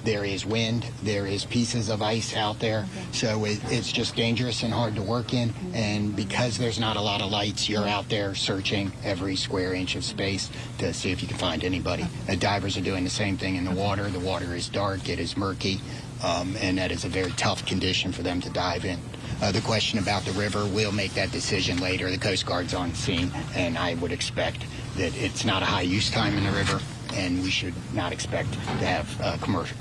There is wind, there is pieces of ice out there, so it's just dangerous and hard to work in, and because there's not a lot of lights, you're out there searching every square inch of space to see if you can find anybody. The divers are doing the same thing in the water. The water is dark, it is murky, and that is a very tough condition for them to dive in. The question about the river, we'll make that decision later. The Coast Guard's on scene, and I would expect that it's not a high use time in the river, and we should not expect to have commercial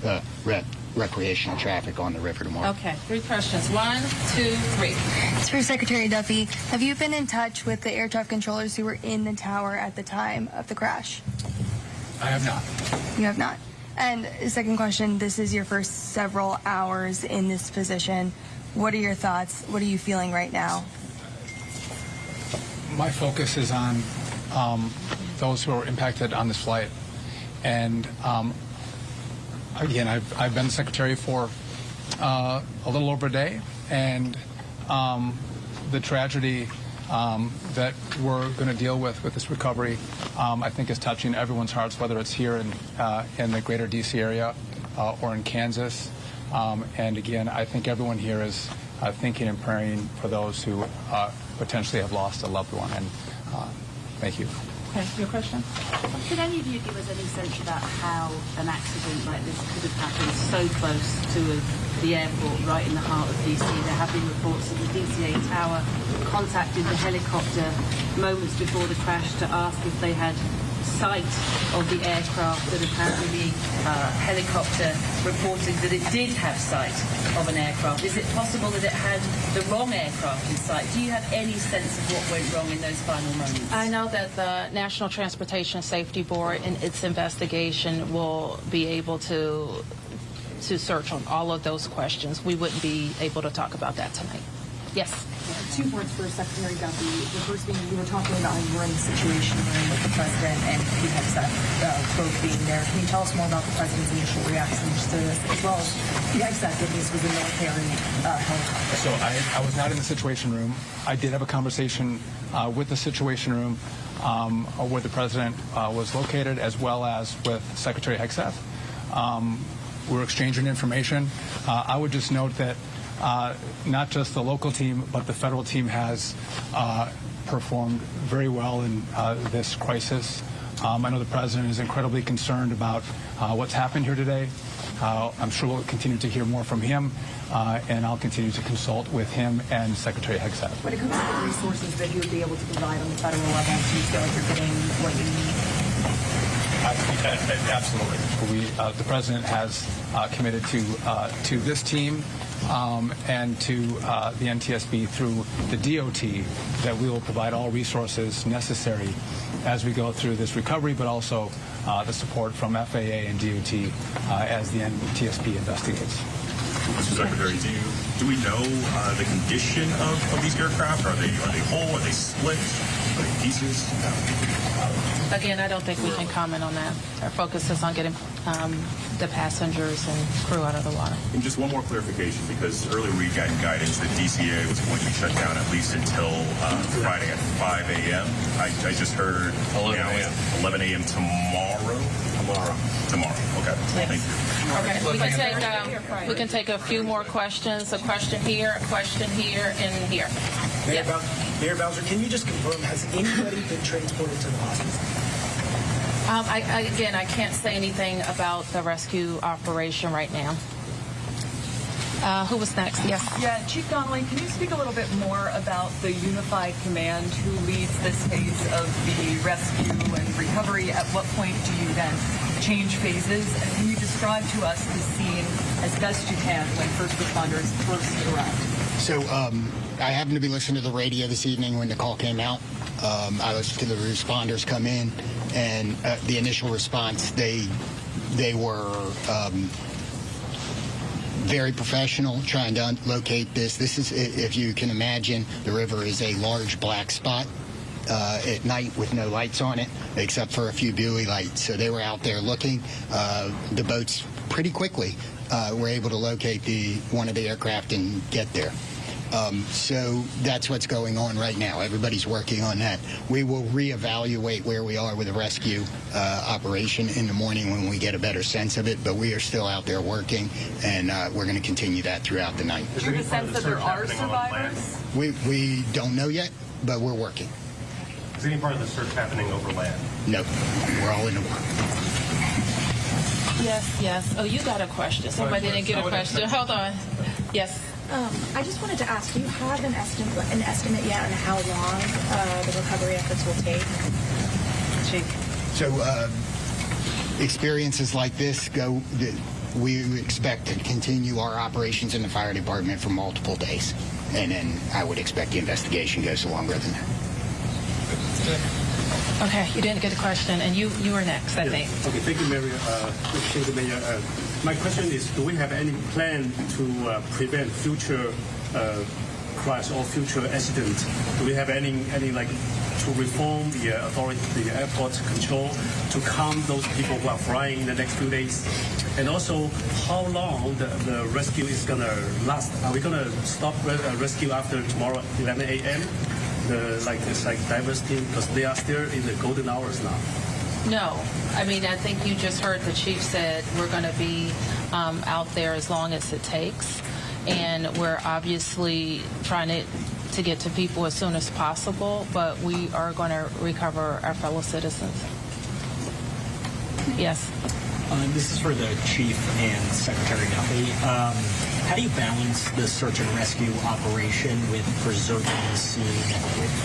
recreational traffic on the river tomorrow.
Okay, 3 questions. 1, 2, 3.
It's for Secretary Duffy. Have you been in touch with the air traffic controllers who were in the tower at the time of the crash?
I have not.
You have not. And second question, this is your first several hours in this position. What are your thoughts? What are you feeling right now?
My focus is on those who are impacted on this flight. And again, I've been secretary for a little over a day, and the tragedy that we're going to deal with this recovery, I think is touching everyone's hearts, whether it's here in the greater D.C. area or in Kansas. And again, I think everyone here is thinking and praying for those who potentially have lost a loved one. And thank you.
Okay, your question?
Could any of you give us any sense about how an accident like this could have happened so close to the airport, right in the heart of DC? There have been reports that the DCA tower contacted the helicopter moments before the crash to ask if they had sight of the aircraft, that apparently the helicopter reported that it did have sight of an aircraft. Is it possible that it had the wrong aircraft in sight? Do you have any sense of what went wrong in those final moments?
I know that the National Transportation Safety Board in its investigation will be able to search on all of those questions. We wouldn't be able to talk about that tonight. Yes.
2 points for Secretary Duffy. The first being, you were talking about how you were in the situation room with the president and Pete Hegseth both being there. Can you tell us more about the president's initial reactions to this, as well as Pete Hegseth, that this was a military helicopter?
So I was not in the Situation Room. I did have a conversation with the Situation Room where the president was located, as well as with Secretary Hegseth. We were exchanging information. I would just note that not just the local team, but the federal team has performed very well in this crisis. I know the president is incredibly concerned about what's happened here today. I'm sure we'll continue to hear more from him, and I'll continue to consult with him and Secretary Hegseth.
When it comes to the resources that you would be able to provide on the federal level, do you feel like you're getting what you need?
Absolutely. The president has committed to this team and to the NTSB through the DOT that we will provide all resources necessary as we go through this recovery, but also the support from FAA and DOT as the NTSB investigates.
Mr. Secretary, do we know the condition of these aircraft? Are they whole? Are they split? Are they pieces?
Again, I don't think we can comment on that. Our focus is on getting the passengers and crew out of the water.
And just one more clarification, because earlier we got guidance that DCA was going to shut down at least until Friday at 5 a.m. I just heard 11 a.m. tomorrow. Okay.
Yes.
Thank you.
Okay. We can take a few more questions. A question here, and here.
Mayor Bowser, can you just confirm, has anybody been transported to the hospital?
Again, I can't say anything about the rescue operation right now. Who was next? Yes.
Yeah, Chief Donnelly, can you speak a little bit more about the unified command who leads this phase of the rescue and recovery? At what point do you then change phases? And can you describe to us the scene as best you can when first responders first arrive?
So I happened to be listening to the radio this evening when the call came out. I listened to the responders come in, and the initial response, they were very professional trying to locate this. This is, if you can imagine, the river is a large black spot at night with no lights on it except for a few buoy lights. So they were out there looking. The boats pretty quickly were able to locate one of the aircraft and get there. So that's what's going on right now. Everybody's working on that. We will reevaluate where we are with the rescue operation in the morning when we get a better sense of it, but we are still out there working, and we're going to continue that throughout the night.
Do you have a sense that there are survivors?
We don't know yet, but we're working.
Is any part of the search happening over land?
No, we're all in the water.
Yes. Oh, you got a question. Somebody didn't get a question. Hold on. Yes.
I just wanted to ask, do you have an estimate yet on how long the recovery efforts will take?
So experiences like this we expect to continue our operations in the fire department for multiple days. And then I would expect the investigation goes longer than that.
Okay, you didn't get a question, and you were next, I think.
Okay, thank you, Mayor. Appreciate it, Mayor. My question is, do we have any plan to prevent future crash or future accidents? Do we have any like to reform the airport control to calm those people who are flying in the next few days? And also, how long the rescue is going to last? Are we going to stop rescue after tomorrow 11 a.m.? It's like divers team, because they are still in the golden hours now.
No. I mean, I think you just heard the chief said we're going to be out there as long as it takes. And we're obviously trying to get to people as soon as possible, but we are going to recover our fellow citizens. Yes.
This is for the chief and Secretary Duffy. How do you balance the search and rescue operation with preserving the scene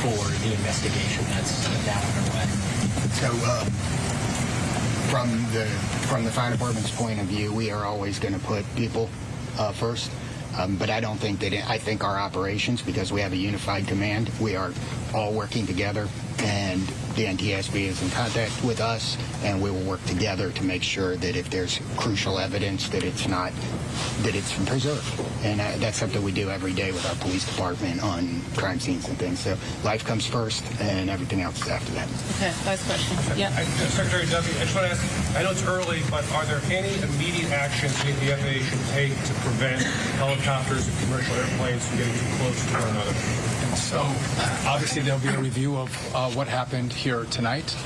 for the investigation that's now underway?
So from the fire department's point of view, we are always going to put people first. But I don't think I think our operations, because we have a unified command, we are all working together, and the NTSB is in contact with us, and we will work together to make sure that if there's crucial evidence that it's preserved. And that's something we do every day with our police department on crime scenes and things. So life comes first, and everything else is after that.
Okay, last question. Yeah.
Secretary Duffy, I just want to ask, I know it's early, but are there any immediate actions the FAA should take to prevent helicopters and commercial airplanes from getting too close to one another?
So obviously there'll be a review of what happened happened here tonight,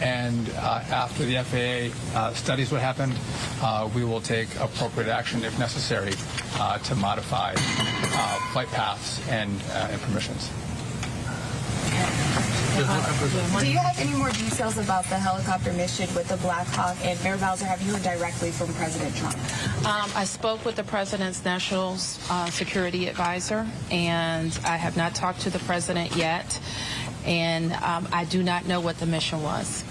and after the FAA studies what happened, we will take appropriate action if necessary to modify flight paths and permissions.
Do you have any more details about the helicopter mission with the Black Hawk? And Mayor Bowser, have you heard directly from President Trump?
I spoke with the President's National Security Advisor, and I have not talked to the President yet, and I do not know what the mission was.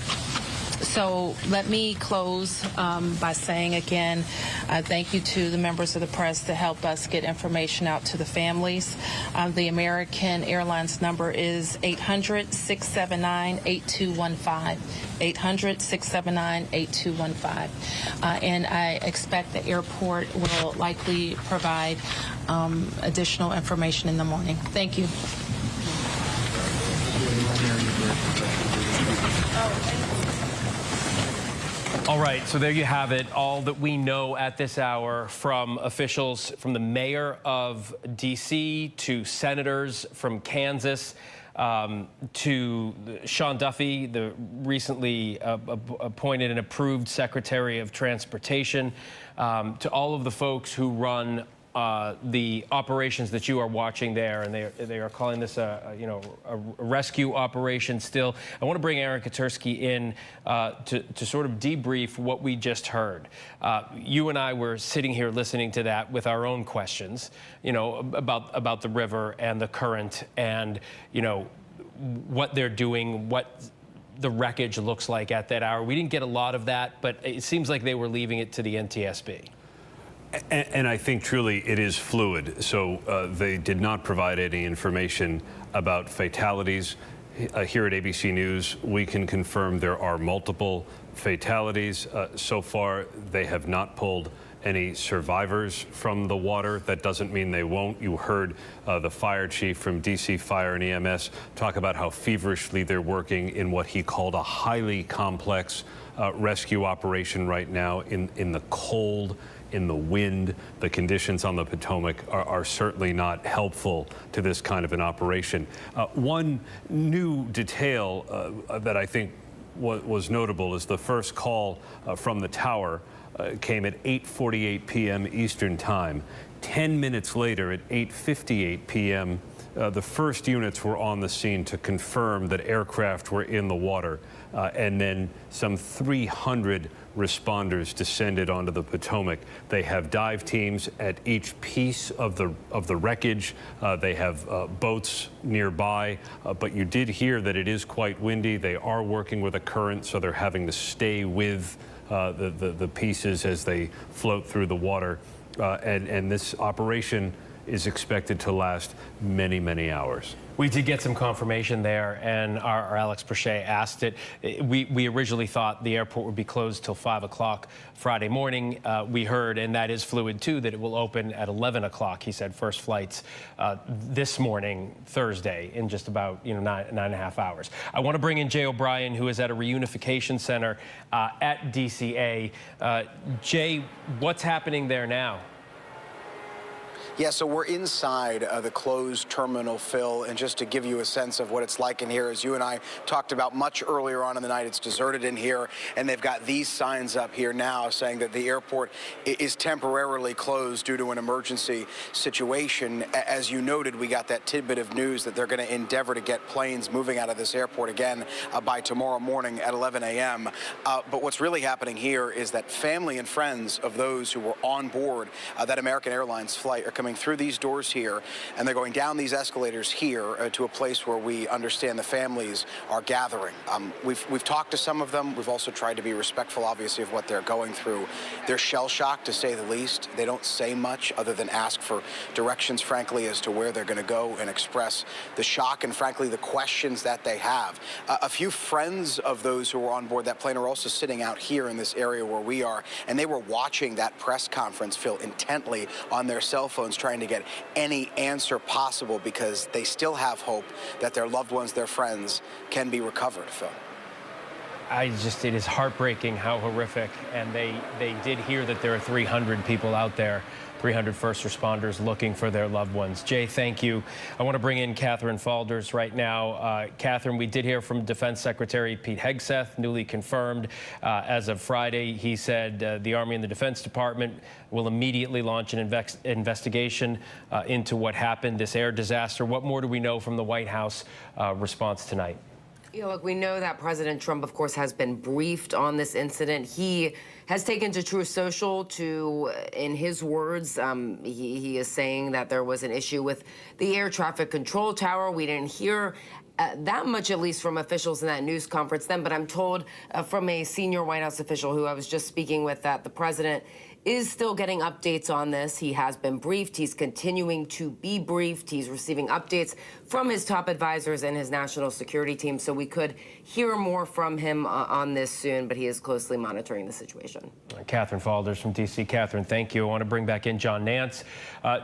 So let me close by saying again, thank you to the members of the press to help us get information out to the families. The American Airlines number is 800-679-8215. 800-679-8215. And I expect the airport will likely provide additional information in the morning. Thank you.
All right, so there you have it, all that we know at this hour from officials from the mayor of D.C. to senators from Kansas to Sean Duffy, the recently appointed and approved Secretary of Transportation, to all of the folks who run the operations that you are watching there, and they are calling this a rescue operation still. I want to bring Aaron Katersky in to sort of debrief what we just heard. You and I were sitting here listening to that with our own questions, about the river and the current and, what they're doing, what the wreckage looks like at that hour. We didn't get a lot of that, but it seems like they were leaving it to the NTSB.
And I think truly it is fluid. So they did not provide any information about fatalities. Here at ABC News, we can confirm there are multiple fatalities. So far, they have not pulled any survivors from the water. That doesn't mean they won't. You heard the fire chief from DC Fire and EMS talk about how feverishly they're working in what he called a highly complex rescue operation right now in the cold, in the wind. The conditions on the Potomac are certainly not helpful to this kind of an operation. One new detail that I think was notable is the first call from the tower came at 8:48 p.m. Eastern Time. 10 minutes later, at 8:58 p.m., the first units were on the scene to confirm that aircraft were in the water, and then some 300 responders descended onto the Potomac. They have dive teams at each piece of the wreckage. They have boats nearby, but you did hear that it is quite windy. They are working with a current, so they're having to stay with the pieces as they float through the water. And this operation is expected to last many, many hours.
We did get some confirmation there, and our Alex Prochet asked it. We originally thought the airport would be closed till 5 o'clock Friday morning. We heard, and that is fluid too, that it will open at 11 o'clock. He said first flights this morning, Thursday, in just about 9.5 hours. I want to bring in Jay O'Brien, who is at a reunification center at DCA. Jay, what's happening there now?
Yeah, so we're inside the closed terminal, Phil, and just to give you a sense of what it's like in here, as you and I talked about much earlier on in the night, it's deserted in here, and they've got these signs up here now saying that the airport is temporarily closed due to an emergency situation. As you noted, we got that tidbit of news that they're going to endeavor to get planes moving out of this airport again by tomorrow morning at 11 a.m. But what's really happening here is that family and friends of those who were on board that American Airlines flight are coming through these doors here, and they're going down these escalators here to a place where we understand the families are gathering. We've talked to some of them. We've also tried to be respectful, obviously, of what they're going through. They're shell-shocked, to say the least. They don't say much other than ask for directions, frankly, as to where they're going to go, and express the shock and, frankly, the questions that they have. A few friends of those who were on board that plane are also sitting out here in this area where we are, and they were watching that press conference, Phil, intently on their cell phones, trying to get any answer possible, because they still have hope that their loved ones, their friends, can be recovered, Phil.
it is heartbreaking how horrific. And they did hear that there are 300 people out there, 300 first responders looking for their loved ones. Jay, thank you. I want to bring in Catherine Falders right now. Catherine, we did hear from Defense Secretary Pete Hegseth, newly confirmed. As of Friday, he said the Army and the Defense Department will immediately launch an investigation into what happened, this air disaster. What more do we know from the White House response tonight?
Look, we know that President Trump, of course, has been briefed on this incident. He has taken to Truth Social to, in his words, he is saying that there was an issue with the air traffic control tower. We didn't hear that much, at least from officials in that news conference then, but I'm told from a senior White House official who I was just speaking with that the president is still getting updates on this. He has been briefed. He's continuing to be briefed. He's receiving updates from his top advisors and his national security team. So we could hear more from him on this soon, but he is closely monitoring the situation.
Catherine Falders from D.C. Catherine, thank you. I want to bring back in John Nance.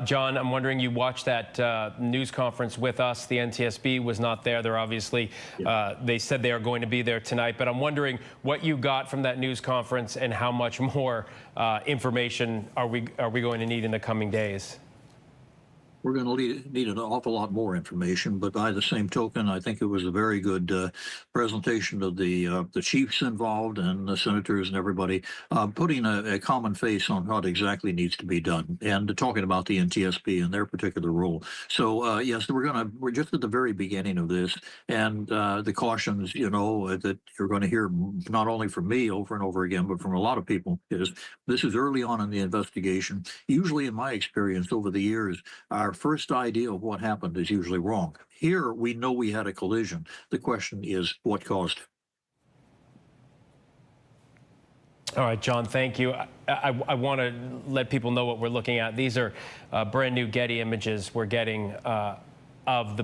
John, I'm wondering, you watched that news conference with us. The NTSB was not there. They're obviously, they said they are going to be there tonight, but I'm wondering what you got from that news conference and how much more information are we going to need in the coming days?
We're going to need an awful lot more information, but by the same token, I think it was a very good presentation of the chiefs involved and the senators and everybody putting a common face on what exactly needs to be done and talking about the NTSB and their particular role. So yes, we're just at the very beginning of this, and the cautions, that you're going to hear not only from me over and over again, but from a lot of people is this is early on in the investigation. Usually, in my experience over the years, our first idea of what happened is usually wrong. Here, we know we had a collision. The question is, what caused it?
All right, John, thank you. I want to let people know what we're looking at. These are brand new Getty images we're getting of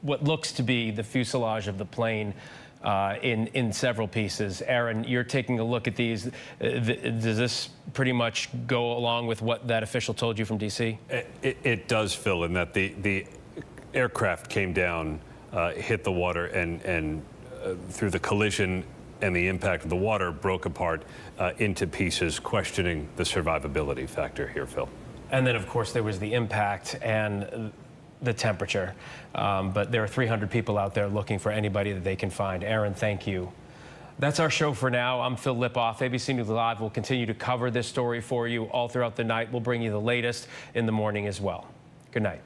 what looks to be the fuselage of the plane in several pieces. Aaron, you're taking a look at these. Does this pretty much go along with what that official told you from D.C.?
It does, Phil, in that the aircraft came down, hit the water, and through the collision and the impact of the water, broke apart into pieces, questioning the survivability factor here, Phil.
And then, of course, there was the impact and the temperature. But there are 300 people out there looking for anybody that they can find. Aaron, thank you. That's our show for now. I'm Phil Lipoff. ABC News Live will continue to cover this story for you all throughout the night. We'll bring you the latest in the morning as well. Good night.